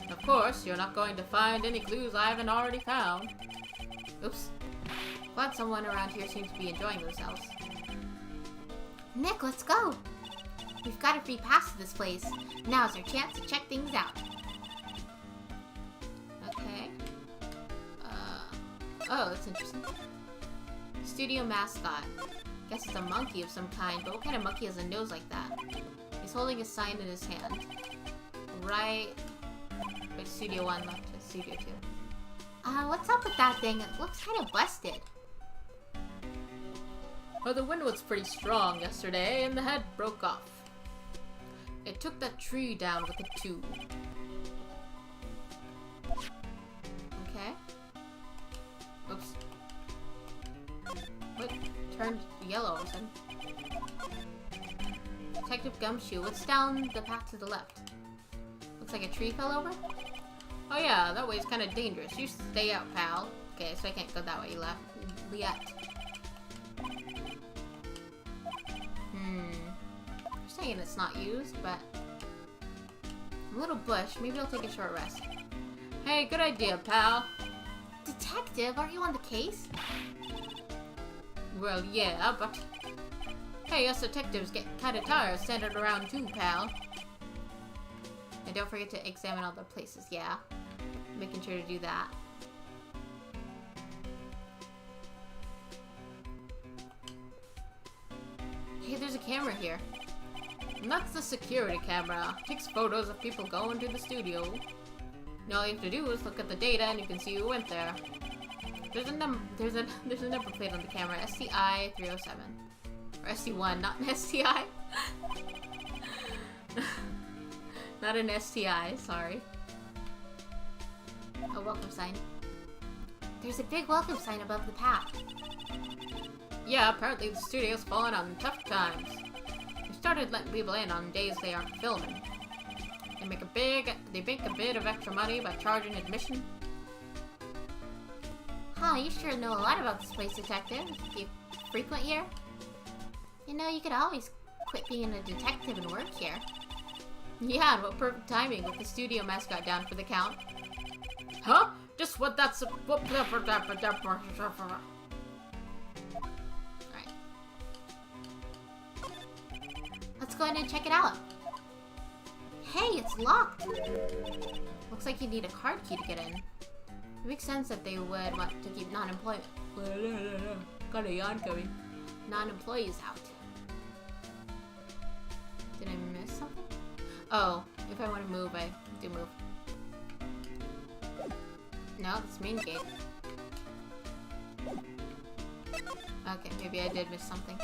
Of course, you're not going to find any clues I haven't already found. Oops. Glad someone around here seems to be enjoying themselves. Nick, let's go! We've got a free pass to this place. Now's our chance to check things out. Okay. Oh, that's interesting. Studio mascot. Guess it's a monkey of some kind, but what kind of monkey has a nose like that? He's holding a sign in his hand. Right. Wait, Studio 1 left to Studio 2. What's up with that thing? It looks kind of busted. Well, the wind was pretty strong yesterday, and the head broke off. It took that tree down with a tube. Okay. Oops. What? Turned yellow all of a sudden. Detective Gumshoe, what's down the path to the left? Looks like a tree fell over? Oh yeah, that way's kind of dangerous. You stay out, pal. Okay, so I can't go that way yet. You're saying it's not used, but... A little bush. Maybe I'll take a short rest. Hey, good idea, pal. Detective, aren't you on the case? Well, yeah, but... Hey, us detectives get kinda tired standing around too, pal. And don't forget to examine all the places, yeah. Making sure to do that. Hey, there's a camera here. And that's the security camera. It takes photos of people going to the studio. And all you have to do is look at the data and you can see who went there. There's a number plate on the camera, STI 307. Or ST1, not an STI. Not an STI, sorry. A welcome sign. There's a big welcome sign above the path. Yeah, apparently the studio's fallen on tough times. They started letting people in on days they aren't filming. They make a bit of extra money by charging admission. Huh, you sure know a lot about this place, Detective. You frequent here? You know, you could always quit being a detective and work here. Yeah, and what perfect timing with the studio mascot down for the count. Huh? Just what that's... Alright. Let's go ahead and check it out. Hey, it's locked. Looks like you need a card key to get in. It makes sense that they would want to keep non-employment. Got a yawn coming. Non-employees out. Did I miss something? Oh, if I want to move, I do move. No, it's main gate. Okay, maybe I did miss something.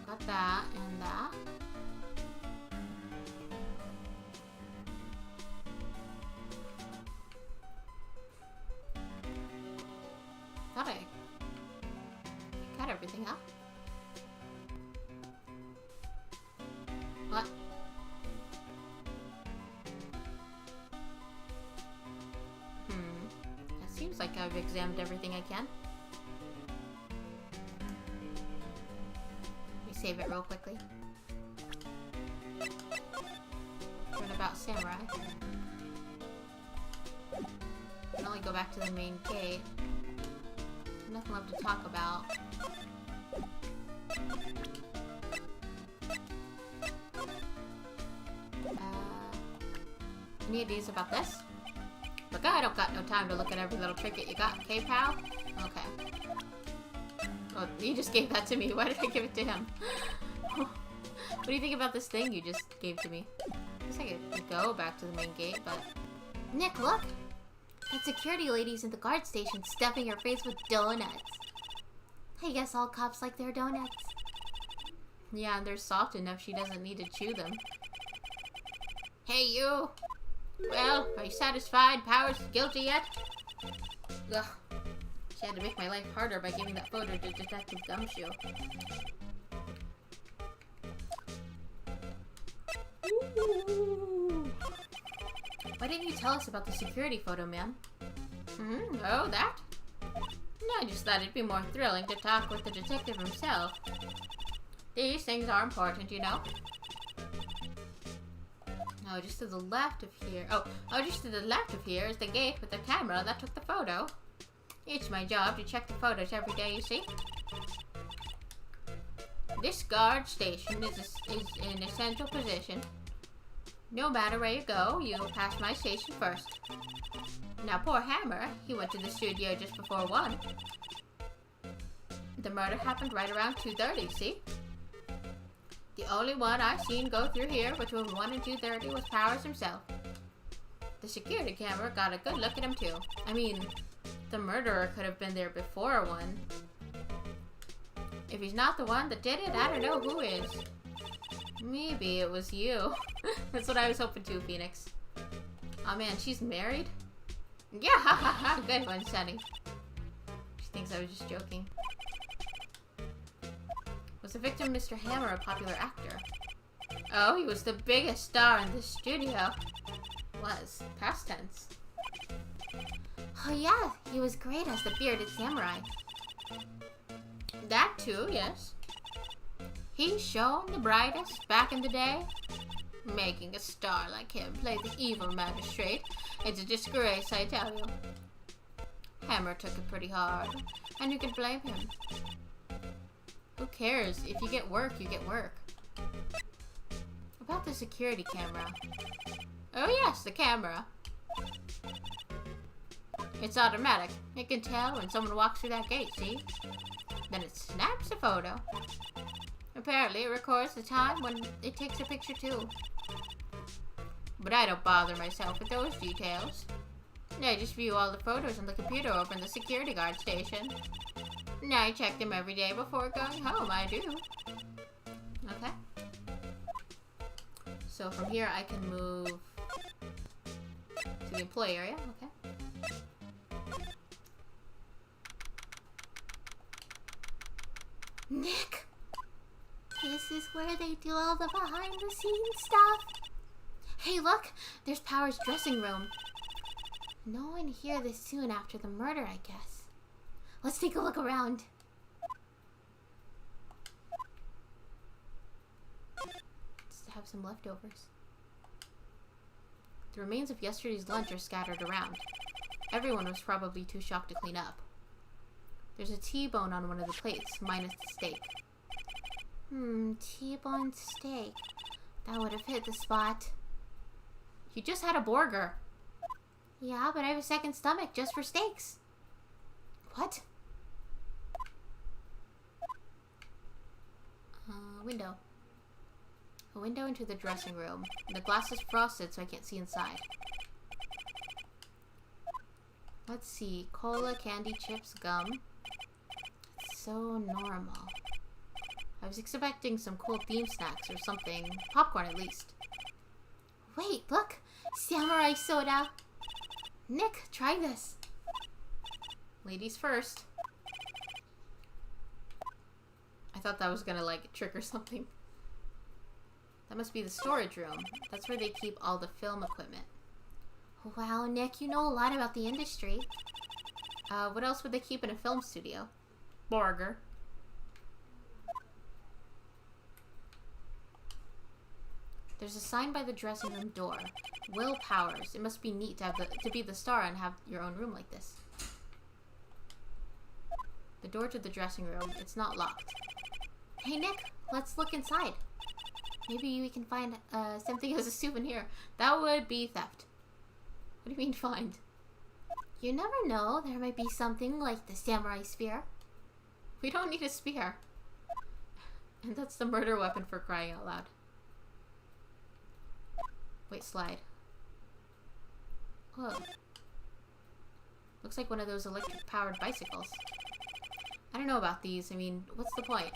Got that and that. Thought I got everything up. What? It seems like I've examined everything I can. Let me save it real quickly. Learn about samurai. I can only go back to the main gate. Nothing left to talk about. Any ideas about this? Look, I don't got no time to look at every little trinket you got, okay, pal? Okay. Oh, you just gave that to me. Why did I give it to him? What do you think about this thing you just gave to me? I guess I could go back to the main gate, but... Nick, look! That security lady's in the guard station stuffing her face with donuts. I guess all cops like their donuts. Yeah, and they're soft enough she doesn't need to chew them. Hey, you! Well, are you satisfied? Powers guilty yet? Ugh. She had to make my life harder by giving that photo to Detective Gumshoe. Ooh. Why didn't you tell us about the security photo, man? Oh, that? No, I just thought it'd be more thrilling to talk with the detective himself. These things are important, you know? Oh, just to the left of here. Oh, just to the left of here is the gate with the camera that took the photo. It's my job to check the photos every day, you see. This guard station is an essential position. No matter where you go, you'll pass my station first. Now, poor Hammer, he went to the studio just before 1. The murder happened right around 2:30, see? The only one I've seen go through here between 1 and 2:30 was Powers himself. The security camera got a good look at him too. I mean, the murderer could have been there before 1. If he's not the one that did it, I don't know who is. Maybe it was you. That's what I was hoping to, Phoenix. Oh man, she's married? Yeah, ha ha ha, good one, Sunny. She thinks I was just joking. Was the victim Mr. Hammer a popular actor? Oh, he was the biggest star in the studio. Was. Past tense. Oh yeah, he was great as the bearded samurai. That too, yes. He shone the brightest back in the day. Making a star like him play the evil magistrate. It's a disgrace, I tell you. Hammer took it pretty hard, and you can blame him. Who cares? If you get work, you get work. About the security camera. Oh yes, the camera. It's automatic. It can tell when someone walks through that gate, see? Then it snaps a photo. Apparently, it records the time when it takes a picture too. But I don't bother myself with those details. I just view all the photos on the computer over in the security guard station. I check them every day before going home, I do. Okay. So from here I can move to the employee area, okay. Nick! This is where they do all the behind-the-scenes stuff. Hey, look! There's Power's dressing room. No one here this soon after the murder, I guess. Let's take a look around. Just have some leftovers. The remains of yesterday's lunch are scattered around. Everyone was probably too shocked to clean up. There's a T-bone on one of the plates, minus the steak. T-bone steak. That would have hit the spot. You just had a burger. Yeah, but I have a second stomach just for steaks. What? Window. A window into the dressing room. The glass is frosted, so I can't see inside. Let's see. Cola, candy, chips, gum. It's so normal. I was expecting some cool theme snacks or something. Popcorn, at least. Wait, look! Samurai soda! Nick, try this. Ladies first. I thought that was gonna, like, trigger something. That must be the storage room. That's where they keep all the film equipment. Wow, Nick, you know a lot about the industry. What else would they keep in a film studio? Burger. There's a sign by the dressing room door. Will Powers. It must be neat to have to be the star and have your own room like this. The door to the dressing room. It's not locked. Hey, Nick, let's look inside. Maybe we can find something as a souvenir. That would be theft. What do you mean find? You never know. There might be something like the samurai spear. We don't need a spear. And that's the murder weapon, for crying out loud. Wait, slide. Whoa. Looks like one of those electric-powered bicycles. I don't know about these. I mean, what's the point?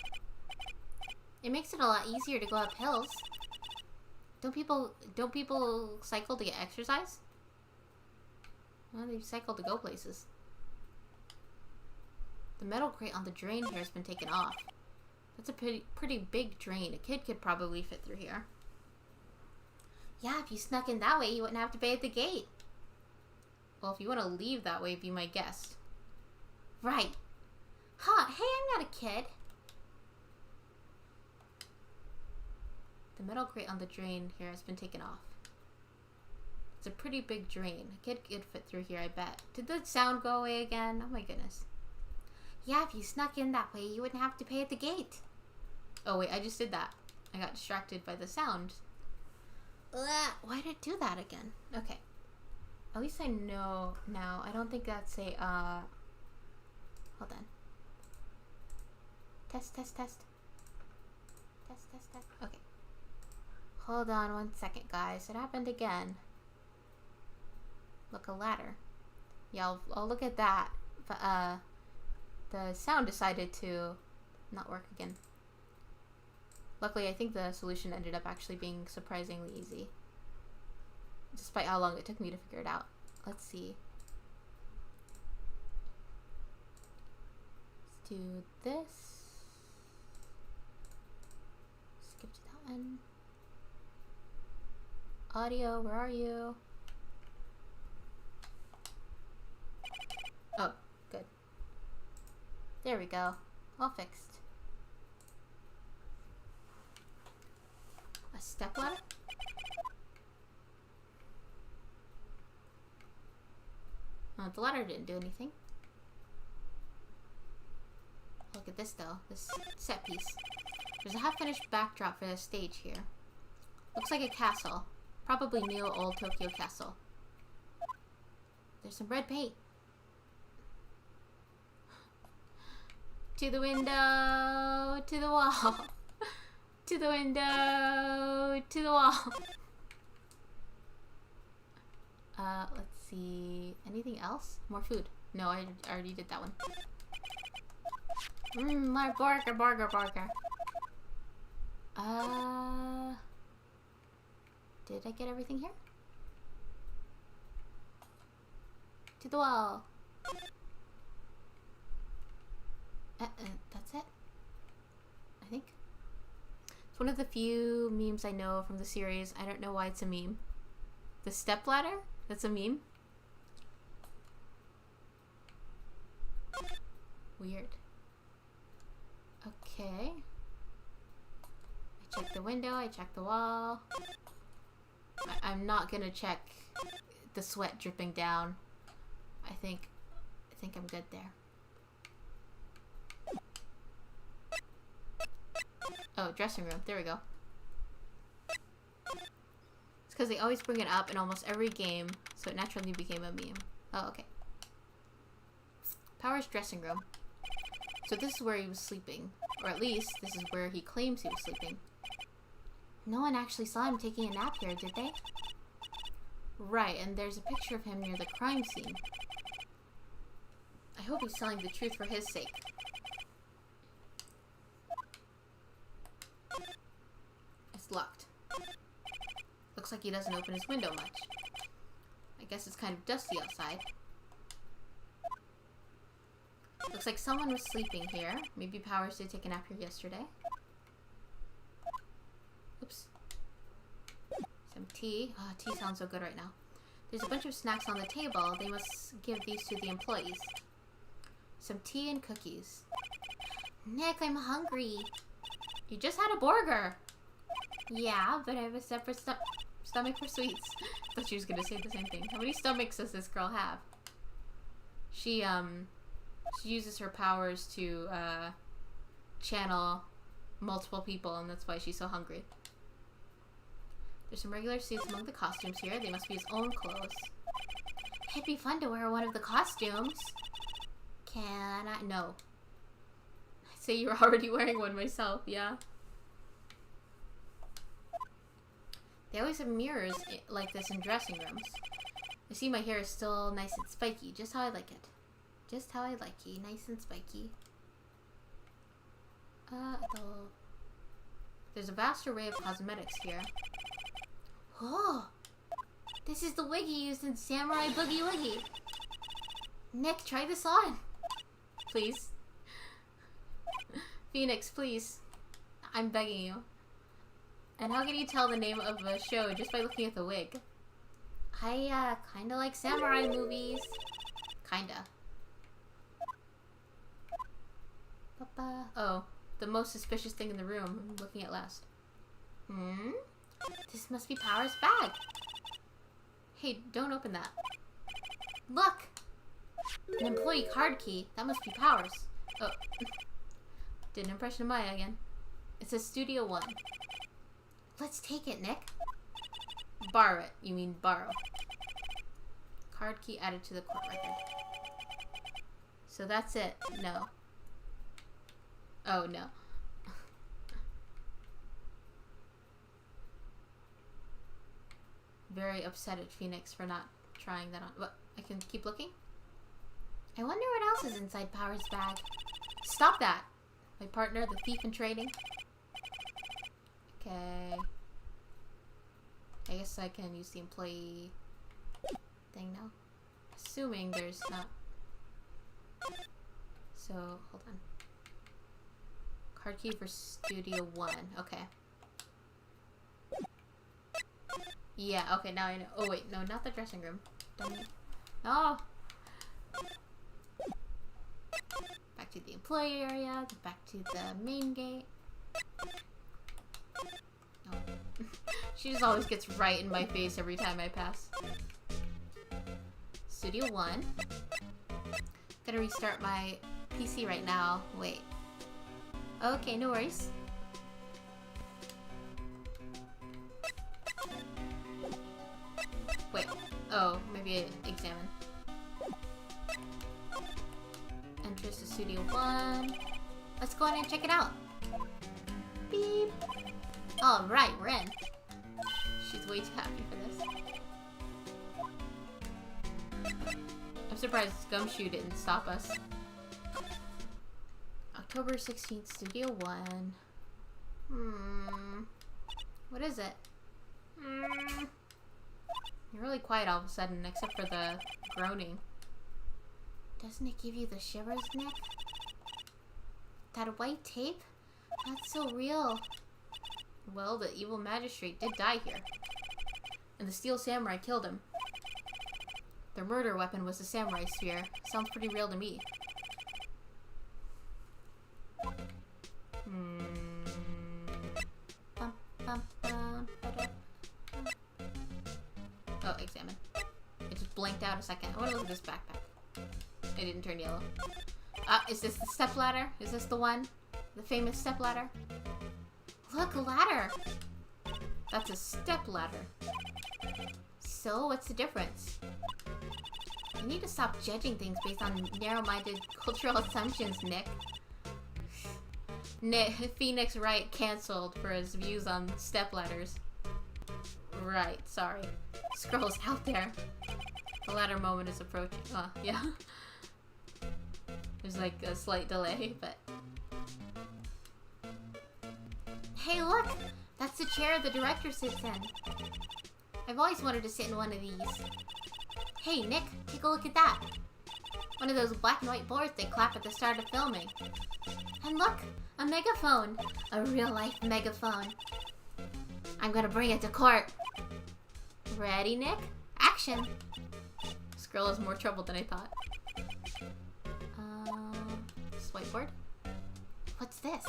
It makes it a lot easier to go up hills. Don't people cycle to get exercise? Well, they cycle to go places. The metal crate on the drain here has been taken off. That's a pretty big drain. A kid could probably fit through here. Yeah, if you snuck in that way, you wouldn't have to pay at the gate. Well, if you want to leave that way, be my guest. Right. Huh, hey, I'm not a kid. The metal crate on the drain here has been taken off. It's a pretty big drain. A kid could fit through here, I bet. Did the sound go away again? Oh my goodness. Yeah, if you snuck in that way, you wouldn't have to pay at the gate. Oh wait, I just did that. I got distracted by the sound. Ugh, why did it do that again? Okay. At least I know now. I don't think that's a, hold on. Test. Test. Okay. Hold on 1 second, guys. It happened again. Look, a ladder. Yeah, I'll look at that. But, the sound decided to not work again. Luckily, I think the solution ended up actually being surprisingly easy. Despite how long it took me to figure it out. Let's see. Let's do this. Skip to that one. Audio, where are you? Oh, good. There we go. All fixed. A step ladder? Oh, the ladder didn't do anything. Look at this though, this set piece. There's a half-finished backdrop for the stage here. Looks like a castle. Probably Neo Old Tokyo Castle. There's some red paint. To the window, to the wall. To the window, to the wall. Let's see. Anything else? More food. No, I already did that one. My burger. Did I get everything here? To the wall. That's it. I think. It's one of the few memes I know from the series. I don't know why it's a meme. The stepladder? That's a meme? Weird. Okay. I checked the window, I checked the wall. I'm not gonna check the sweat dripping down. I think I'm good there. Oh, dressing room. There we go. It's because they always bring it up in almost every game, so it naturally became a meme. Oh, okay. Power's dressing room. So this is where he was sleeping. Or at least, this is where he claims he was sleeping. No one actually saw him taking a nap here, did they? Right, and there's a picture of him near the crime scene. I hope he's telling the truth for his sake. It's locked. Looks like he doesn't open his window much. I guess it's kind of dusty outside. Looks like someone was sleeping here. Maybe Powers did take a nap here yesterday. Oops. Some tea. Oh, tea sounds so good right now. There's a bunch of snacks on the table. They must give these to the employees. Some tea and cookies. Nick, I'm hungry. You just had a burger. Yeah, but I have a separate Stomach for sweets. I thought she was gonna say the same thing. How many stomachs does this girl have? She uses her powers to channel multiple people, and that's why she's so hungry. There's some regular suits among the costumes here. They must be his own clothes. It'd be fun to wear one of the costumes. Can I? No. I'd say you're already wearing one myself, yeah. They always have mirrors like this in dressing rooms. I see my hair is still nice and spiky, just how I like it. Just how I like it, nice and spiky. There's a vast array of cosmetics here. Oh, this is the wig he used in Samurai Boogie Woogie. Nick, try this on. Please. Phoenix, please. I'm begging you. And how can you tell the name of a show just by looking at the wig? I, kinda like samurai movies. Kinda. Oh, the most suspicious thing in the room. I'm looking at last. This must be Power's bag. Hey, don't open that. Look! An employee card key. That must be Power's. Oh. Did an impression of Maya again. It says Studio 1. Let's take it, Nick. Borrow it. You mean borrow. Card key added to the court record. So that's it. No. Oh, no. Very upset at Phoenix for not trying that on. What? I can keep looking? I wonder what else is inside Power's bag. Stop that! My partner, the thief in training. Okay. I guess I can use the employee thing now. Assuming there's not. So, hold on. Card key for Studio 1. Okay. Yeah, okay, now I know. Oh, wait, no, not the dressing room. No! Back to the employee area, back to the main gate. Oh. She just always gets right in my face every time I pass. Studio 1. Gonna restart my PC right now. Wait. Okay, no worries. Wait. Oh, maybe I examine. Entrance to Studio 1. Let's go in and check it out. Beep. Alright, we're in. She's way too happy for this. I'm surprised Gumshoe didn't stop us. October 16th, Studio 1. What is it? You're really quiet all of a sudden, except for the groaning. Doesn't it give you the shivers, Nick? That white tape? That's so real. Well, the evil magistrate did die here. And the Steel Samurai killed him. Their murder weapon was the samurai spear. Sounds pretty real to me. Oh, examine. It just blinked out a second. I want to look at this backpack. It didn't turn yellow. Is this the stepladder? Is this the one? The famous stepladder? Look, a ladder! That's a stepladder. So, what's the difference? You need to stop judging things based on narrow-minded cultural assumptions, Nick. Phoenix Wright cancelled for his views on stepladders. Right, sorry. Scroll's out there. The ladder moment is approaching. Yeah. There's like a slight delay, but... Hey, look! That's the chair the director sits in. I've always wanted to sit in one of these. Hey, Nick, take a look at that. One of those black and white boards they clap at the start of filming. And look, a megaphone. A real-life megaphone. I'm gonna bring it to court. Ready, Nick? Action! This girl has more trouble than I thought. This whiteboard? What's this?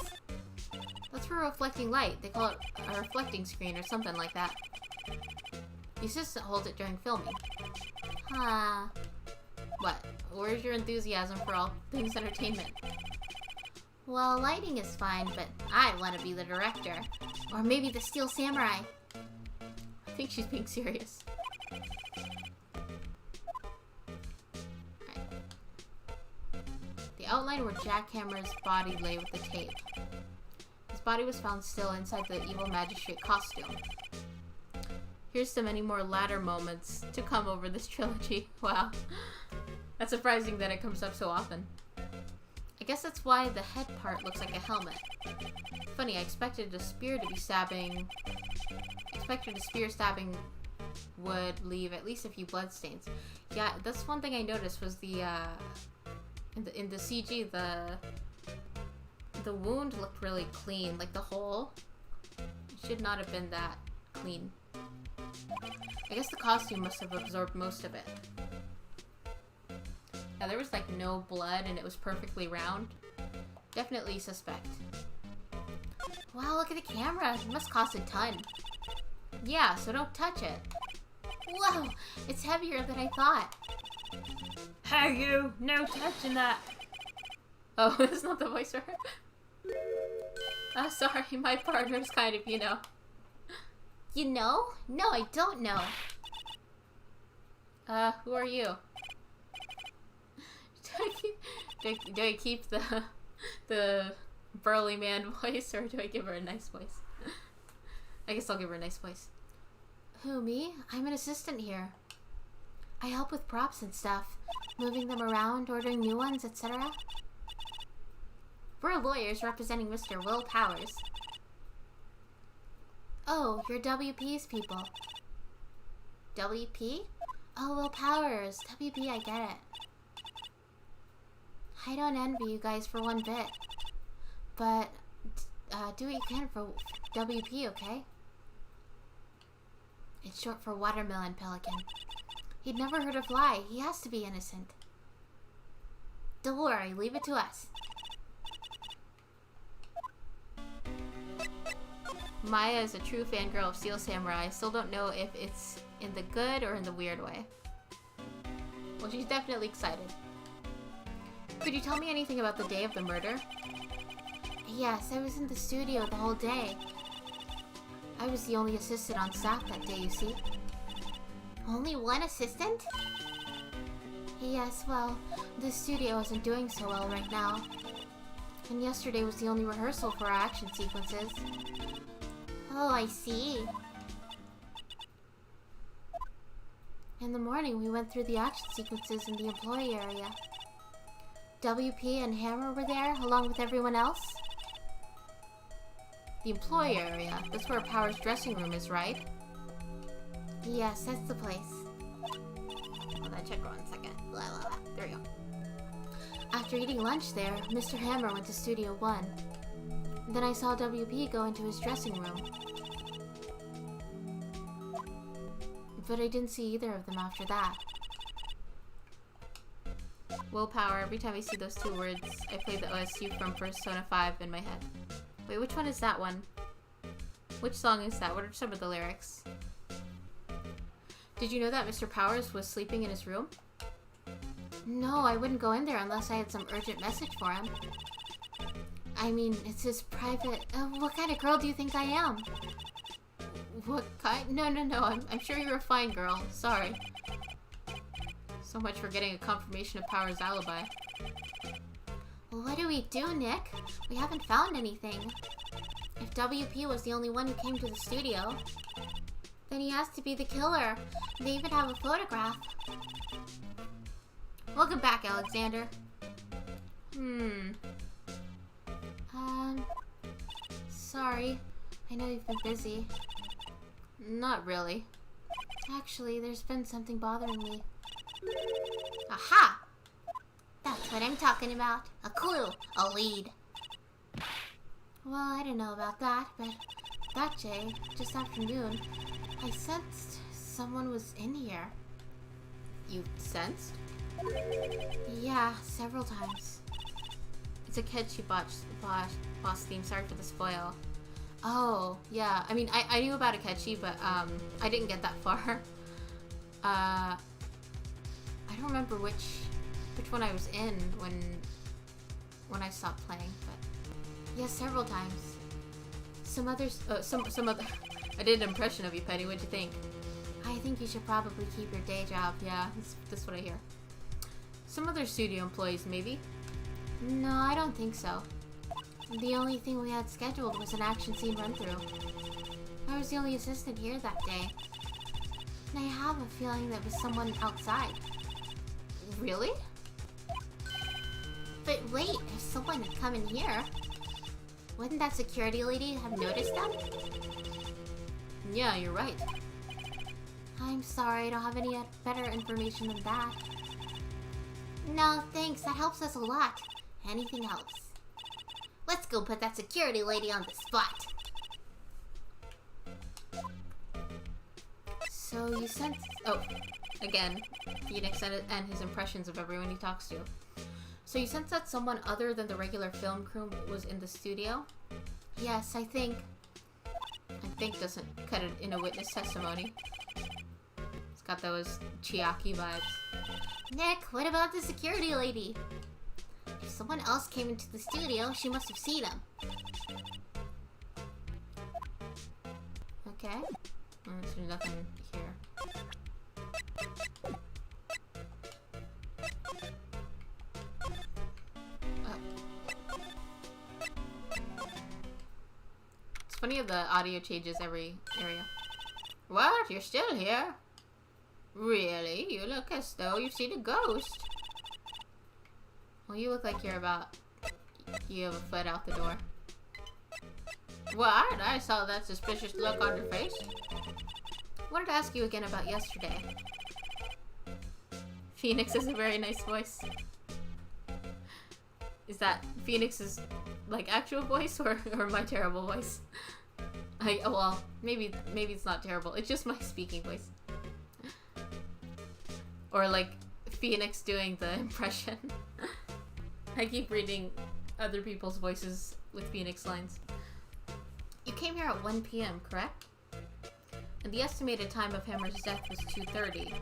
That's for reflecting light. They call it a reflecting screen or something like that. The assistant holds it during filming. Huh. What? Where's your enthusiasm for all things entertainment? Well, lighting is fine, but I want to be the director. Or maybe the Steel Samurai. I think she's being serious. Right. The outline where Jackhammer's body lay with the tape. His body was found still inside the evil magistrate costume. Here's to many more ladder moments to come over this trilogy. Wow. That's surprising that it comes up so often. I guess that's why the head part looks like a helmet. Funny, I expected a spear stabbing would leave at least a few bloodstains. Yeah, that's one thing I noticed was the in the CG the wound looked really clean, like the hole. It should not have been that clean. I guess the costume must have absorbed most of it. Yeah, there was like no blood and it was perfectly round. Definitely suspect. Wow, look at the camera. It must cost a ton. Yeah, so don't touch it. Whoa, it's heavier than I thought. Hey you, no touching that. Oh, it's not the voice for her. Sorry, my partner's kind of, you know. You know? No, I don't know. Who are you? Do I keep the burly man voice, or do I give her a nice voice? I guess I'll give her a nice voice. Who, me? I'm an assistant here. I help with props and stuff, moving them around, ordering new ones, etc. We're lawyers representing Mr. Will Powers. Oh, you're WP's people. WP? Oh, Will Powers. WP, I get it. I don't envy you guys for one bit. But, do what you can for WP, okay? It's short for Watermelon Pelican. He'd never heard of lie. He has to be innocent. Don't worry, leave it to us. Maya is a true fangirl of Steel Samurai. I still don't know if it's in the good or in the weird way. Well, she's definitely excited. Could you tell me anything about the day of the murder? Yes, I was in the studio the whole day. I was the only assistant on staff that day, you see. Only one assistant? Yes, well, the studio isn't doing so well right now. And yesterday was the only rehearsal for our action sequences. Oh, I see. In the morning, we went through the action sequences in the employee area. WP and Hammer were there, along with everyone else. The employee area? That's where Power's dressing room is, right? Yes, that's the place. Hold on, check 1 second. Blah, blah, blah. There we go. After eating lunch there, Mr. Hammer went to Studio 1. Then I saw WP go into his dressing room. But I didn't see either of them after that. Willpower. Every time I see those two words, I play the OSU from Persona 5 in my head. Wait, which one is that one? Which song is that? What are some of the lyrics? Did you know that Mr. Powers was sleeping in his room? No, I wouldn't go in there unless I had some urgent message for him. I mean, it's his private... what kind of girl do you think I am? What kind? No. I'm sure you're a fine girl. Sorry. So much for getting a confirmation of Power's alibi. Well, what do we do, Nick? We haven't found anything. If WP was the only one who came to the studio, then he has to be the killer. They even have a photograph. Welcome back, Alexander. Sorry. I know you've been busy. Not really. Actually, there's been something bothering me. Aha! That's what I'm talking about. A clue. A lead. Well, I don't know about that, but that day, just after noon, I sensed someone was in here. You sensed? Yeah, several times. It's a Catchy boss theme. Sorry for the spoil. Oh, yeah. I mean, I knew about a Catchy, but I didn't get that far. I don't remember which one I was in when I stopped playing, but yeah, several times. Some others. some other. I did an impression of you, Petty. What'd you think? I think you should probably keep your day job. Yeah, that's what I hear. Some other studio employees, maybe. No, I don't think so. The only thing we had scheduled was an action scene run-through. I was the only assistant here that day. And I have a feeling that was someone outside. Really? But wait, if someone had come in here, wouldn't that security lady have noticed them? Yeah, you're right. I'm sorry, I don't have any better information than that. No, thanks, that helps us a lot. Anything helps. Let's go put that security lady on the spot. So you sense... Oh, again, Phoenix and his impressions of everyone he talks to. So you sense that someone other than the regular film crew was in the studio? Yes, I think. I think doesn't cut it in a witness testimony. It's got those Chiaki vibes. Nick, what about the security lady? If someone else came into the studio, she must have seen him. Okay. There's nothing here. It's funny how the audio changes every area. What? You're still here? Really? You look as though you've seen a ghost. Well, you look like you have a foot out the door. What? I saw that suspicious look on your face. Wanted to ask you again about yesterday. Phoenix has a very nice voice. Is that Phoenix's, like, actual voice or my terrible voice? Well, maybe it's not terrible. It's just my speaking voice. Or, like, Phoenix doing the impression. I keep reading other people's voices with Phoenix lines. You came here at 1 p.m., correct? And the estimated time of Hammer's death was 2:30.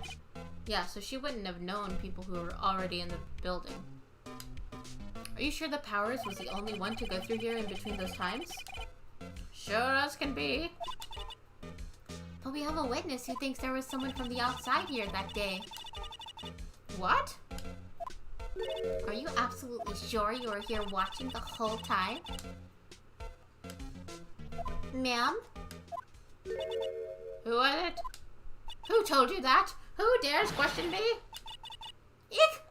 Yeah, so she wouldn't have known people who were already in the building. Are you sure the Powers was the only one to go through here in between those times? Sure as can be. But we have a witness who thinks there was someone from the outside here that day. What? Are you absolutely sure you were here watching the whole time? Ma'am? Who was it? Who told you that? Who dares question me? Eek!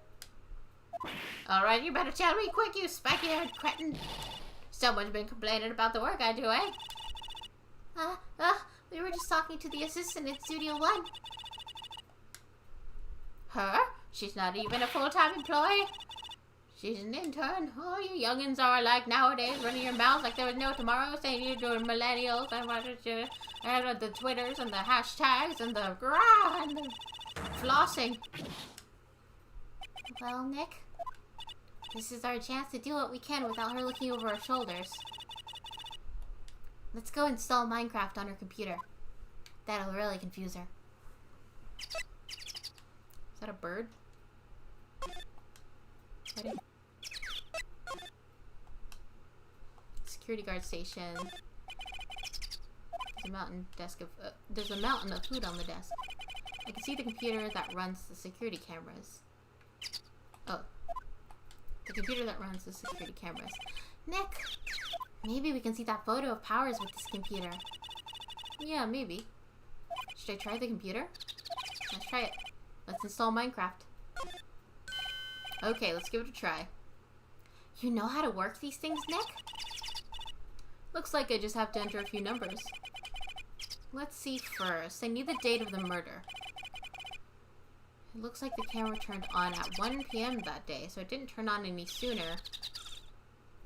Alright, you better tell me quick, you spiky-haired cretin. Someone's been complaining about the work I do, eh? We were just talking to the assistant in Studio 1. Her? She's not even a full-time employee. She's an intern. Oh, you youngins are like nowadays, running your mouths like there was no tomorrow, saying you're doing millennials and what you and the Twitters and the hashtags and the and the flossing. Well, Nick, this is our chance to do what we can without her looking over our shoulders. Let's go install Minecraft on her computer. That'll really confuse her. Is that a bird? Ready? Security guard station. There's a mountain of food on the desk. I can see the computer that runs the security cameras. Oh. The computer that runs the security cameras. Nick, maybe we can see that photo of Powers with this computer. Yeah, maybe. Should I try the computer? Let's try it. Let's install Minecraft. Okay, let's give it a try. You know how to work these things, Nick? Looks like I just have to enter a few numbers. Let's see first. I need the date of the murder. It looks like the camera turned on at 1 p.m. that day, so it didn't turn on any sooner.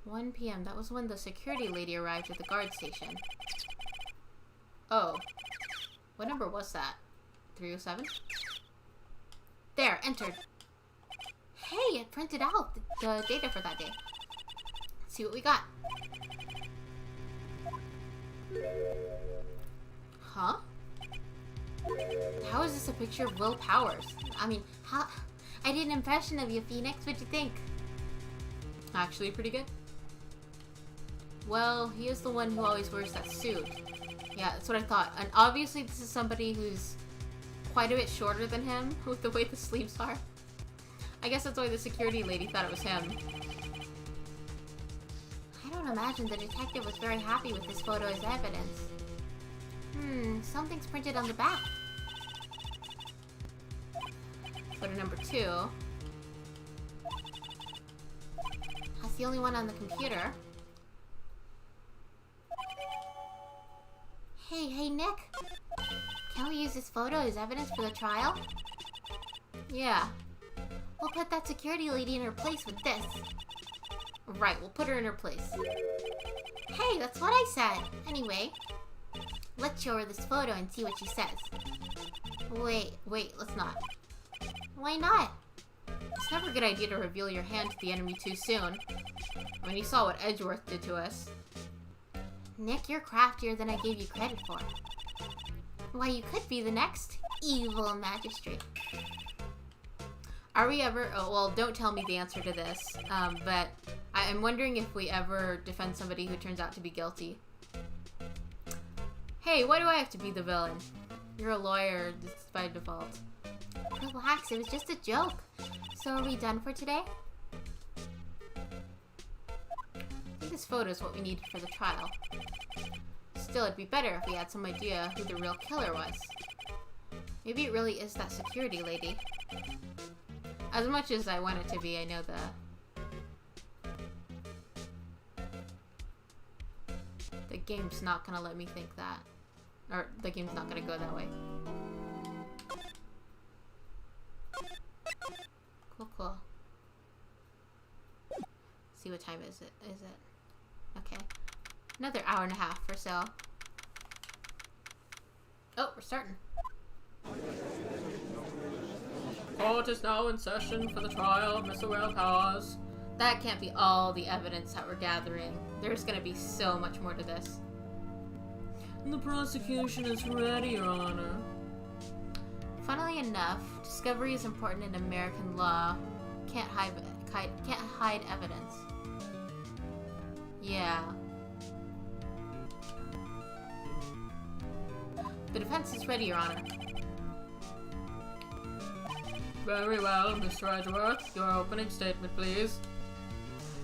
1 p.m. That was when the security lady arrived at the guard station. Oh. What number was that? 307? There, entered. Hey, it printed out the data for that day. Let's see what we got. Huh? How is this a picture of Will Powers? I mean, how... I did an impression of you, Phoenix. What'd you think? Actually pretty good. Well, he is the one who always wears that suit. Yeah, that's what I thought. And obviously this is somebody who's quite a bit shorter than him with the way the sleeves are. I guess that's why the security lady thought it was him. I don't imagine the detective was very happy with this photo as evidence. Something's printed on the back. Photo number 2. That's the only one on the computer. Hey, Nick. Can we use this photo as evidence for the trial? Yeah. We'll put that security lady in her place with this. Right, we'll put her in her place. Hey, that's what I said. Anyway, let's show her this photo and see what she says. Wait, let's not. Why not? It's never a good idea to reveal your hand to the enemy too soon. I mean, you saw what Edgeworth did to us. Nick, you're craftier than I gave you credit for. Why, you could be the next evil magistrate. Are we ever... Oh, well, don't tell me the answer to this. But I'm wondering if we ever defend somebody who turns out to be guilty. Hey, why do I have to be the villain? You're a lawyer, just by default. Relax, it was just a joke. So are we done for today? I think this photo is what we need for the trial. Still, it'd be better if we had some idea who the real killer was. Maybe it really is that security lady. As much as I want it to be, I know the game's not gonna let me think that. Or, the game's not gonna go that way. Cool. See what time is it? Okay. Another hour and a half or so. Oh, we're starting. Court is now in session for the trial of Mr. Will Powers. That can't be all the evidence that we're gathering. There's gonna be so much more to this. The prosecution is ready, Your Honor. Funnily enough, discovery is important in American law. Can't hide evidence. Yeah. The defense is ready, Your Honor. Very well, Mr. Edgeworth. Your opening statement, please.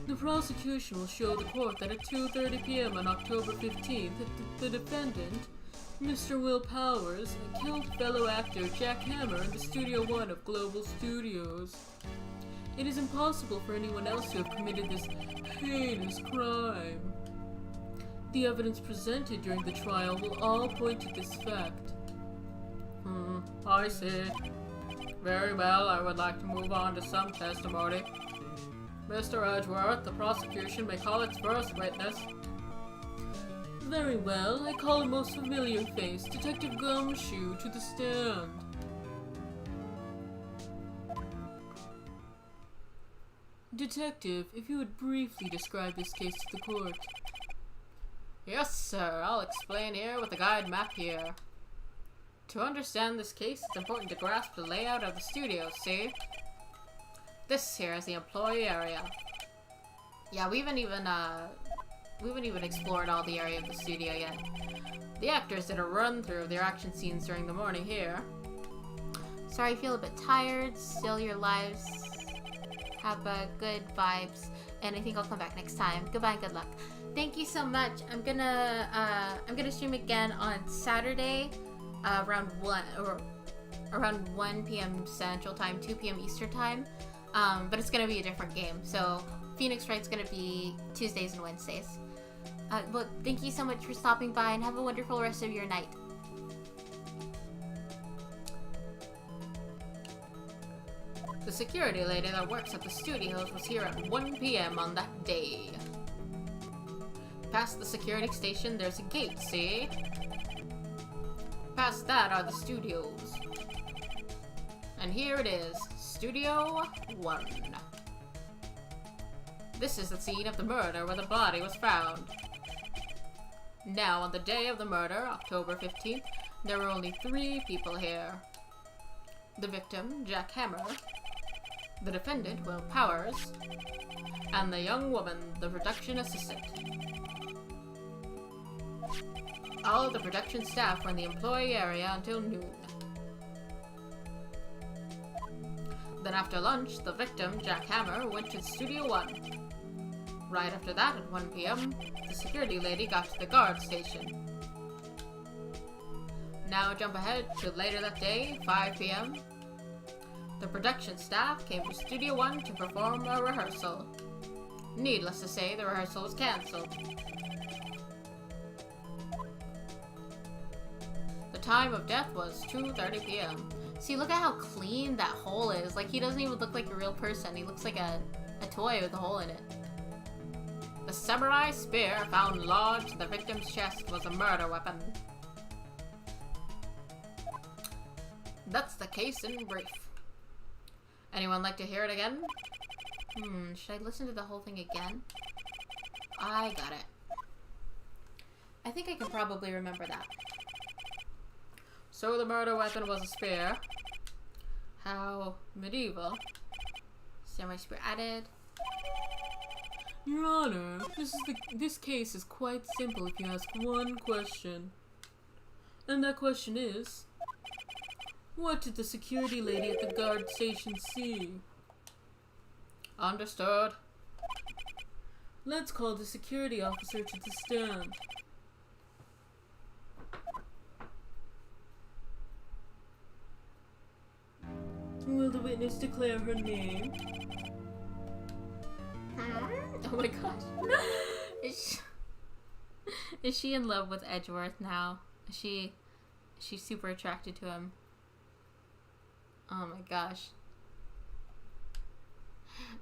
The prosecution will show the court that at 2:30 p.m. on October 15th, the defendant, Mr. Will Powers, killed fellow actor Jack Hammer in the Studio 1 of Global Studios. It is impossible for anyone else to have committed this heinous crime. The evidence presented during the trial will all point to this fact. I see. Very well, I would like to move on to some testimony. Mr. Edgeworth, the prosecution may call its first witness. Very well, I call a most familiar face, Detective Gumshoe, to the stand. Detective, if you would briefly describe this case to the court. Yes, sir. I'll explain here with the guide map here. To understand this case, it's important to grasp the layout of the studio, see? This here is the employee area. Yeah, we haven't even explored all the area of the studio yet. The actors did a run-through of their action scenes during the morning here. Sorry, I feel a bit tired. Still, your lives have good vibes, and I think I'll come back next time. Goodbye and good luck. Thank you so much. I'm gonna stream again on Saturday, around 1 p.m. Central Time, 2 p.m. Eastern Time. But it's gonna be a different game. So Phoenix Wright's gonna be Tuesdays and Wednesdays. Well, thank you so much for stopping by, and have a wonderful rest of your night. The security lady that works at the studios was here at 1 p.m. on that day. Past the security station, there's a gate, see? Past that are the studios. And here it is, Studio 1. This is the scene of the murder where the body was found. Now, on the day of the murder, October 15th, there were only 3 people here. The victim, Jack Hammer, the defendant, Will Powers, and the young woman, the production assistant. All of the production staff were in the employee area until noon. Then after lunch, the victim, Jack Hammer, went to Studio 1. Right after that, at 1 p.m., the security lady got to the guard station. Now jump ahead to later that day, 5 p.m. The production staff came to Studio 1 to perform a rehearsal. Needless to say, the rehearsal was cancelled. The time of death was 2:30 p.m. See, look at how clean that hole is. Like, he doesn't even look like a real person. He looks like a toy with a hole in it. The samurai spear found lodged in the victim's chest was a murder weapon. That's the case in brief. Anyone like to hear it again? Should I listen to the whole thing again? I got it. I think I can probably remember that. So the murder weapon was a spear. How medieval. Samurai spear added. Your Honor, this case is quite simple if you ask one question. And that question is, what did the security lady at the guard station see? Understood. Let's call the security officer to the stand. Will the witness declare her name? Oh my gosh. Is she in love with Edgeworth now? She's super attracted to him. Oh my gosh.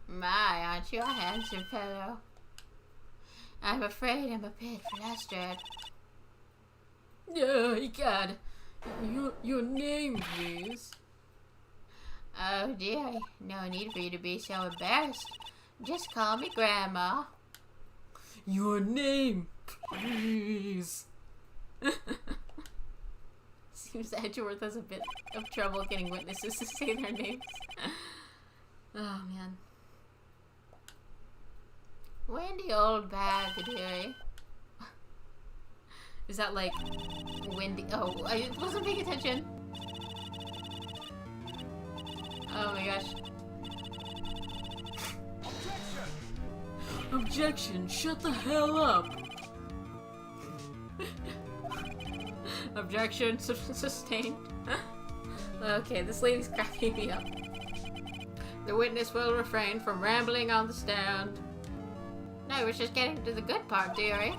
My, aren't you a handsome fellow? I'm afraid I'm a bit flustered. Yeah, egad. Your name, please. Oh dear, no need for you to be so embarrassed. Just call me Grandma. Your name, please. Seems Edgeworth has a bit of trouble getting witnesses to say their names. Oh man. Windy old bag, dearie. Is that like windy? Oh, I wasn't paying attention. Oh my gosh. Objection! Shut the hell up! Objection sustained. Okay, this lady's cracking me up. The witness will refrain from rambling on the stand. No, we're just getting to the good part, dearie.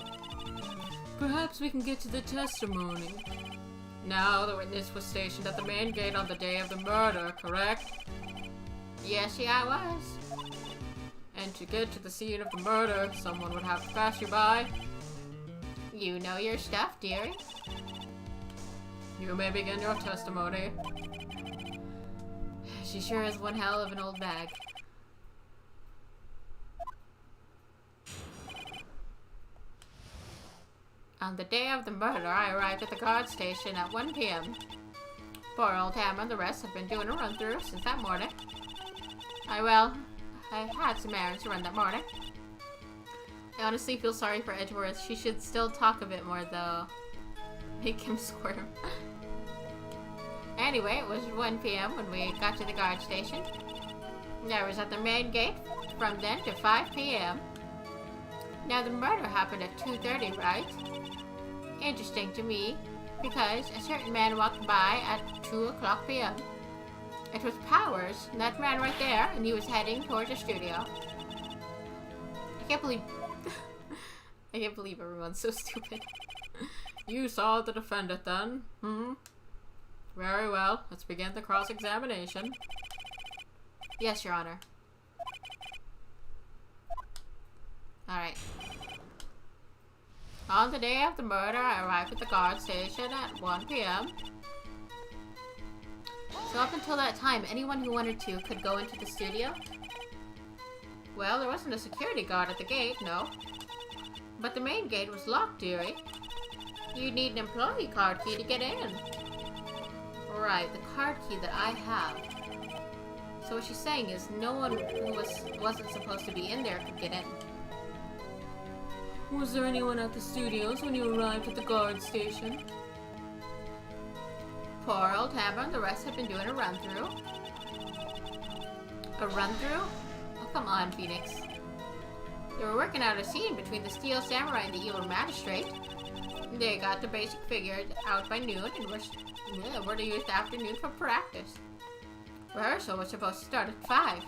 Perhaps we can get to the testimony. Now, the witness was stationed at the main gate on the day of the murder, correct? Yes, I was. And to get to the scene of the murder, someone would have to pass you by. You know your stuff, dearie. You may begin your testimony. She sure is one hell of an old bag. On the day of the murder, I arrived at the guard station at 1 p.m. Poor old Hammer and the rest have been doing a run-through since that morning. I had some errands to run that morning. I honestly feel sorry for Edgeworth. She should still talk a bit more, though. Make him squirm. Anyway, it was 1 p.m. when we got to the guard station. I was at the main gate from then to 5 p.m. Now, the murder happened at 2:30, right? Interesting to me, because a certain man walked by at 2 o'clock p.m. It was Powers, that man right there, and he was heading towards the studio. I can't believe... I can't believe everyone's so stupid. You saw the defendant then? Hmm? Very well. Let's begin the cross-examination. Yes, Your Honor. Alright. On the day of the murder, I arrived at the guard station at 1 p.m. So up until that time, anyone who wanted to could go into the studio? Well, there wasn't a security guard at the gate, no. But the main gate was locked, dearie. You'd need an employee card key to get in. Right, the card key that I have. So what she's saying is no one who wasn't supposed to be in there could get in. Was there anyone at the studios when you arrived at the guard station? Poor old Hammer and the rest had been doing a run-through. A run-through? Oh, come on, Phoenix. They were working out a scene between the Steel Samurai and the Evil Magistrate. They got the basic figure out by noon and were to use the afternoon for practice. Rehearsal was supposed to start at 5.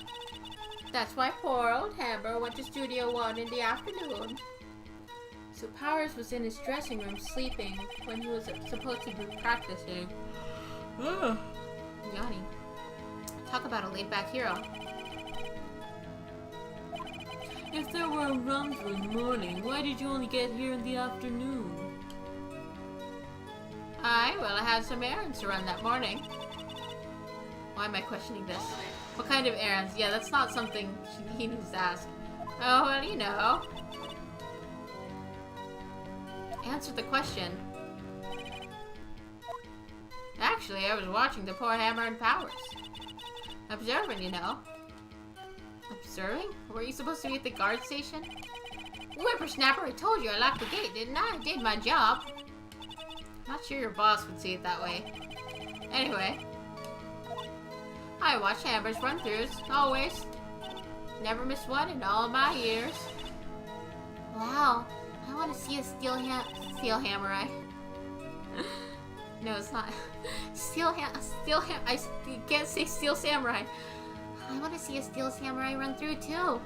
That's why poor old Hammer went to Studio 1 in the afternoon. So Powers was in his dressing room sleeping when he was supposed to be practicing. Yawning. Talk about a laid-back hero. If there were a run-through in the morning, why did you only get here in the afternoon? Well, I had some errands to run that morning. Why am I questioning this? What kind of errands? Yeah, that's not something he needs to ask. Oh, well, you know. Answer the question. Actually, I was watching the poor Hammer and Powers. Observing, you know. Observing? Were you supposed to be at the guard station? Whippersnapper, I told you I locked the gate, didn't I? I did my job. Not sure your boss would see it that way. Anyway. I watch Hammer's run-throughs, always. Never missed one in all my years. Wow, I want to see a Steel Samurai. No, it's not. I can't say Steel Samurai. I want to see a Steel Samurai run through too.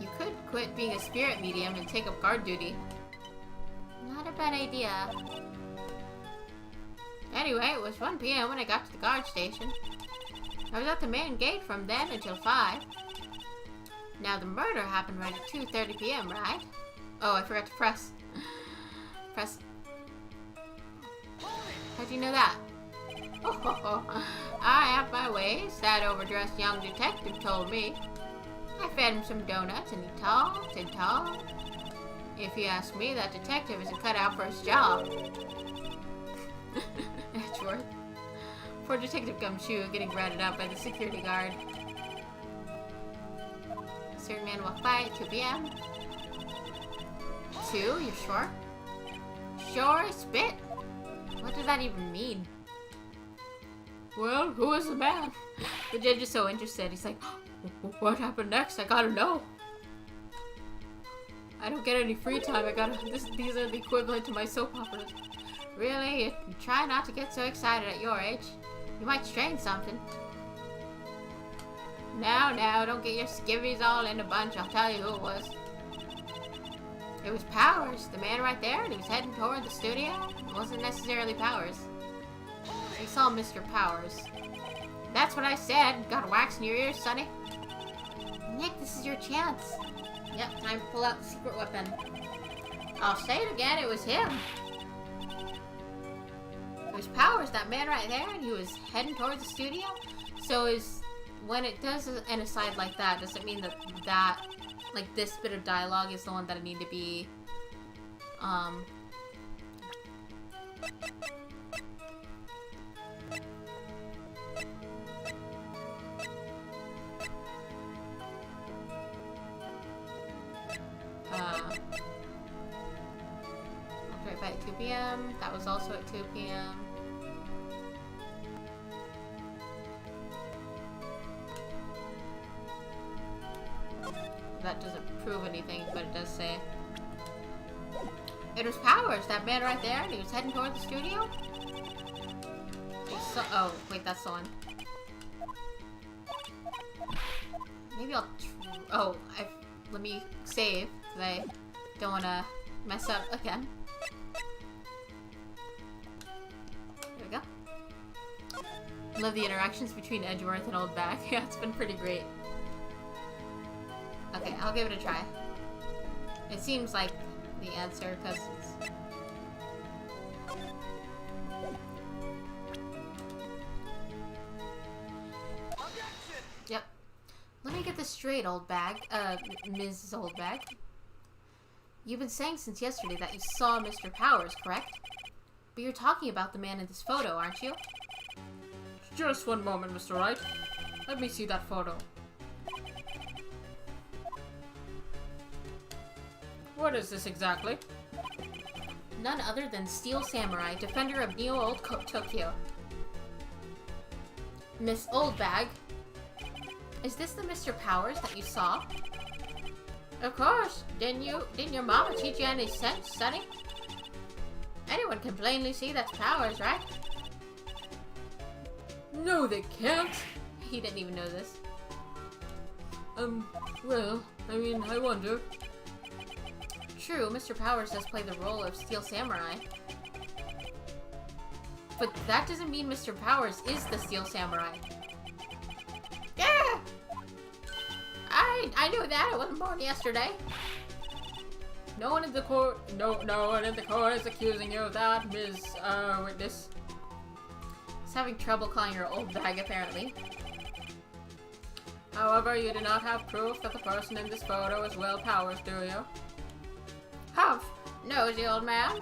You could quit being a spirit medium and take up guard duty. Not a bad idea. Anyway, it was 1 p.m. when I got to the guard station. I was at the main gate from then until 5. Now, the murder happened right at 2:30 p.m., right? Oh, I forgot to press. Press. How'd you know that? Oh, I have my ways, that overdressed young detective told me. I fed him some donuts and he talked and talked. If you ask me, that detective isn't cut out for his job. Edgeworth. Poor Detective Gumshoe getting ratted out by the security guard. A certain man walked by at 2 p.m. 2? You're sure? Sure as spit. What does that even mean? Well, who is the man? The judge is so interested. He's like, what happened next? I gotta know. I don't get any free time. These are the equivalent to my soap operas. Really? You try not to get so excited at your age. You might strain something. Now, don't get your skivvies all in a bunch. I'll tell you who it was. It was Powers, the man right there, and he was heading toward the studio. It wasn't necessarily Powers. We saw Mr. Powers. That's what I said. Got wax in your ears, sonny? Nick, this is your chance. Yep, time to pull out the secret weapon. I'll say it again, it was him. It was Powers, that man right there, and he was heading towards the studio. So when it does an aside like that, does it mean that like this bit of dialogue is the one that I need to be Cafe at 2 p.m. That was also at 2 p.m. That doesn't prove anything, but it does say. It was Powers, that man right there, and he was heading toward the studio? Oh, wait, that's the one. Maybe I'll... let me save, because I don't want to mess up again. There we go. Love the interactions between Edgeworth and Old Bag. Yeah, it's been pretty great. Okay, I'll give it a try. It seems like the answer, because it's... Yep. Let me get this straight, Old Bag. Ms. Old Bag. You've been saying since yesterday that you saw Mr. Powers, correct? But you're talking about the man in this photo, aren't you? Just one moment, Mr. Wright. Let me see that photo. What is this exactly? None other than Steel Samurai, defender of Neo-Old Tokyo. Miss Old Bag. Is this the Mr. Powers that you saw? Of course. Didn't your mama teach you any sense, sonny? Anyone can plainly see that's Powers, right? No, they can't. He didn't even know this. Well, I mean, I wonder. True, Mr. Powers does play the role of Steel Samurai. But that doesn't mean Mr. Powers is the Steel Samurai. Yeah! I knew that. I wasn't born yesterday. No one in the court is accusing you of that, Ms. Witness. He's having trouble calling her Old Bag, apparently. However, you do not have proof that the person in this photo is Will Powers, do you? Humph! Nosy old man.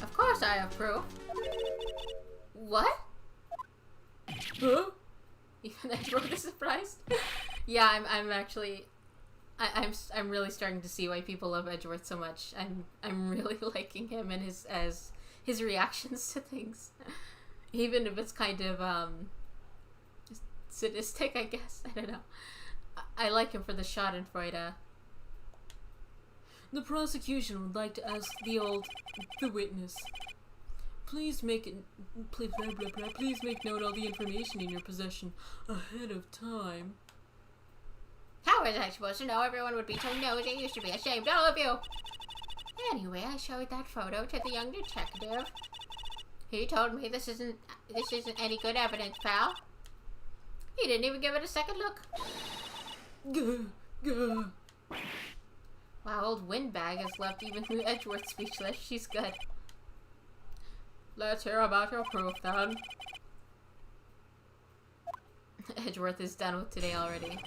Of course I have proof. What? Huh? Even Edgeworth is surprised? Yeah, I'm actually... I'm really starting to see why people love Edgeworth so much. I'm really liking him and his reactions to things. Even if it's kind of, sadistic, I guess. I don't know. I like him for the Schadenfreude. The prosecution would like to ask the witness. Please make note all the information in your possession ahead of time. How was I supposed to know everyone would be so nosy? You should be ashamed, all of you! Anyway, I showed that photo to the young detective. He told me this isn't any good evidence, pal. He didn't even give it a second look. Wow, old Windbag has left even Edgeworth speechless. She's good. Let's hear about your proof, then. Edgeworth is done with today already.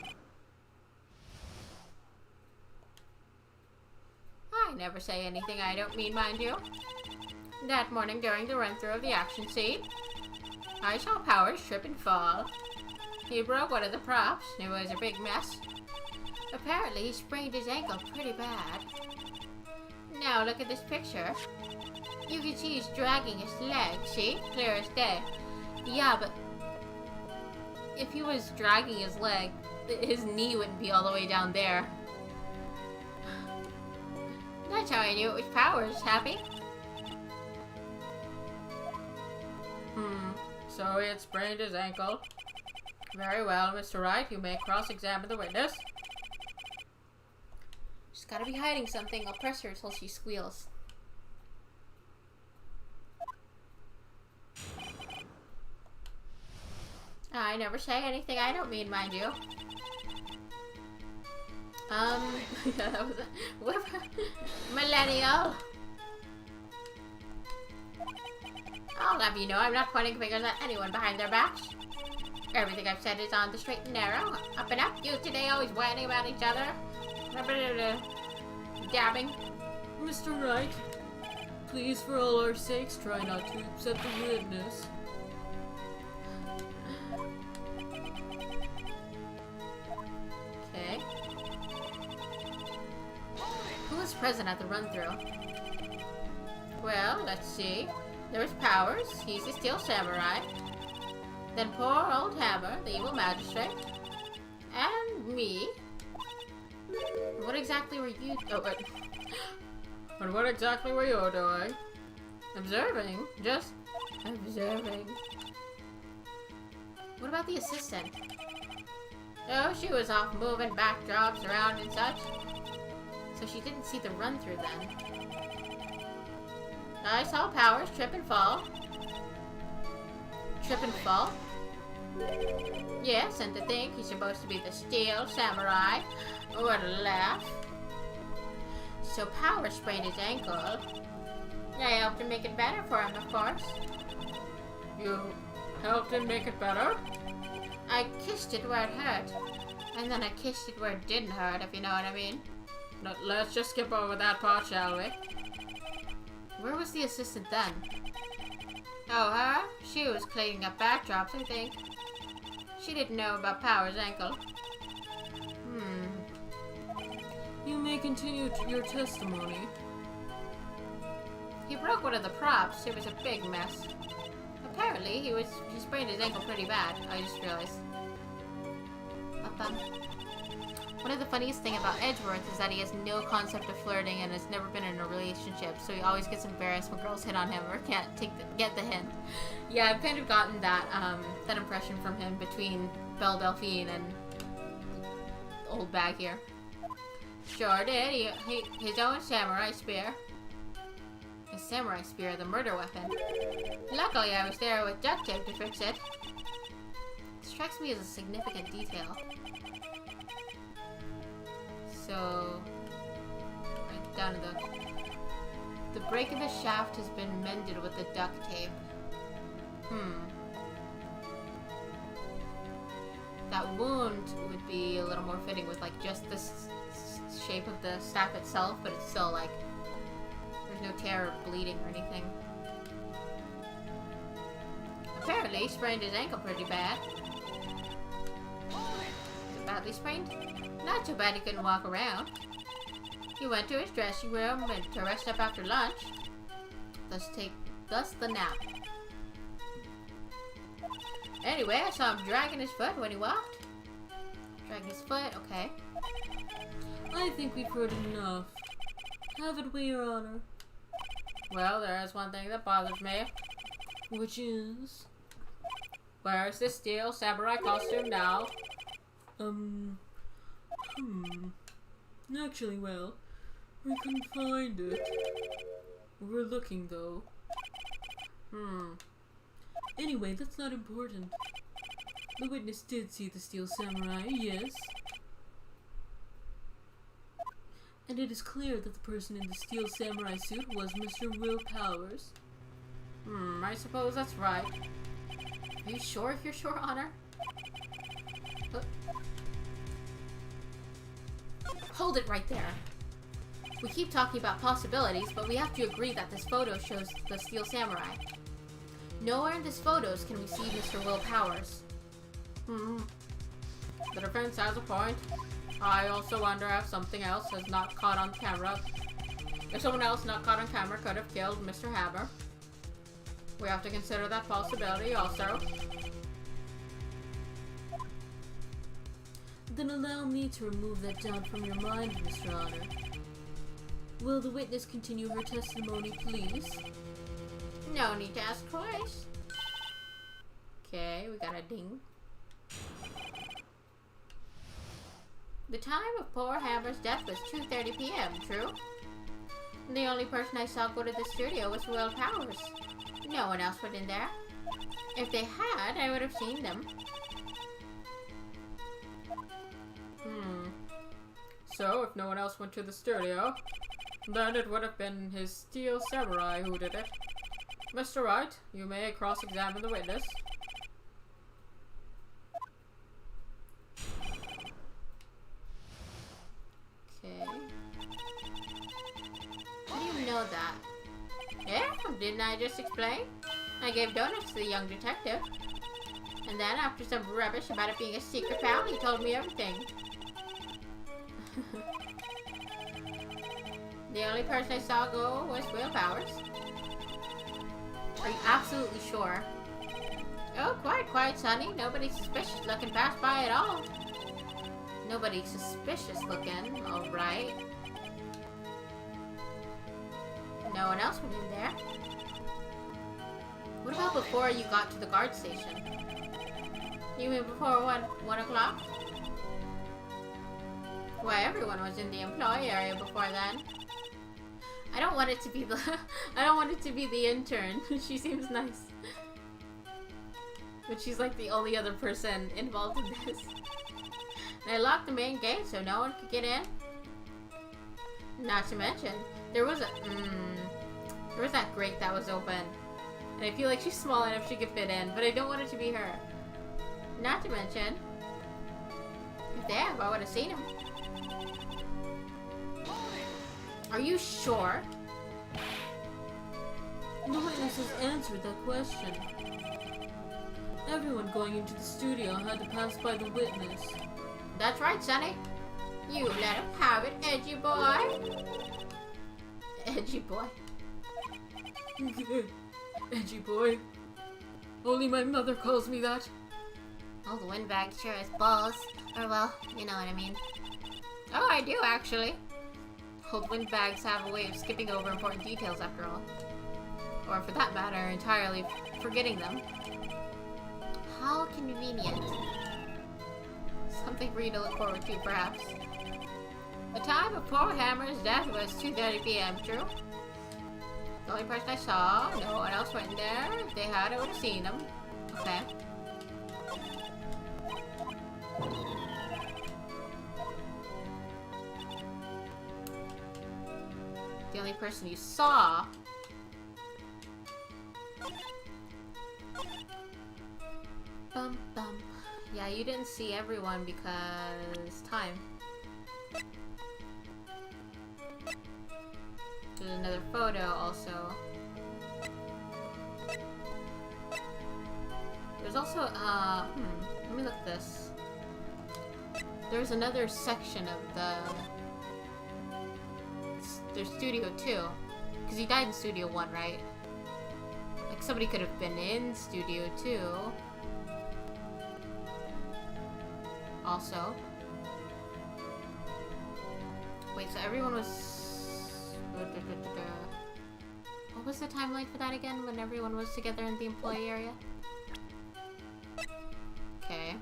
I never say anything I don't mean, mind you. That morning during the run-through of the action scene, I saw Powers trip and fall. He broke one of the props. It was a big mess. Apparently, he sprained his ankle pretty bad. Now look at this picture. You can see he's dragging his leg, see? Clear as day. Yeah, but if he was dragging his leg, his knee wouldn't be all the way down there. That's how I knew it was Powers, Happy. So he had sprained his ankle. Very well, Mr. Wright, you may cross-examine the witness. She's gotta be hiding something. I'll press her until she squeals. I never say anything I don't mean, mind you. Yeah, that was a millennial. I'll have you know I'm not pointing fingers at anyone behind their backs. Everything I've said is on the straight and narrow. Up and up. You today always whining about each other. Dabbing. Mr. Wright, please, for all our sakes, try not to upset the witness. Okay. Who was present at the run-through? Well, let's see. There's Powers, he's the Steel Samurai. Then poor old Hammer, the evil magistrate. And me. What exactly were you... Oh, wait. But what exactly were you doing? Observing. Just observing. What about the assistant? Oh, she was off moving backdrops around and such. So she didn't see the run-through then. I saw Powers trip and fall. Trip and fall? Yes, and to think he's supposed to be the Steel Samurai. What a laugh. So Powers sprained his ankle. I helped him make it better for him, of course. You helped him make it better? I kissed it where it hurt. And then I kissed it where it didn't hurt, if you know what I mean. But let's just skip over that part, shall we? Where was the assistant then? Oh, her? She was cleaning up backdrops, I think. She didn't know about Power's ankle. You may continue your testimony. He broke one of the props. It was a big mess. Apparently, he sprained his ankle pretty bad. I just realized. One of the funniest thing about Edgeworth is that he has no concept of flirting and has never been in a relationship, so he always gets embarrassed when girls hit on him or can't get the hint. Yeah, I've kind of gotten that that impression from him between Belle Delphine and old bag here. Sure did. His own samurai spear. His samurai spear, the murder weapon. Luckily, I was there with duct tape to fix it. It strikes me as a significant detail. So, right down to the break in the shaft has been mended with the duct tape. That wound would be a little more fitting with like just the shape of the staff itself, but it's still like there's no tear or bleeding or anything. Apparently, he sprained his ankle pretty bad. Is it badly sprained? Not so bad he couldn't walk around. He went to his dressing room to rest up after lunch. Thus the nap. Anyway, I saw him dragging his foot when he walked. Dragging his foot, okay. I think we've heard enough. Haven't we, Your Honor? Well, there is one thing that bothers me. Which is? Where is this Steel Samurai costume now? Actually, well, we couldn't find it. We're looking, though. Anyway, that's not important. The witness did see the Steel Samurai, yes. And it is clear that the person in the Steel Samurai suit was Mr. Will Powers. I suppose that's right. Are you sure of your sure honor? Hold it right there. We keep talking about possibilities, but we have to agree that this photo shows the Steel Samurai. Nowhere in this photos can we see Mr. Will Powers. The defense has a point. I also wonder if something else is not caught on camera. If someone else not caught on camera could have killed Mr. Hammer. We have to consider that possibility also. Then allow me to remove that doubt from your mind, Mr. Honor. Will the witness continue her testimony, please? No need to ask twice. Okay, we got a ding. The time of poor Hammer's death was 2:30 p.m., true? The only person I saw go to the studio was Will Powers. No one else went in there. If they had, I would have seen them. So, if no one else went to the studio, then it would have been his Steel Samurai who did it. Mr. Wright, you may cross-examine the witness. Okay. How do you know that? Yeah, didn't I just explain? I gave donuts to the young detective. And then, after some rubbish about it being a secret pal, he told me everything. The only person I saw go was Will Powers. Are you absolutely sure? Oh, quite, Sonny. Nobody suspicious looking passed by at all. Nobody suspicious looking, alright. No one else went in there. What about before you got to the guard station? You mean before 1 o'clock? Why, everyone was in the employee area before then. I don't want it to be the I don't want it to be the intern. She seems nice. But she's like the only other person involved in this. And I locked the main gate so no one could get in. Not to mention, there was that grate that was open. And I feel like she's small enough she could fit in, but I don't want it to be her. Not to mention, damn, I would have seen him. Are you sure? No witness has answered that question. Everyone going into the studio had to pass by the witness. That's right, Sonny. You let him have it, edgy boy. Edgy boy. Edgy boy. Only my mother calls me that. Oh, the windbag sure has balls. Or well, you know what I mean. Oh, I do actually. Old windbags have a way of skipping over important details after all. Or for that matter, entirely forgetting them. How convenient. Something for you to look forward to, perhaps. The time of poor Hammer's death was 2:30 p.m., true? The only person I saw, no one else went in there. If they had, I would have seen them. Okay. The only person you saw. Bum bum. Yeah, you didn't see everyone because time. There's another photo also. There's also, let me look at this. There's another section of there's Studio 2. Because he died in Studio 1, right? Like, somebody could have been in Studio 2. Also. Wait, so everyone was... What was the timeline for that again, when everyone was together in the employee area? Okay.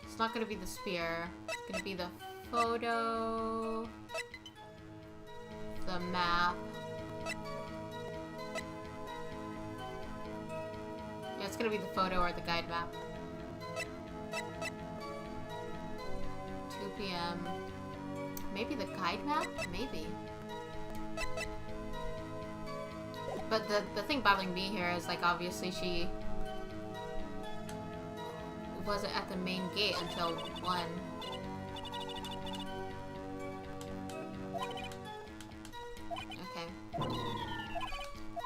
It's not gonna be the spear. It's gonna be the photo... the map. Yeah, it's gonna be the photo or the guide map. 2 p.m. Maybe the guide map? Maybe. But the thing bothering me here is, like, obviously she wasn't at the main gate until 1. Okay.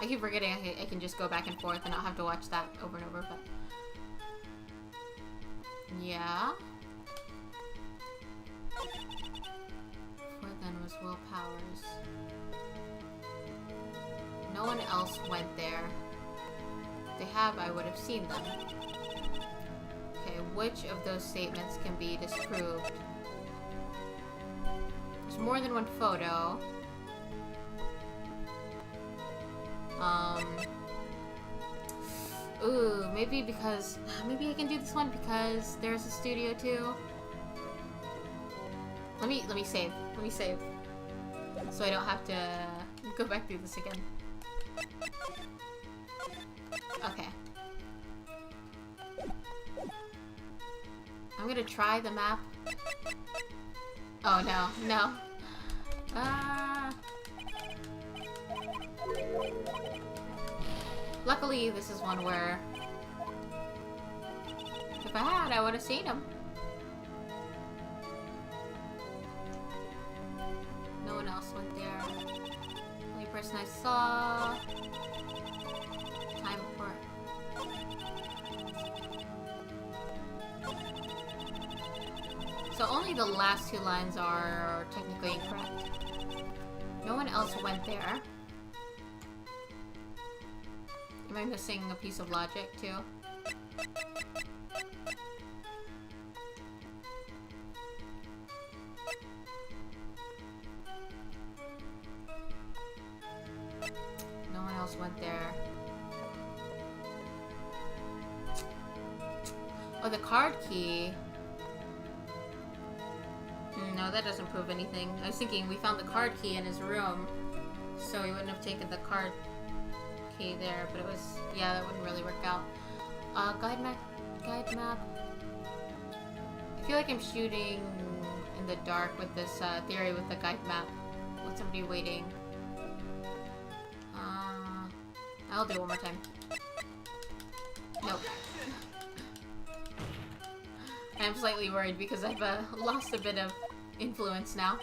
I keep forgetting I can just go back and forth and not have to watch that over and over, but... Yeah. Before then was Will Powers. No one else went there. If they have, I would have seen them. Okay, which of those statements can be disproved? There's more than one photo. Ooh, maybe because... Maybe I can do this one because there's a Studio 2. Let me save. Let me save. So I don't have to go back through this again. Okay. I'm gonna try the map. Oh no, no. Luckily, this is one where if I had, I would have seen him. No one else went there. Only person I saw. Time report. So only the last 2 lines are technically incorrect. No one else went there. Am I missing a piece of logic too? No one else went there. Oh, the card key. No, that doesn't prove anything. I was thinking we found the card key in his room, so he wouldn't have taken the card key there, but it was, yeah, that wouldn't really work out. Guide map. I feel like I'm shooting in the dark with this theory with the guide map. With somebody waiting. I'll do it one more time. Nope. I'm slightly worried because I've lost a bit of influence now.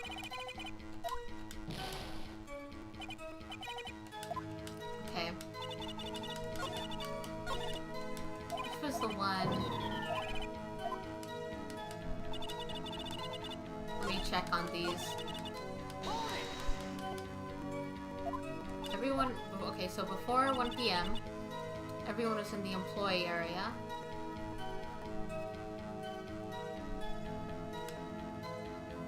Okay. Which was the one? Let me check on these. Everyone, okay, so before 1 p.m., everyone was in the employee area.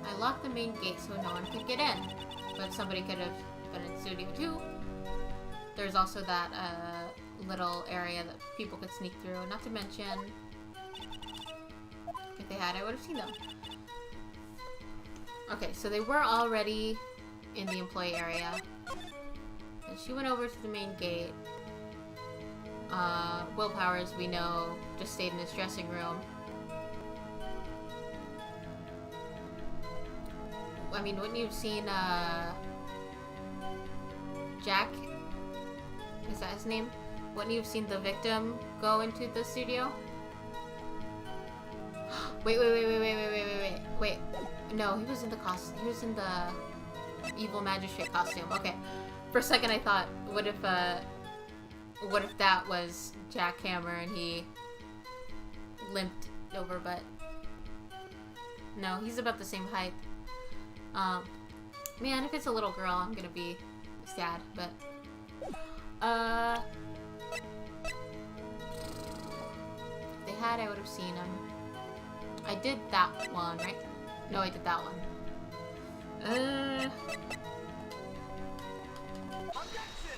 I locked the main gate so no one could get in, but somebody could have been in Studio 2. There's also that little area that people could sneak through, not to mention, if they had, I would have seen them. Okay, so they were already in the employee area. And she went over to the main gate. Will Powers, we know, just stayed in his dressing room. I mean, wouldn't you have seen, Jack? Is that his name? Wouldn't you have seen the victim go into the studio? Wait. No, he was in the he was in the evil magistrate costume. Okay. For a second I thought, what if that was Jack Hammer and he limped over, but no, he's about the same height. Man, if it's a little girl, I'm gonna be sad, but if they had, I would have seen him. I did that one, right? No, I did that one.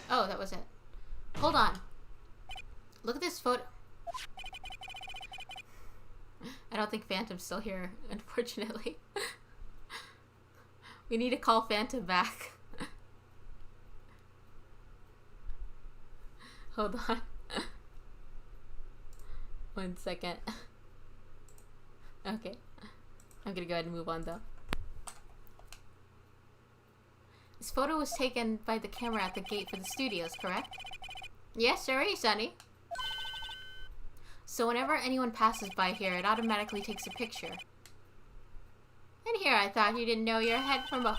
Oh, that was it. Hold on. Look at this photo. I don't think Phantom's still here, unfortunately. We need to call Phantom back. Hold on. 1 second. Okay. I'm gonna go ahead and move on though. This photo was taken by the camera at the gate for the studios, correct? Yes, sir, Sonny. So whenever anyone passes by here, it automatically takes a picture. And here, I thought you didn't know your head from a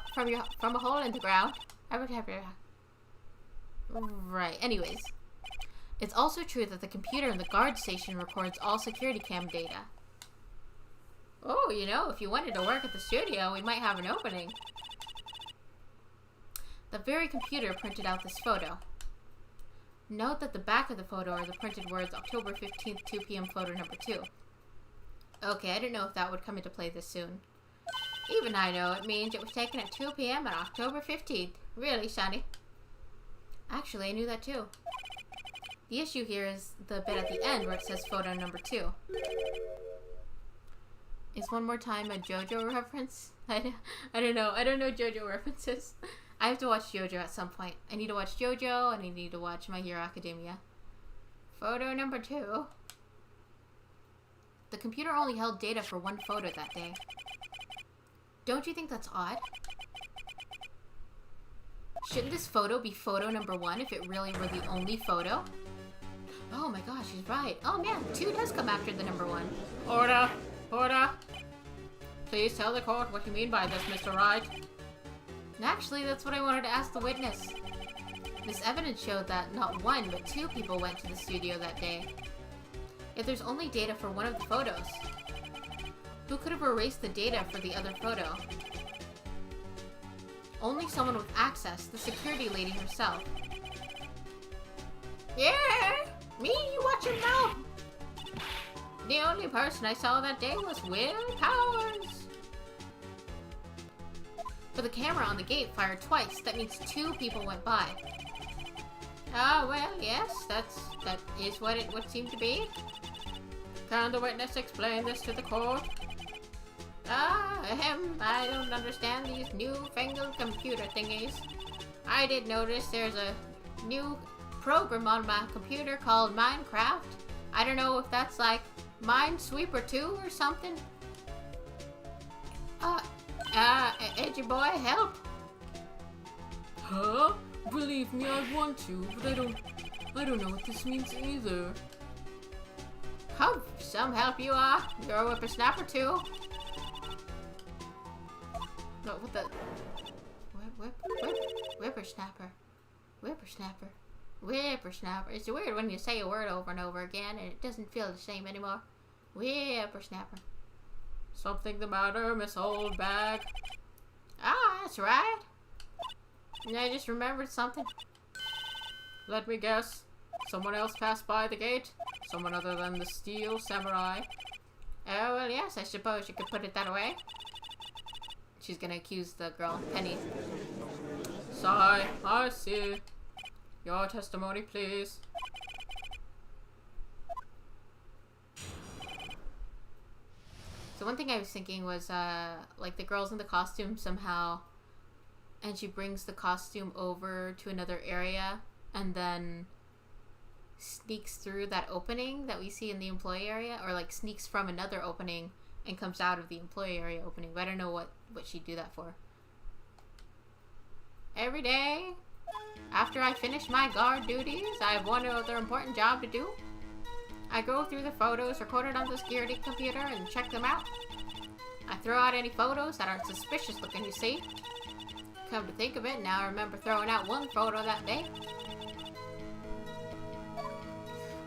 hole in the ground. I would have your... Right, anyways. It's also true that the computer in the guard station records all security cam data. Oh, you know, if you wanted to work at the studio, we might have an opening. The very computer printed out this photo. Note that the back of the photo are the printed words October 15th, 2 p.m. photo number 2. Okay, I didn't know if that would come into play this soon. Even I know it means it was taken at 2 p.m. on October 15th. Really, Sonny? Actually, I knew that too. The issue here is the bit at the end where it says photo number 2. Is one more time a JoJo reference? I don't know. I don't know JoJo references. I have to watch JoJo at some point. I need to watch JoJo and I need to watch My Hero Academia. Photo number 2. The computer only held data for one photo that day. Don't you think that's odd? Shouldn't this photo be photo number 1 if it really were the only photo? Oh my gosh, she's right. Oh man, 2 does come after the number 1. Order! Order! Please tell the court what you mean by this, Mr. Wright. Actually, that's what I wanted to ask the witness. This evidence showed that not 1, but 2 people went to the studio that day. If there's only data for one of the photos, who could have erased the data for the other photo? Only someone with access, the security lady herself. Yeah, me, watch your mouth. The only person I saw that day was Will Powers. But the camera on the gate fired twice. That means 2 people went by. Ah, well, yes, that is what it would seem to be. Can the witness explain this to the court? I don't understand these newfangled computer thingies. I did notice there's a new program on my computer called Minecraft. I don't know if that's like Minesweeper 2 or something. Edgy boy, help! Huh? Believe me, I want to, but I don't know what this means either. Come, some help you are. You're a whippersnapper too. No, what the? Whippersnapper. Whippersnapper. Whippersnapper. It's weird when you say a word over and over again and it doesn't feel the same anymore. Whippersnapper. Something the matter, Miss Old Bag? Ah, that's right. I just remembered something. Let me guess. Someone else passed by the gate? Someone other than the Steel Samurai? Oh, well, yes, I suppose you could put it that way. She's gonna accuse the girl, Penny. Sigh, I see. Your testimony, please. So one thing I was thinking was, like the girl's in the costume somehow, and she brings the costume over to another area, and then sneaks through that opening that we see in the employee area, or like sneaks from another opening and comes out of the employee area opening. But I don't know what she'd do that for. Every day, after I finish my guard duties, I have one other important job to do. I go through the photos recorded on the security computer and check them out. I throw out any photos that aren't suspicious looking, you see. Come to think of it, now I remember throwing out one photo that day.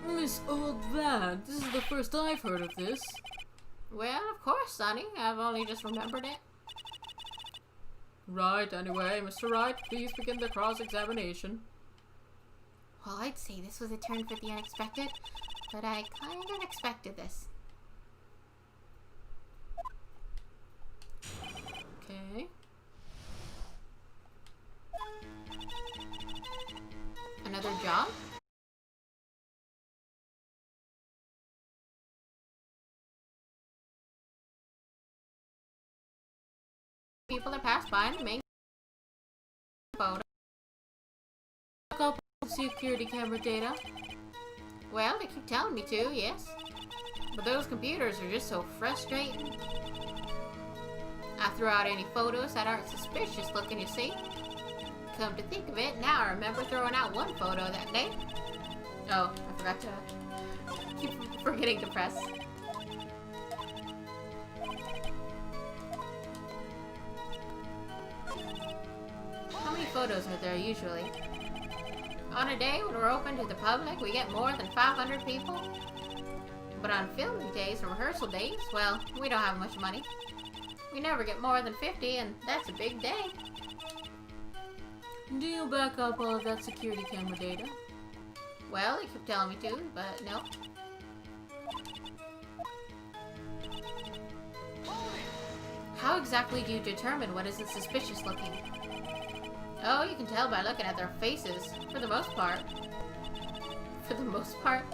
Miss Old Bag, this is the first I've heard of this. Well, of course, Sonny. I've only just remembered it. Right, anyway, Mr. Wright, please begin the cross-examination. Well, I'd say this was a turn for the unexpected, but I kind of expected this. Okay. Another job? People that pass by and make photo. Look up security camera data. Well, they keep telling me to, yes. But those computers are just so frustrating. I threw out any photos that aren't suspicious looking, you see. Come to think of it, now I remember throwing out one photo that day. Oh, I forgot to keep forgetting to press. How many photos are there usually? On a day when we're open to the public, we get more than 500 people. But on filming days and rehearsal days, well, we don't have much money. We never get more than 50, and that's a big day. Do you back up all of that security camera data? Well, they keep telling me to, but no. How exactly do you determine what isn't suspicious looking? Oh, you can tell by looking at their faces, for the most part. For the most part?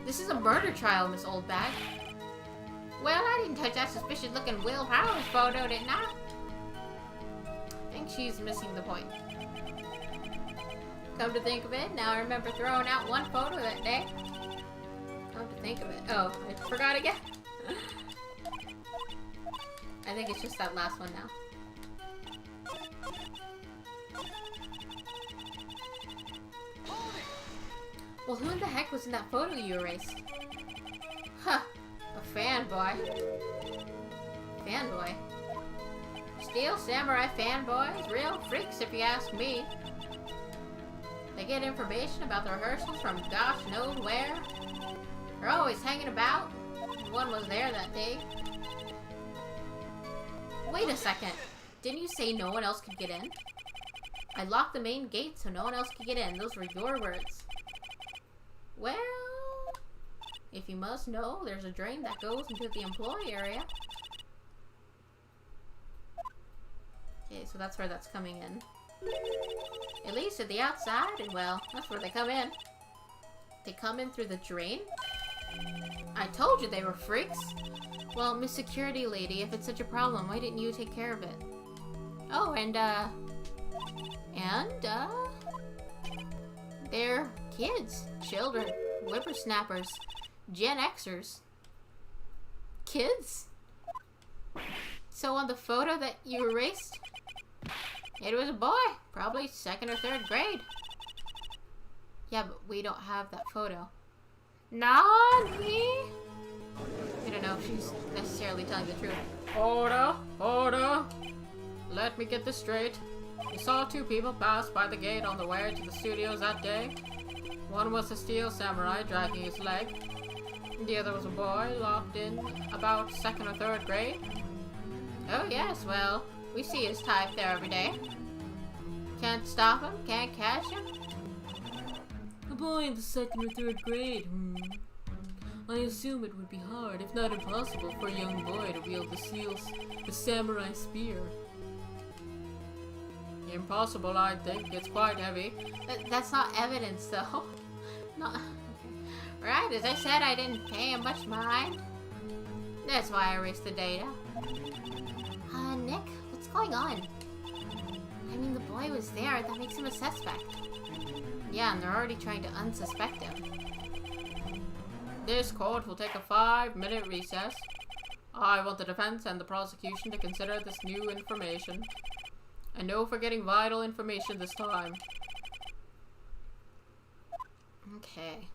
This is a murder trial, Miss Old Bag. Well, I didn't touch that suspicious looking Will Powers photo, didn't I? I think she's missing the point. Come to think of it, now I remember throwing out one photo that day. Come to think of it. Oh, I forgot again. I think it's just that last one now. Well, who in the heck was in that photo you erased? Huh, a fanboy. Fanboy. Steel Samurai fanboys, real freaks if you ask me. They get information about the rehearsals from gosh knows where. They're always hanging about. One was there that day. Wait a second. Didn't you say no one else could get in? I locked the main gate so no one else could get in. Those were your words. Well, if you must know, there's a drain that goes into the employee area. Okay, so that's where that's coming in. At least at the outside, and well, that's where they come in. They come in through the drain? I told you they were freaks. Well, Miss Security Lady, if it's such a problem, why didn't you take care of it? Oh, they're kids, children, whippersnappers, Gen Xers. Kids? So on the photo that you erased, it was a boy, probably 2nd or 3rd grade. Yeah, but we don't have that photo. Nani? I don't know if she's necessarily telling the truth. Order! Let me get this straight. You saw 2 people pass by the gate on the way to the studios that day. One was a steel samurai dragging his leg. The other was a boy locked in about 2nd or 3rd grade. Oh yes, well, we see his type there every day. Can't stop him, can't catch him. A boy in the 2nd or 3rd grade, I assume it would be hard, if not impossible, for a young boy to wield the samurai spear. Impossible, I think. It's quite heavy. That's not evidence, though. Not. Right, as I said, I didn't pay him much mind. That's why I erased the data. Nick, what's going on? I mean, the boy was there. That makes him a suspect. Yeah, and they're already trying to unsuspect him. This court will take a 5-minute recess. I want the defense and the prosecution to consider this new information. And no forgetting vital information this time. Okay.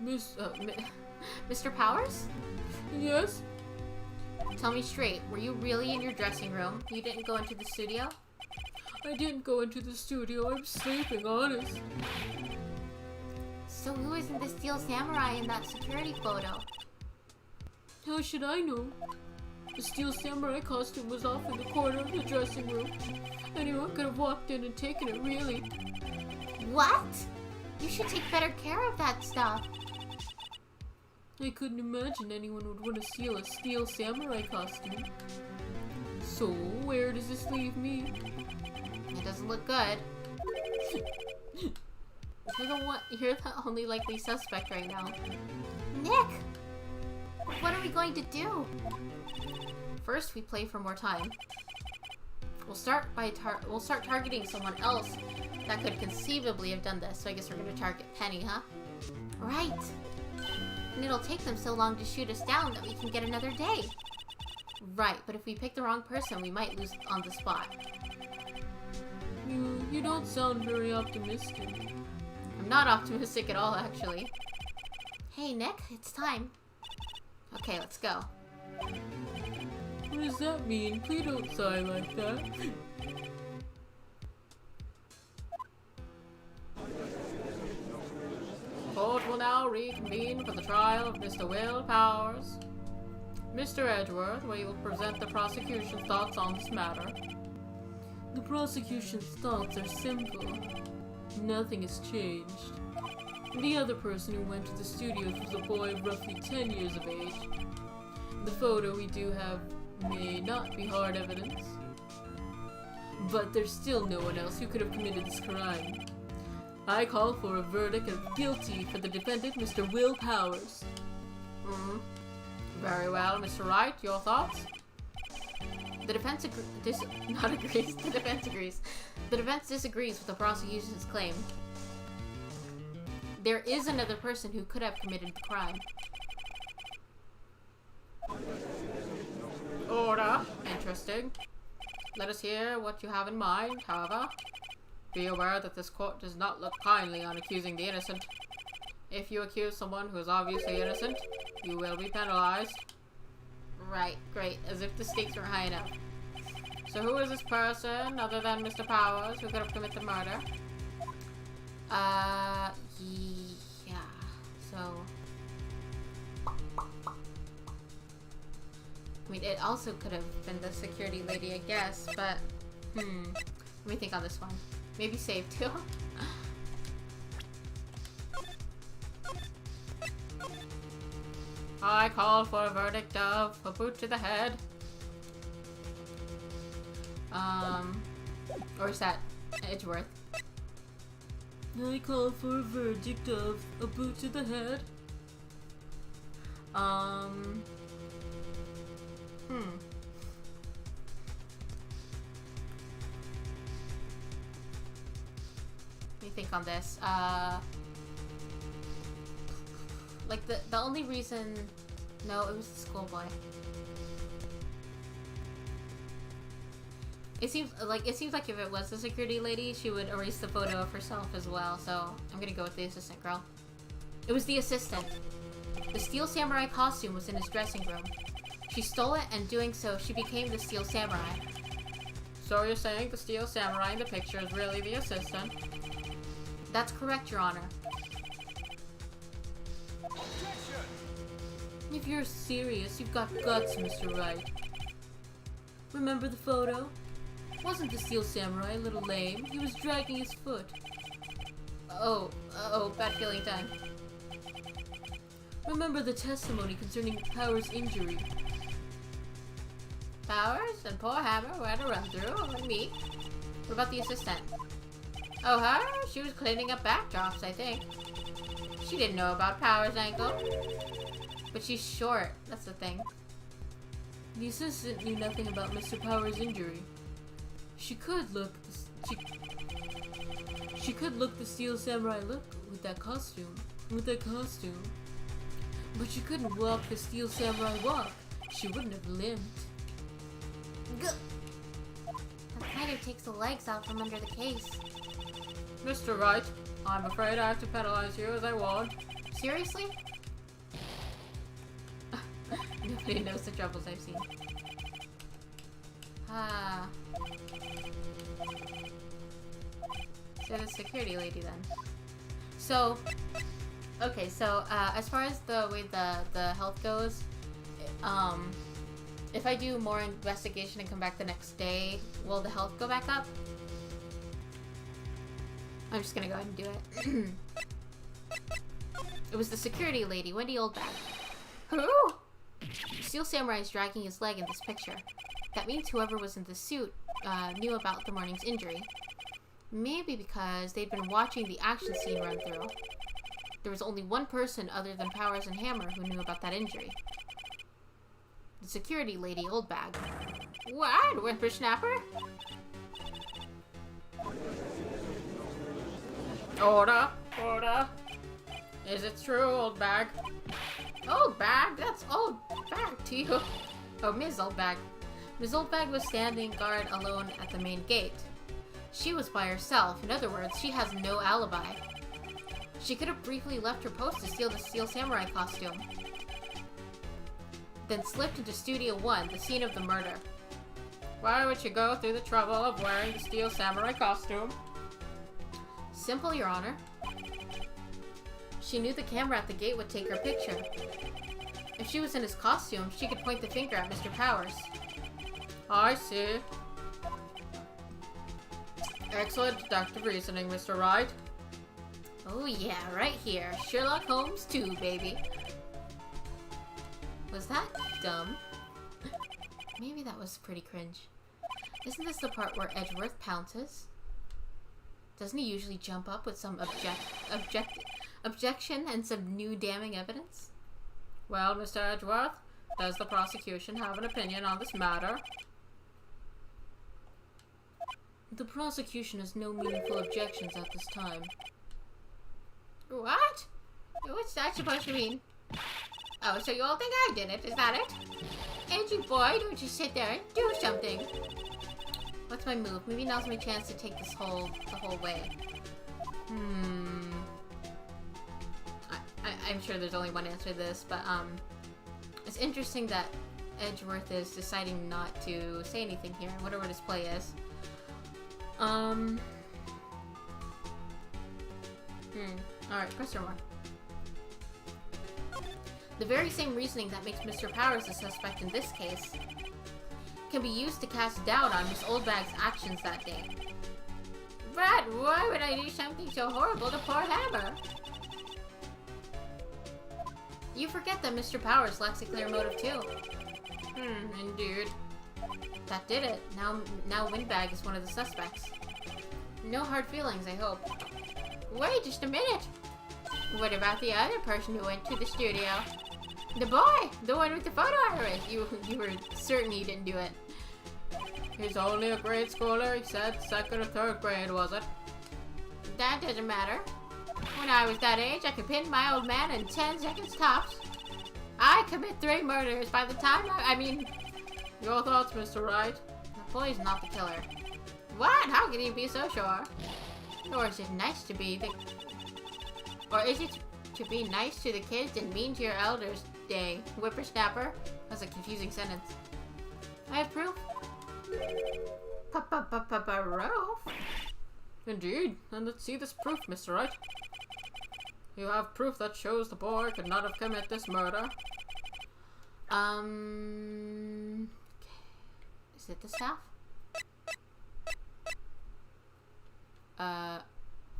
Mr. Powers? Yes? Tell me straight, were you really in your dressing room? You didn't go into the studio? I didn't go into the studio. I'm sleeping, honest. So who is in the Steel Samurai in that security photo? How should I know? The Steel Samurai costume was off in the corner of the dressing room. Anyone could have walked in and taken it, really. What? You should take better care of that stuff. I couldn't imagine anyone would want to steal a Steel Samurai costume. So, where does this leave me? It doesn't look good. You're the only likely suspect right now. Nick! What are we going to do? First, we play for more time. We'll start targeting someone else that could conceivably have done this. So I guess we're gonna target Penny, huh? Right. And it'll take them so long to shoot us down that we can get another day. Right, but if we pick the wrong person, we might lose on the spot. You don't sound very optimistic. I'm not optimistic at all, actually. Hey, Nick, it's time. Okay, let's go. What does that mean? Please don't sigh like that. Court will now reconvene for the trial of Mr. Will Powers. Mr. Edgeworth, will you present the prosecution's thoughts on this matter? The prosecution's thoughts are simple. Nothing has changed. The other person who went to the studios was a boy of roughly 10 years of age. The photo we do have may not be hard evidence, but there's still no one else who could have committed this crime. I call for a verdict of guilty for the defendant, Mr. Will Powers. Very well, Mr. Wright, your thoughts? The defense agrees. The defense agrees. The defense disagrees with the prosecution's claim. There is another person who could have committed the crime. Order. Interesting. Let us hear what you have in mind, however. Be aware that this court does not look kindly on accusing the innocent. If you accuse someone who is obviously innocent, you will be penalized. Right, great, as if the stakes were high enough. So who is this person, other than Mr. Powers, who could have committed the murder? Yeah, so... I mean, it also could have been the security lady, I guess, but... Let me think on this one. Maybe save too. I call for a verdict of a boot to the head. Or is that Edgeworth? I call for a verdict of a boot to the head. Let me think on this. Like the only reason... No, it was the schoolboy. It seems like if it was the security lady, she would erase the photo of herself as well. So I'm gonna go with the assistant girl. It was the assistant. The Steel Samurai costume was in his dressing room. She stole it, and doing so, she became the Steel Samurai. So you're saying the Steel Samurai in the picture is really the assistant? That's correct, Your Honor. If you're serious, you've got guts, Mr. Wright. Remember the photo? Wasn't the Steel Samurai a little lame? He was dragging his foot. Oh, bad feeling time. Remember the testimony concerning Power's injury? Powers and poor Hammer were at a run-through, and me. What about the assistant? Oh, her? She was cleaning up backdrops, I think. She didn't know about Power's ankle. But she's short, that's the thing. The assistant knew nothing about Mr. Power's injury. She could look the Steel Samurai look with that costume. But she couldn't walk the Steel Samurai walk. She wouldn't have limped. That kind of takes the legs out from under the case. Mr. Wright, I'm afraid I have to penalize you as I warned. Seriously? Nobody knows the troubles I've seen. So the security lady then. So, okay, so as far as the way the health goes, if I do more investigation and come back the next day, will the health go back up? I'm just gonna go ahead and do it. It was the security lady, Wendy Oldback. Who? Steel Samurai is dragging his leg in this picture. That means whoever was in the suit knew about the morning's injury. Maybe because they'd been watching the action scene run through. There was only one person other than Powers and Hammer who knew about that injury. The security lady, Oldbag. What? Whippersnapper? Order. Is it true, Oldbag? Oldbag? That's Oldbag to you. Oh, Ms. Oldbag. Ms. Oldbag was standing guard alone at the main gate. She was by herself. In other words, she has no alibi. She could have briefly left her post to steal the Steel Samurai costume, then slipped into Studio 1, the scene of the murder. Why would she go through the trouble of wearing the Steel Samurai costume? Simple, Your Honor. She knew the camera at the gate would take her picture. If she was in his costume, she could point the finger at Mr. Powers. I see. Excellent deductive reasoning, Mr. Wright. Oh yeah, right here. Sherlock Holmes 2, baby. Was that dumb? Maybe that was pretty cringe. Isn't this the part where Edgeworth pounces? Doesn't he usually jump up with some objection and some new damning evidence? Well, Mr. Edgeworth, does the prosecution have an opinion on this matter? The prosecution has no meaningful objections at this time. What? What's that supposed to mean? Oh, so you all think I did it, is that it? Edgy boy, don't you sit there and do something. What's my move? Maybe now's my chance to take the whole way. I'm sure there's only one answer to this, but it's interesting that Edgeworth is deciding not to say anything here. I wonder what his play is. Alright, question mark. The very same reasoning that makes Mr. Powers a suspect in this case can be used to cast doubt on Miss Oldbag's actions that day. But why would I do something so horrible to poor Hammer? You forget that Mr. Powers lacks a clear motive too. Indeed. That did it. Now Windbag is one of the suspects. No hard feelings, I hope. Wait just a minute. What about the other person who went to the studio? The boy! The one with the photo iris! You were certain he didn't do it. He's only a grade schooler. He said 2nd or 3rd grade, was it? That doesn't matter. When I was that age, I could pin my old man in 10 seconds tops. I commit 3 murders by the time I mean... Your thoughts, Mr. Wright? The boy's not the killer. What? How can you be so sure? Or is it nice to be the... Or is it to be nice to the kids and mean to your elders, day whippersnapper? That's a confusing sentence. I have proof. Proof? Indeed, and let's see this proof, Mr. Wright. You have proof that shows the boy could not have committed this murder. Is it the staff?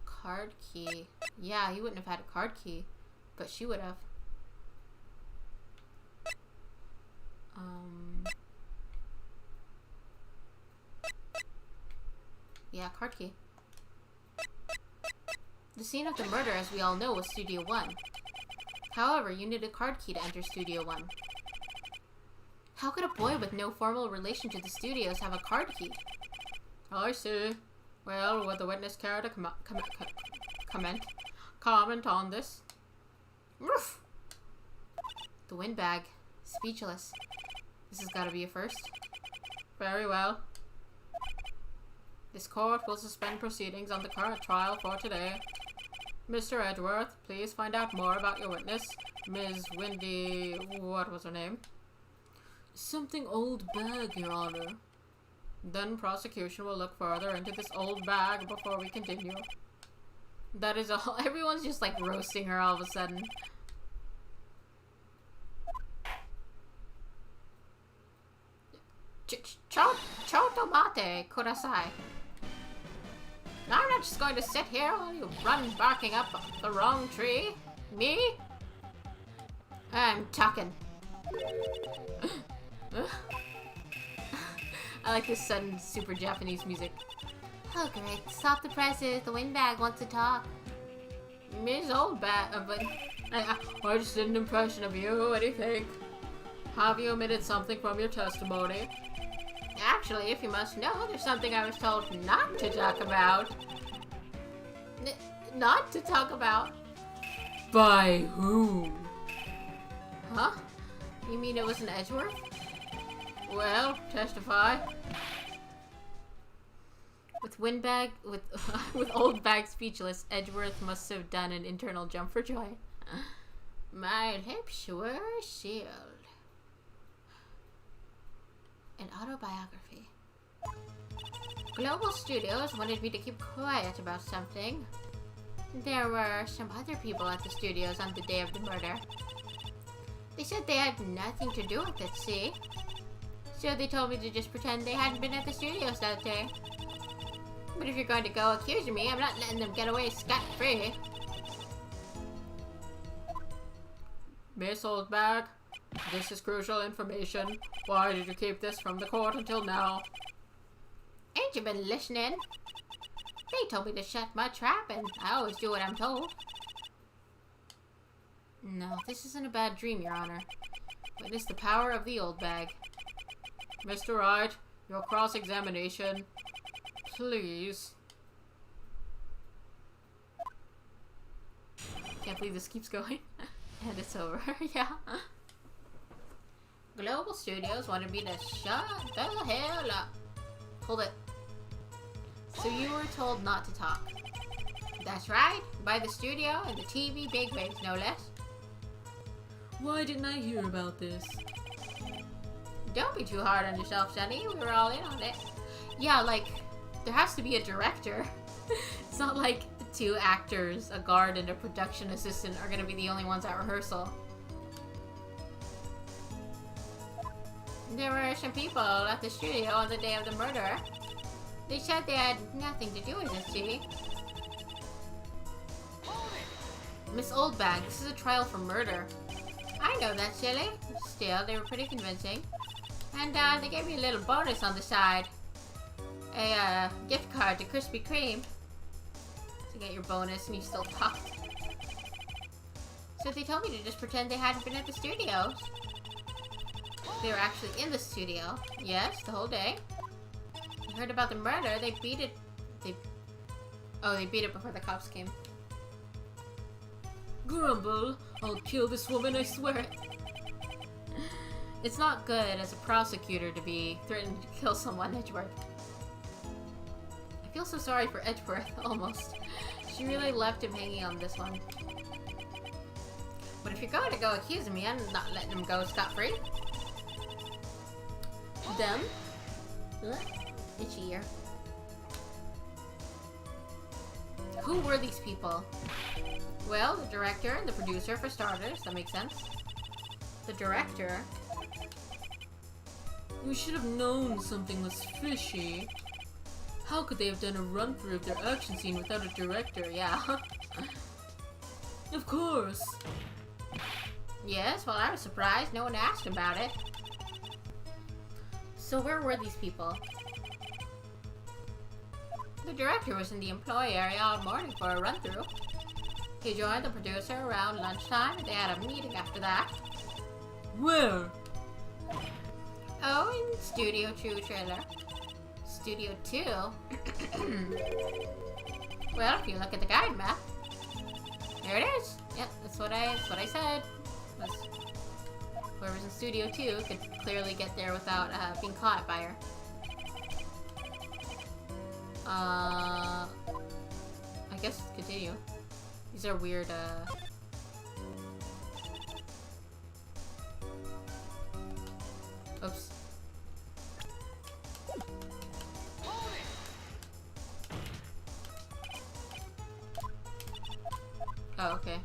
Card key. Yeah, he wouldn't have had a card key, but she would have. Yeah, card key. The scene of the murder, as we all know, was Studio 1. However, you need a card key to enter Studio 1. How could a boy with no formal relation to the studios have a card key? I see. Well, would the witness care to comment on this? Roof! The windbag. Speechless. This has got to be a first. Very well. This court will suspend proceedings on the current trial for today. Mr. Edgeworth, please find out more about your witness, Ms. Windy... what was her name? Something old bag, Your Honor. Then prosecution will look further into this old bag before we continue. That is all. Everyone's just like roasting her all of a sudden. Chotomate kudasai. I'm not just going to sit here while you run barking up the wrong tree. Me? I'm talking. I like this sudden super Japanese music. Oh great, stop the presses, the windbag wants to talk. Ms. Oldbag, but I just did an impression of you. What do you think? Have you omitted something from your testimony? Actually, if you must know, there's something I was told not to talk about. Not to talk about? By who? Huh? You mean it was an Edgeworth? Well, testify. With windbag, with old bag speechless, Edgeworth must have done an internal jump for joy. My lips were sealed. An autobiography. Global Studios wanted me to keep quiet about something. There were some other people at the studios on the day of the murder. They said they had nothing to do with it, see? So they told me to just pretend they hadn't been at the studios that day. But if you're going to go accusing me, I'm not letting them get away scot-free. Miss Oldbag, this is crucial information. Why did you keep this from the court until now? Ain't you been listening? They told me to shut my trap, and I always do what I'm told. No, this isn't a bad dream, Your Honor. Witness the power of the old bag. Mr. Wright, your cross-examination. Please. Can't believe this keeps going. And it's over. Yeah. Global Studios wanted me to shut the hell up. Hold it. So you were told not to talk. That's right. By the studio and the TV bigwigs, no less. Why didn't I hear about this? Don't be too hard on yourself, Sonny. We were all in on it. Yeah, like, there has to be a director. It's not like 2 actors, a guard, and a production assistant are gonna be the only ones at rehearsal. There were some people at the studio on the day of the murder. They said they had nothing to do with this, G. Miss Oldbag, this is a trial for murder. I know that, silly. Still, they were pretty convincing. And they gave me a little bonus on the side. A gift card to Krispy Kreme. To get your bonus and you still talked. So they told me to just pretend they hadn't been at the studios. They were actually in the studio. Yes, the whole day. I heard about the murder. They beat it. They beat it before the cops came. Grumble, I'll kill this woman, I swear. It's not good as a prosecutor to be threatening to kill someone, Edgeworth. I feel so sorry for Edgeworth, almost. She really left him hanging on this one. But if you're going to go accusing me, I'm not letting him go scot-free. Them? Ugh, itchy ear. Who were these people? Well, the director and the producer, for starters. That makes sense. The director? We should have known something was fishy. How could they have done a run-through of their action scene without a director? Yeah. Of course. Yes, well, I was surprised. No one asked about it. So where were these people? The director was in the employee area all morning for a run-through. He joined the producer around lunchtime, and they had a meeting after that. Where? Oh, in Studio 2 trailer. Studio 2? Well, if you look at the guide map, there it is. Yep, that's what I said. Whoever's in Studio 2 could clearly get there without being caught by her. I guess continue. These are weird, Oops. Oh, okay.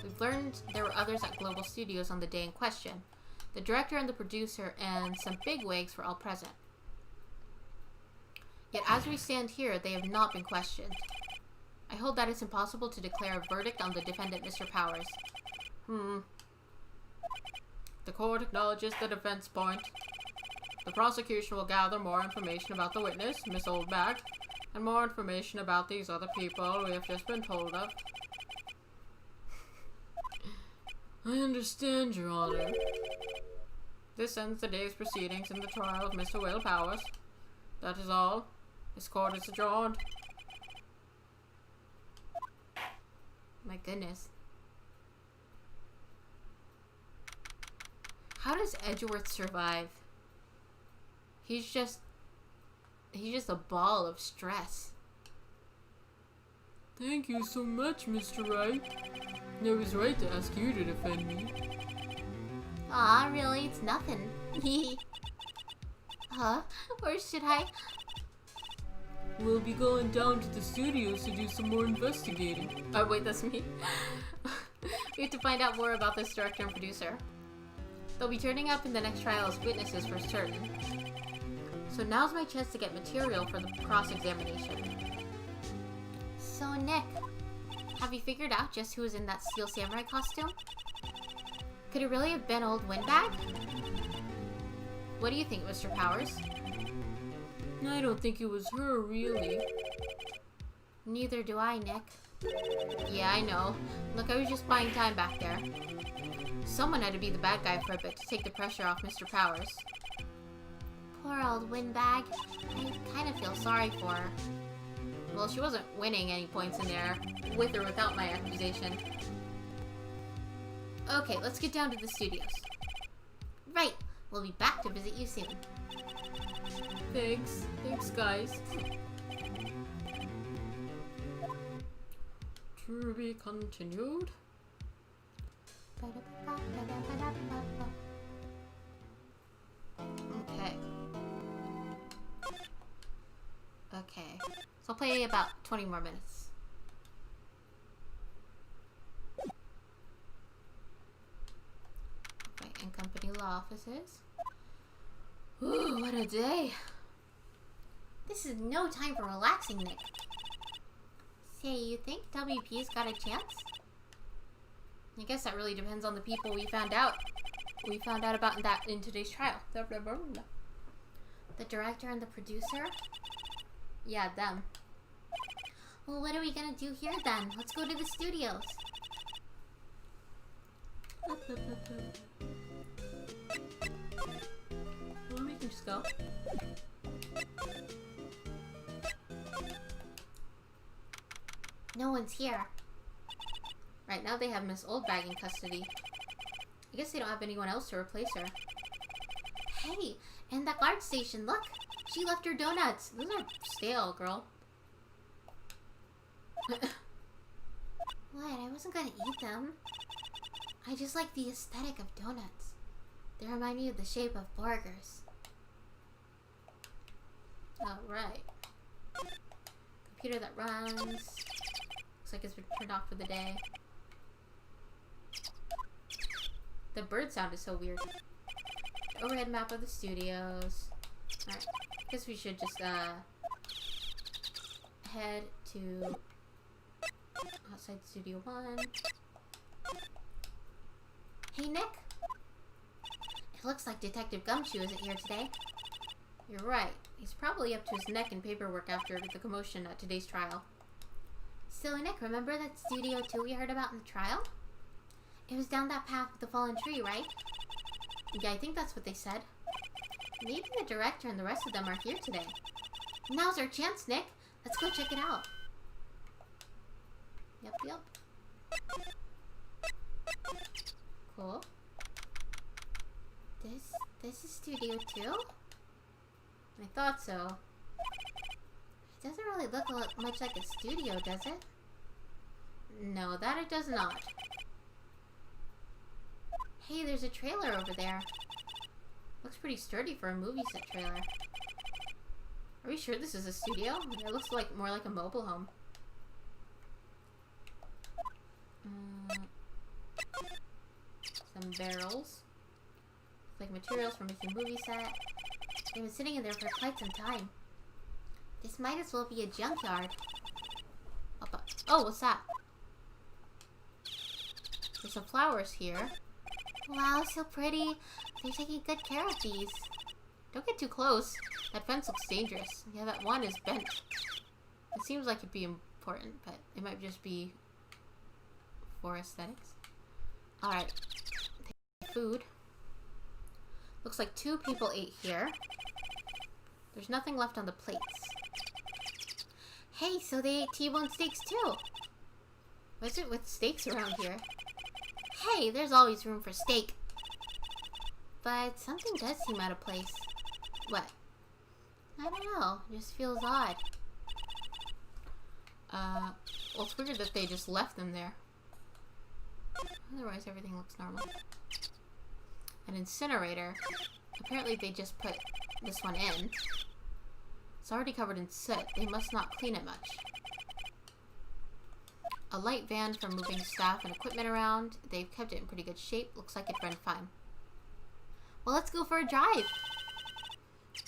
We've learned there were others at Global Studios on the day in question. The director and the producer and some bigwigs were all present. Yet as we stand here, they have not been questioned. I hold that it's impossible to declare a verdict on the defendant, Mr. Powers. The court acknowledges the defense point. The prosecution will gather more information about the witness, Miss Oldbag, and more information about these other people we have just been told of. I understand, Your Honor. This ends the day's proceedings in the trial of Mr. Will Powers. That is all. This court is adjourned. My goodness. How does Edgeworth survive? He's just a ball of stress. Thank you so much, Mr. Wright. I was right to ask you to defend me. Aw, really? It's nothing. Huh? Or should I? We'll be going down to the studios to do some more investigating. Oh wait, that's me. We have to find out more about this director and producer. They'll be turning up in the next trial as witnesses for certain. So now's my chance to get material for the cross-examination. So, Nick, Have you figured out just who was in that Steel Samurai costume? Could it really have been old Windbag? What do you think, Mr. Powers? I don't think it was her, really. Neither do I, Nick. Yeah, I know. Look, I was just buying time back there. Someone had to be the bad guy for a bit to take the pressure off Mr. Powers. poor old Windbag. I kind of feel sorry for her. Well, she wasn't winning any points in there, with or without my accusation. Okay, let's get down to the studios. Right, we'll be back to visit you soon. Thanks. Thanks, guys. To be continued. Okay. Okay. So I'll play about 20 more minutes. law offices. Ooh, what a day. This is no time for relaxing, Nick. Say, you think WP's got a chance? I guess that really depends on the people we found out about in today's trial. The director and the producer? Yeah, them. Well, what are we gonna do here then? Let's go to the studios. Well, we can just go. No one's here. Right now they have Miss Oldbag in custody. I guess they don't have anyone else to replace her. Hey, and that guard station, look! She left her donuts. Those are stale, girl. What? I wasn't gonna eat them. I just like the aesthetic of donuts. They remind me of the shape of burgers. Alright. Computer that runs. Looks like it's been turned off for the day. The bird sound is so weird. Overhead map of the studios. Alright. Guess we should just head to outside Studio 1. Hey, Nick? It looks like Detective Gumshoe isn't here today. You're right. He's probably up to his neck in paperwork after the commotion at today's trial. So, Nick, remember that Studio 2 we heard about in the trial? It was down that path with the fallen tree, right? Yeah, I think that's what they said. Maybe the director and the rest of them are here today. Now's our chance, Nick. Let's go check it out. Yep. Cool. This is Studio 2? I thought so. It doesn't really look much like a studio, does it? No, that it does not. Hey, there's a trailer over there. Looks pretty sturdy for a movie set trailer. Are we sure this is a studio? It looks like more like a mobile home. Some barrels. Like materials for making a movie set. They've been sitting in there for quite some time. This might as well be a junkyard. Oh, what's that? There's some flowers here. Wow, so pretty. They're taking good care of these. Don't get too close. That fence looks dangerous. Yeah, that one is bent. It seems like it'd be important, but it might just be for aesthetics. Alright. Food. Looks like 2 people ate here. There's nothing left on the plates. Hey, so they ate T-bone steaks too. What's it with steaks around here? Hey, there's always room for steak. But something does seem out of place. What? I don't know. It just feels odd. Well, it's weird that they just left them there. Otherwise, everything looks normal. An incinerator. Apparently, they just put this one in. It's already covered in soot. They must not clean it much. A light van for moving staff and equipment around. They've kept it in pretty good shape. Looks like it'd run fine. Well, let's go for a drive.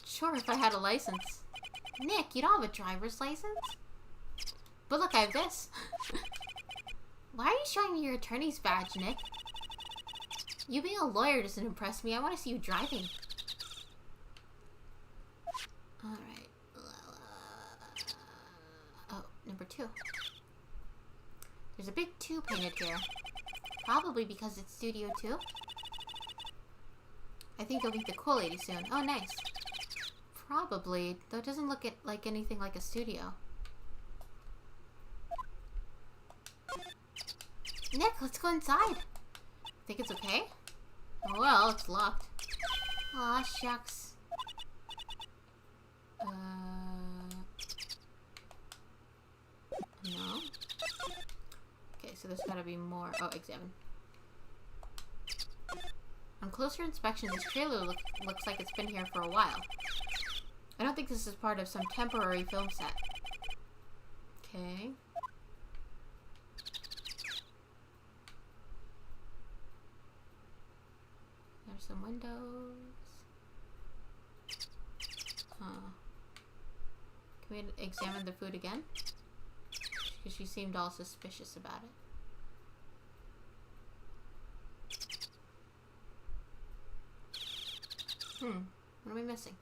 Sure, if I had a license. Nick, you don't have a driver's license? But look, I have this. Why are you showing me your attorney's badge, Nick? You being a lawyer doesn't impress me. I want to see you driving. Alright. Oh, number 2. There's a big 2 painted here. Probably because it's Studio 2. I think they'll meet the cool lady soon. Oh, nice. Probably, though it doesn't look like anything like a studio. Nick, let's go inside. Think it's okay? Oh well, it's locked. Aw, shucks. No. Okay, so there's gotta be more. Oh, examine. On closer inspection, this trailer looks like it's been here for a while. I don't think this is part of some temporary film set. Okay. There's some windows. Huh. Can we examine the food again? Because she seemed all suspicious about it. What am I missing?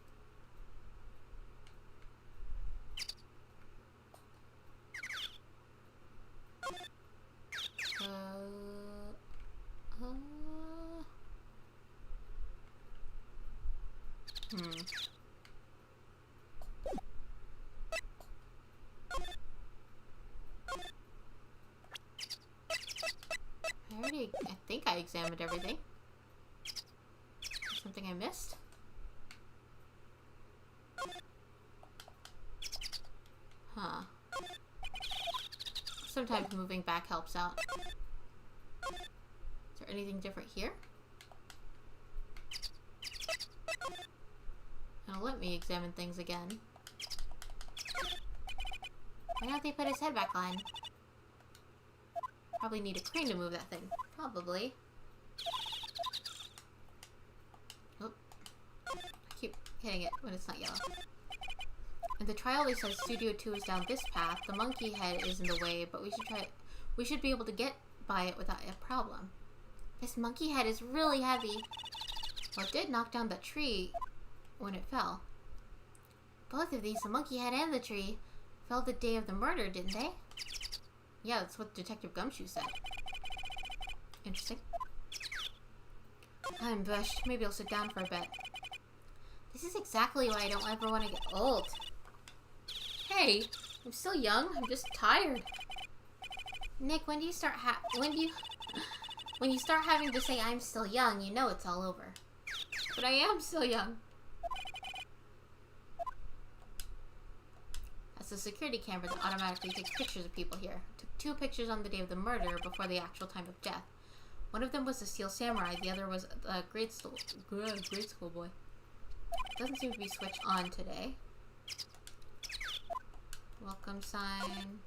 I think I examined everything. Something I missed? Huh. Sometimes moving back helps out. Is there anything different here? Now let me examine things again. Why don't they put his head back on? Probably need a crane to move that thing. Probably. Oh. I keep hitting it when it's not yellow. In the trial they said Studio 2 is down this path. The monkey head is in the way, but we should be able to get by it without a problem. This monkey head is really heavy. Well, it did knock down the tree when it fell. Both of these, the monkey head and the tree, fell the day of the murder, didn't they? Yeah, that's what Detective Gumshoe said. Interesting. I'm bushed. Maybe I'll sit down for a bit. This is exactly why I don't ever want to get old. Hey, I'm still young. I'm just tired. Nick, when you start having to say I'm still young, you know it's all over. But I am still young. That's the security camera that automatically takes pictures of people here. Took 2 pictures on the day of the murder before the actual time of death. One of them was the Steel Samurai, the other was a grade school boy. Doesn't seem to be switched on today. Welcome sign.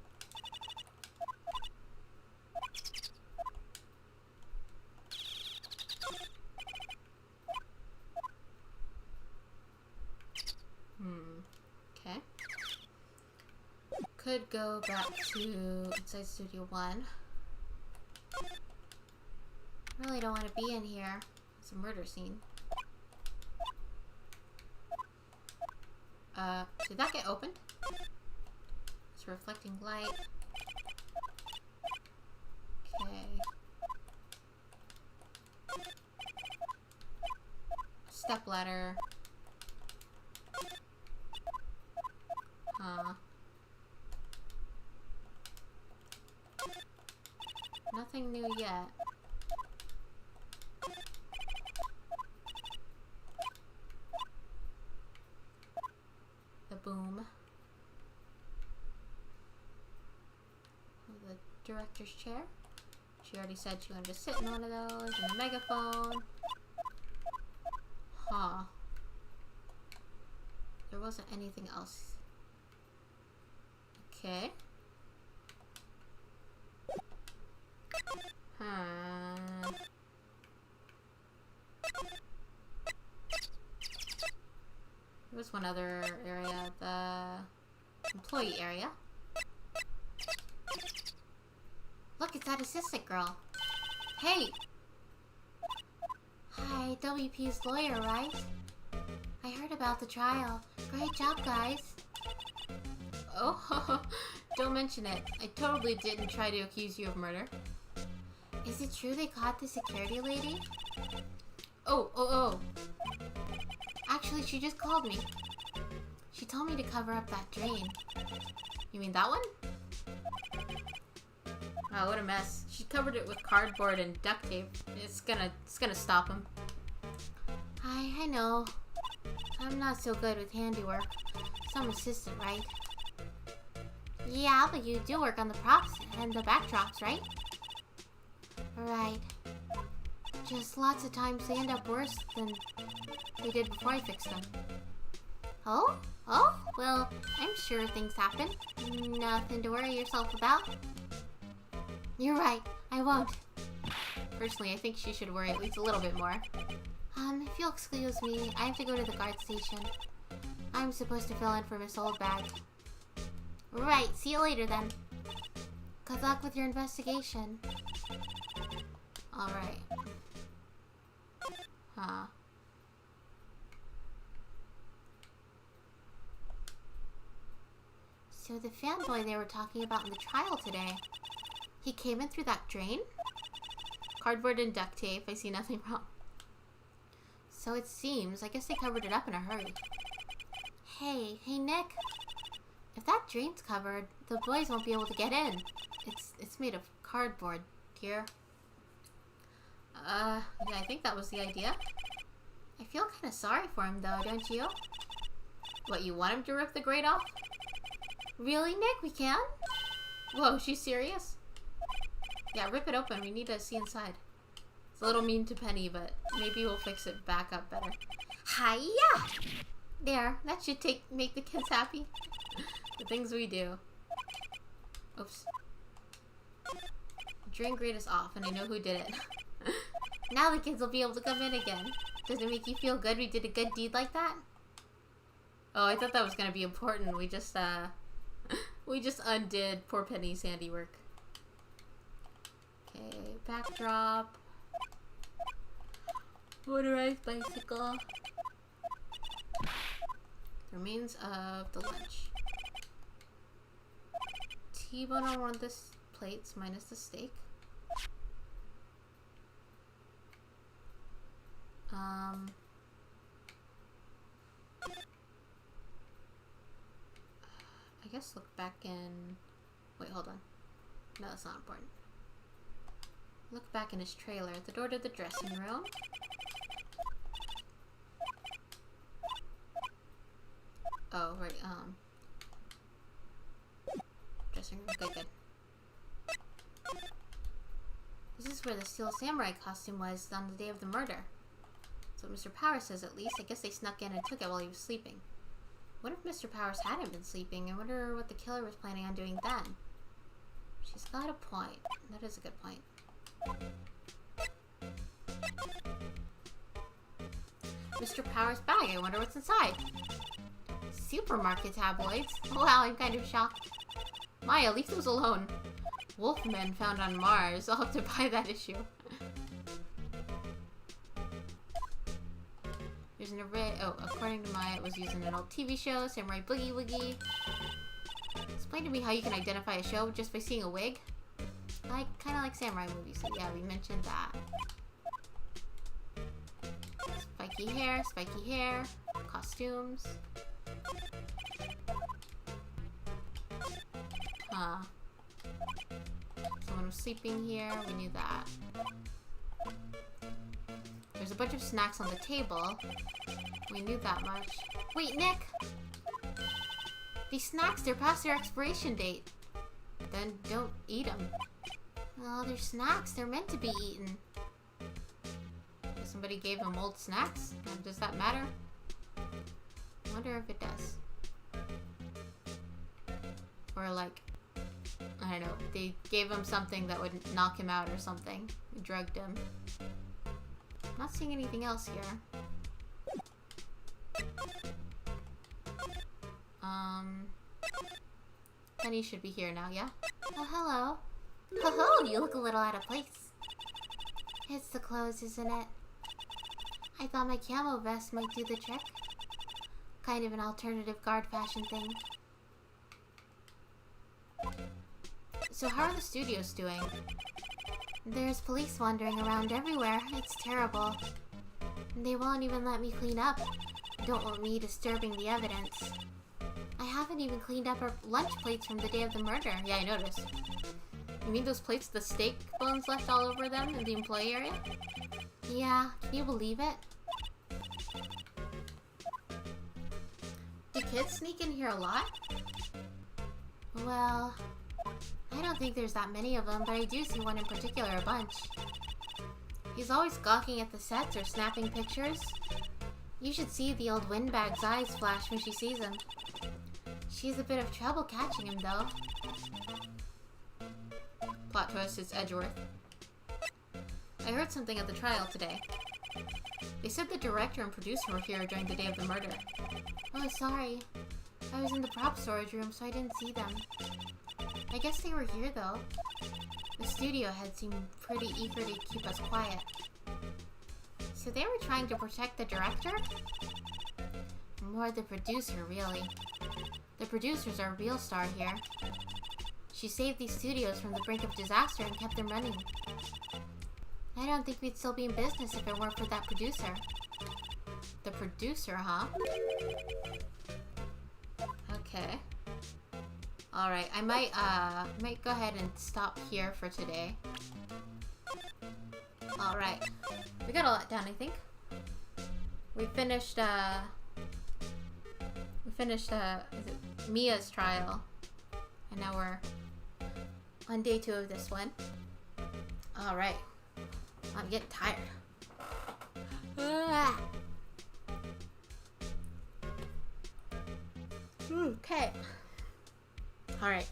Okay. Could go back to inside Studio 1. I really don't want to be in here. It's a murder scene. Did that get opened? It's reflecting light. Okay. Step ladder. Huh. Nothing new yet. The boom. The director's chair. She already said she wanted to sit in one of those. And the megaphone. Huh. There wasn't anything else. Okay. There was one other area, the employee area. Look, it's that assistant girl. Hey! Hi, WP's lawyer, right? I heard about the trial. Great job, guys. Oh, don't mention it. I totally didn't try to accuse you of murder. Is it true they caught the security lady? Oh. Actually, she just called me. She told me to cover up that drain. You mean that one? Oh, what a mess. She covered it with cardboard and duct tape. It's gonna stop him. I know. I'm not so good with handiwork. Some assistant, right? Yeah, but you do work on the props and the backdrops, right? Right. Just lots of times they end up worse than they did before I fixed them. Oh? Well, I'm sure things happen. Nothing to worry yourself about. You're right, I won't. Personally, I think she should worry at least a little bit more. If you'll excuse me, I have to go to the guard station. I'm supposed to fill in for Miss Oldbag. Right, see you later then. Good luck with your investigation. Alright. Huh. So the fanboy they were talking about in the trial today, he came in through that drain? Cardboard and duct tape. I see nothing wrong. So it seems. I guess they covered it up in a hurry. Hey Nick. If that drain's covered, the boys won't be able to get in. It's made of cardboard, dear. Yeah, I think that was the idea. I feel kind of sorry for him though, don't you? What, you want him to rip the grate off? Really, Nick? We can? Whoa, she's serious? Yeah, rip it open. We need to see inside. It's a little mean to Penny, but maybe we'll fix it back up better. Hiya! There, that should make the kids happy. The things we do. Oops. Drain grate is off, and I know who did it. Now the kids will be able to come in again. Does it make you feel good we did a good deed like that? Oh, I thought that was gonna be important. We just undid poor Penny's handiwork. Okay, backdrop. Motorized bicycle. The remains of the lunch. T-bone on one of the plates minus the steak. I guess look back in... Wait, hold on. No, that's not important. Look back in his trailer at the door to the dressing room. Oh, right, dressing room, good. This is where the Steel Samurai costume was on the day of the murder. That's what Mr. Powers says, at least. I guess they snuck in and took it while he was sleeping. What if Mr. Powers hadn't been sleeping? I wonder what the killer was planning on doing then. She's got a point. That is a good point. Mr. Powers' bag. I wonder what's inside. Supermarket tabloids? Wow, I'm kind of shocked. Maya, leave those alone. Wolfmen found on Mars. I'll have to buy that issue. There's an array. Oh, according to Maya, it was used in an old TV show, Samurai Boogie Woogie. Explain to me how you can identify a show just by seeing a wig. I kind of like samurai movies, so yeah, we mentioned that. Spiky hair, costumes. Huh. Someone was sleeping here, we knew that. There's a bunch of snacks on the table. We knew that much. Wait, Nick! These snacks, they're past their expiration date. Then don't eat them. Oh, they're snacks. They're meant to be eaten. Somebody gave them old snacks? Does that matter? I wonder if it does. Or like, I don't know, they gave him something that would knock him out or something. Drugged him. Not seeing anything else here. Penny should be here now, yeah? Oh, hello. Ho-ho, you look a little out of place. It's the clothes, isn't it? I thought my camo vest might do the trick. Kind of an alternative guard fashion thing. So how are the studios doing? There's police wandering around everywhere. It's terrible. They won't even let me clean up. Don't want me disturbing the evidence. I haven't even cleaned up our lunch plates from the day of the murder. Yeah, I noticed. You mean those plates with the steak bones left all over them in the employee area? Yeah, can you believe it? Do kids sneak in here a lot? Well, I don't think there's that many of them, but I do see one in particular a bunch. He's always gawking at the sets or snapping pictures. You should see the old windbag's eyes flash when she sees him. She's a bit of trouble catching him, though. Plot twist, it's Edgeworth. I heard something at the trial today. They said the director and producer were here during the day of the murder. Oh, sorry. I was in the prop storage room, so I didn't see them. I guess they were here, though. The studio head seemed pretty eager to keep us quiet. So they were trying to protect the director? More the producer, really. The producer's our real star here. She saved these studios from the brink of disaster and kept them running. I don't think we'd still be in business if it weren't for that producer. The producer, huh? Okay. Alright, I might go ahead and stop here for today. Alright. We got a lot done, I think. We finished, is it Mia's trial. And now we're on day 2 of this one. Alright. I'm getting tired. Okay. Alright.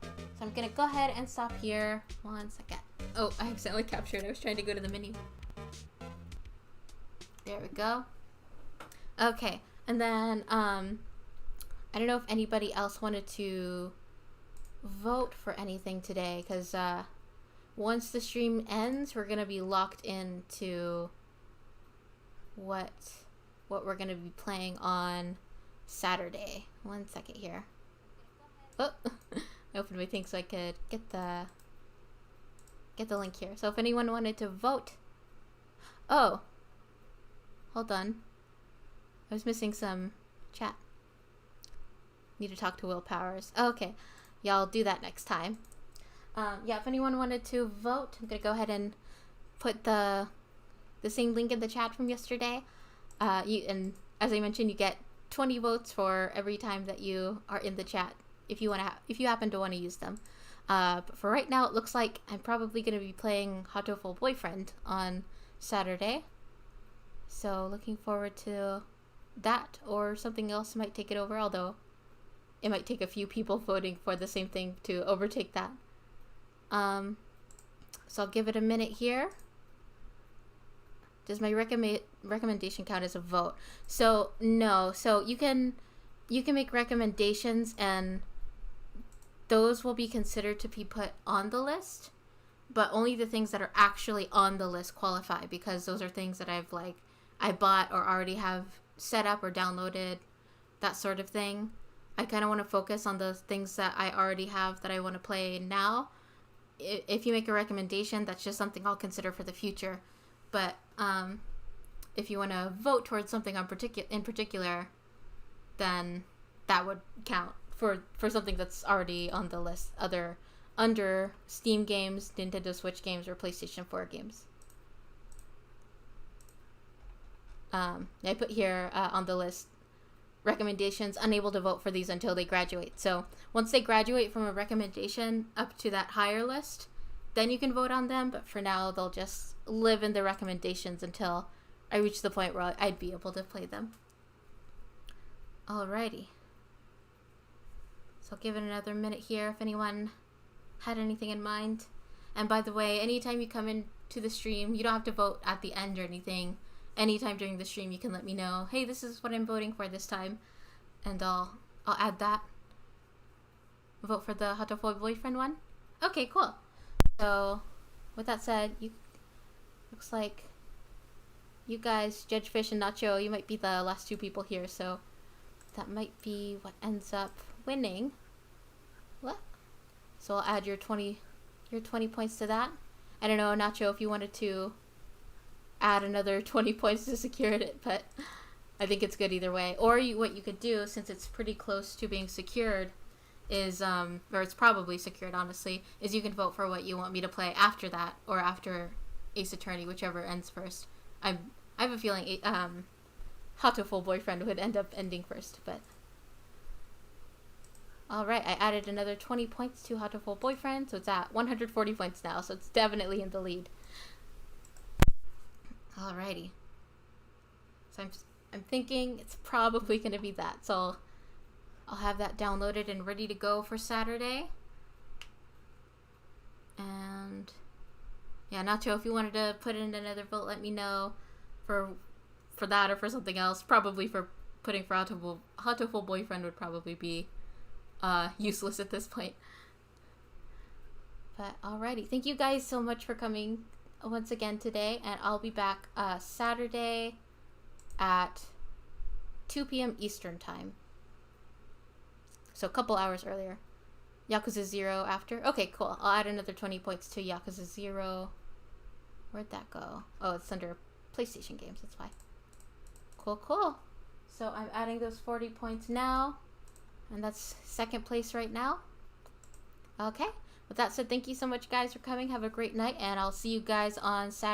So I'm gonna go ahead and stop here. 1 second. Oh, I accidentally captured. I was trying to go to the menu. There we go. Okay. And then, I don't know if anybody else wanted to vote for anything today, because, once the stream ends, we're gonna be locked into what we're gonna be playing on Saturday. 1 second here. Oh, I opened my thing so I could get the link here. So if anyone wanted to vote, oh, hold on, I was missing some chat. Need to talk to Will Powers. Oh, okay, y'all do that next time. Yeah, if anyone wanted to vote, I'm gonna go ahead and put the same link in the chat from yesterday. And as I mentioned, you get 20 votes for every time that you are in the chat if you happen to want to use them. But for right now, it looks like I'm probably gonna be playing Hatoful Boyfriend on Saturday. So looking forward to that, or something else might take it over, although it might take a few people voting for the same thing to overtake that. So I'll give it a minute here. Does my recommendation count as a vote? So no. So you can make recommendations, and those will be considered to be put on the list, but only the things that are actually on the list qualify, because those are things that I bought or already have set up or downloaded, that sort of thing. I kind of want to focus on the things that I already have that I want to play now. If you make a recommendation, that's just something I'll consider for the future. But if you want to vote towards something in particular, then that would count for something that's already on the list, under Steam games, Nintendo Switch games, or PlayStation 4 games. I put here on the list, recommendations, unable to vote for these until they graduate. So once they graduate from a recommendation up to that higher list, then you can vote on them. But for now, they'll just live in the recommendations until I reach the point where I'd be able to play them. Alrighty. So I'll give it another minute here if anyone had anything in mind. And by the way, anytime you come into the stream, you don't have to vote at the end or anything. Anytime during the stream, you can let me know, hey, this is what I'm voting for this time, and I'll add that. Vote for the Hatoful Boyfriend one? Okay, cool. So, with that said, looks like you guys, Judge Fish and Nacho, you might be the last 2 people here, so that might be what ends up winning. What? So I'll add your 20 points to that. I don't know, Nacho, if you wanted to add another 20 points to secure it, but I think it's good either way. Or what you could do, since it's pretty close to being secured, is, or it's probably secured, honestly, is you can vote for what you want me to play after that, or after Ace Attorney, whichever ends first. I have a feeling Hatoful Boyfriend would end up ending first, but... Alright, I added another 20 points to Hatoful Boyfriend, so it's at 140 points now, so it's definitely in the lead. Alrighty. So I'm thinking it's probably going to be that. So I'll have that downloaded and ready to go for Saturday. And Yeah, Nacho, if you wanted to put in another vote, let me know for that or for something else. Probably for putting for Hatoful Boyfriend would probably be useless at this point. But alrighty, thank you guys so much for coming once again today, and I'll be back Saturday at 2 p.m. Eastern time. So a couple hours earlier. Yakuza 0 after. Okay, cool. I'll add another 20 points to Yakuza 0. Where'd that go? Oh, it's under PlayStation games, that's why. Cool. So I'm adding those 40 points now. And that's second place right now. Okay. With that said, thank you so much, guys, for coming. Have a great night, and I'll see you guys on Saturday.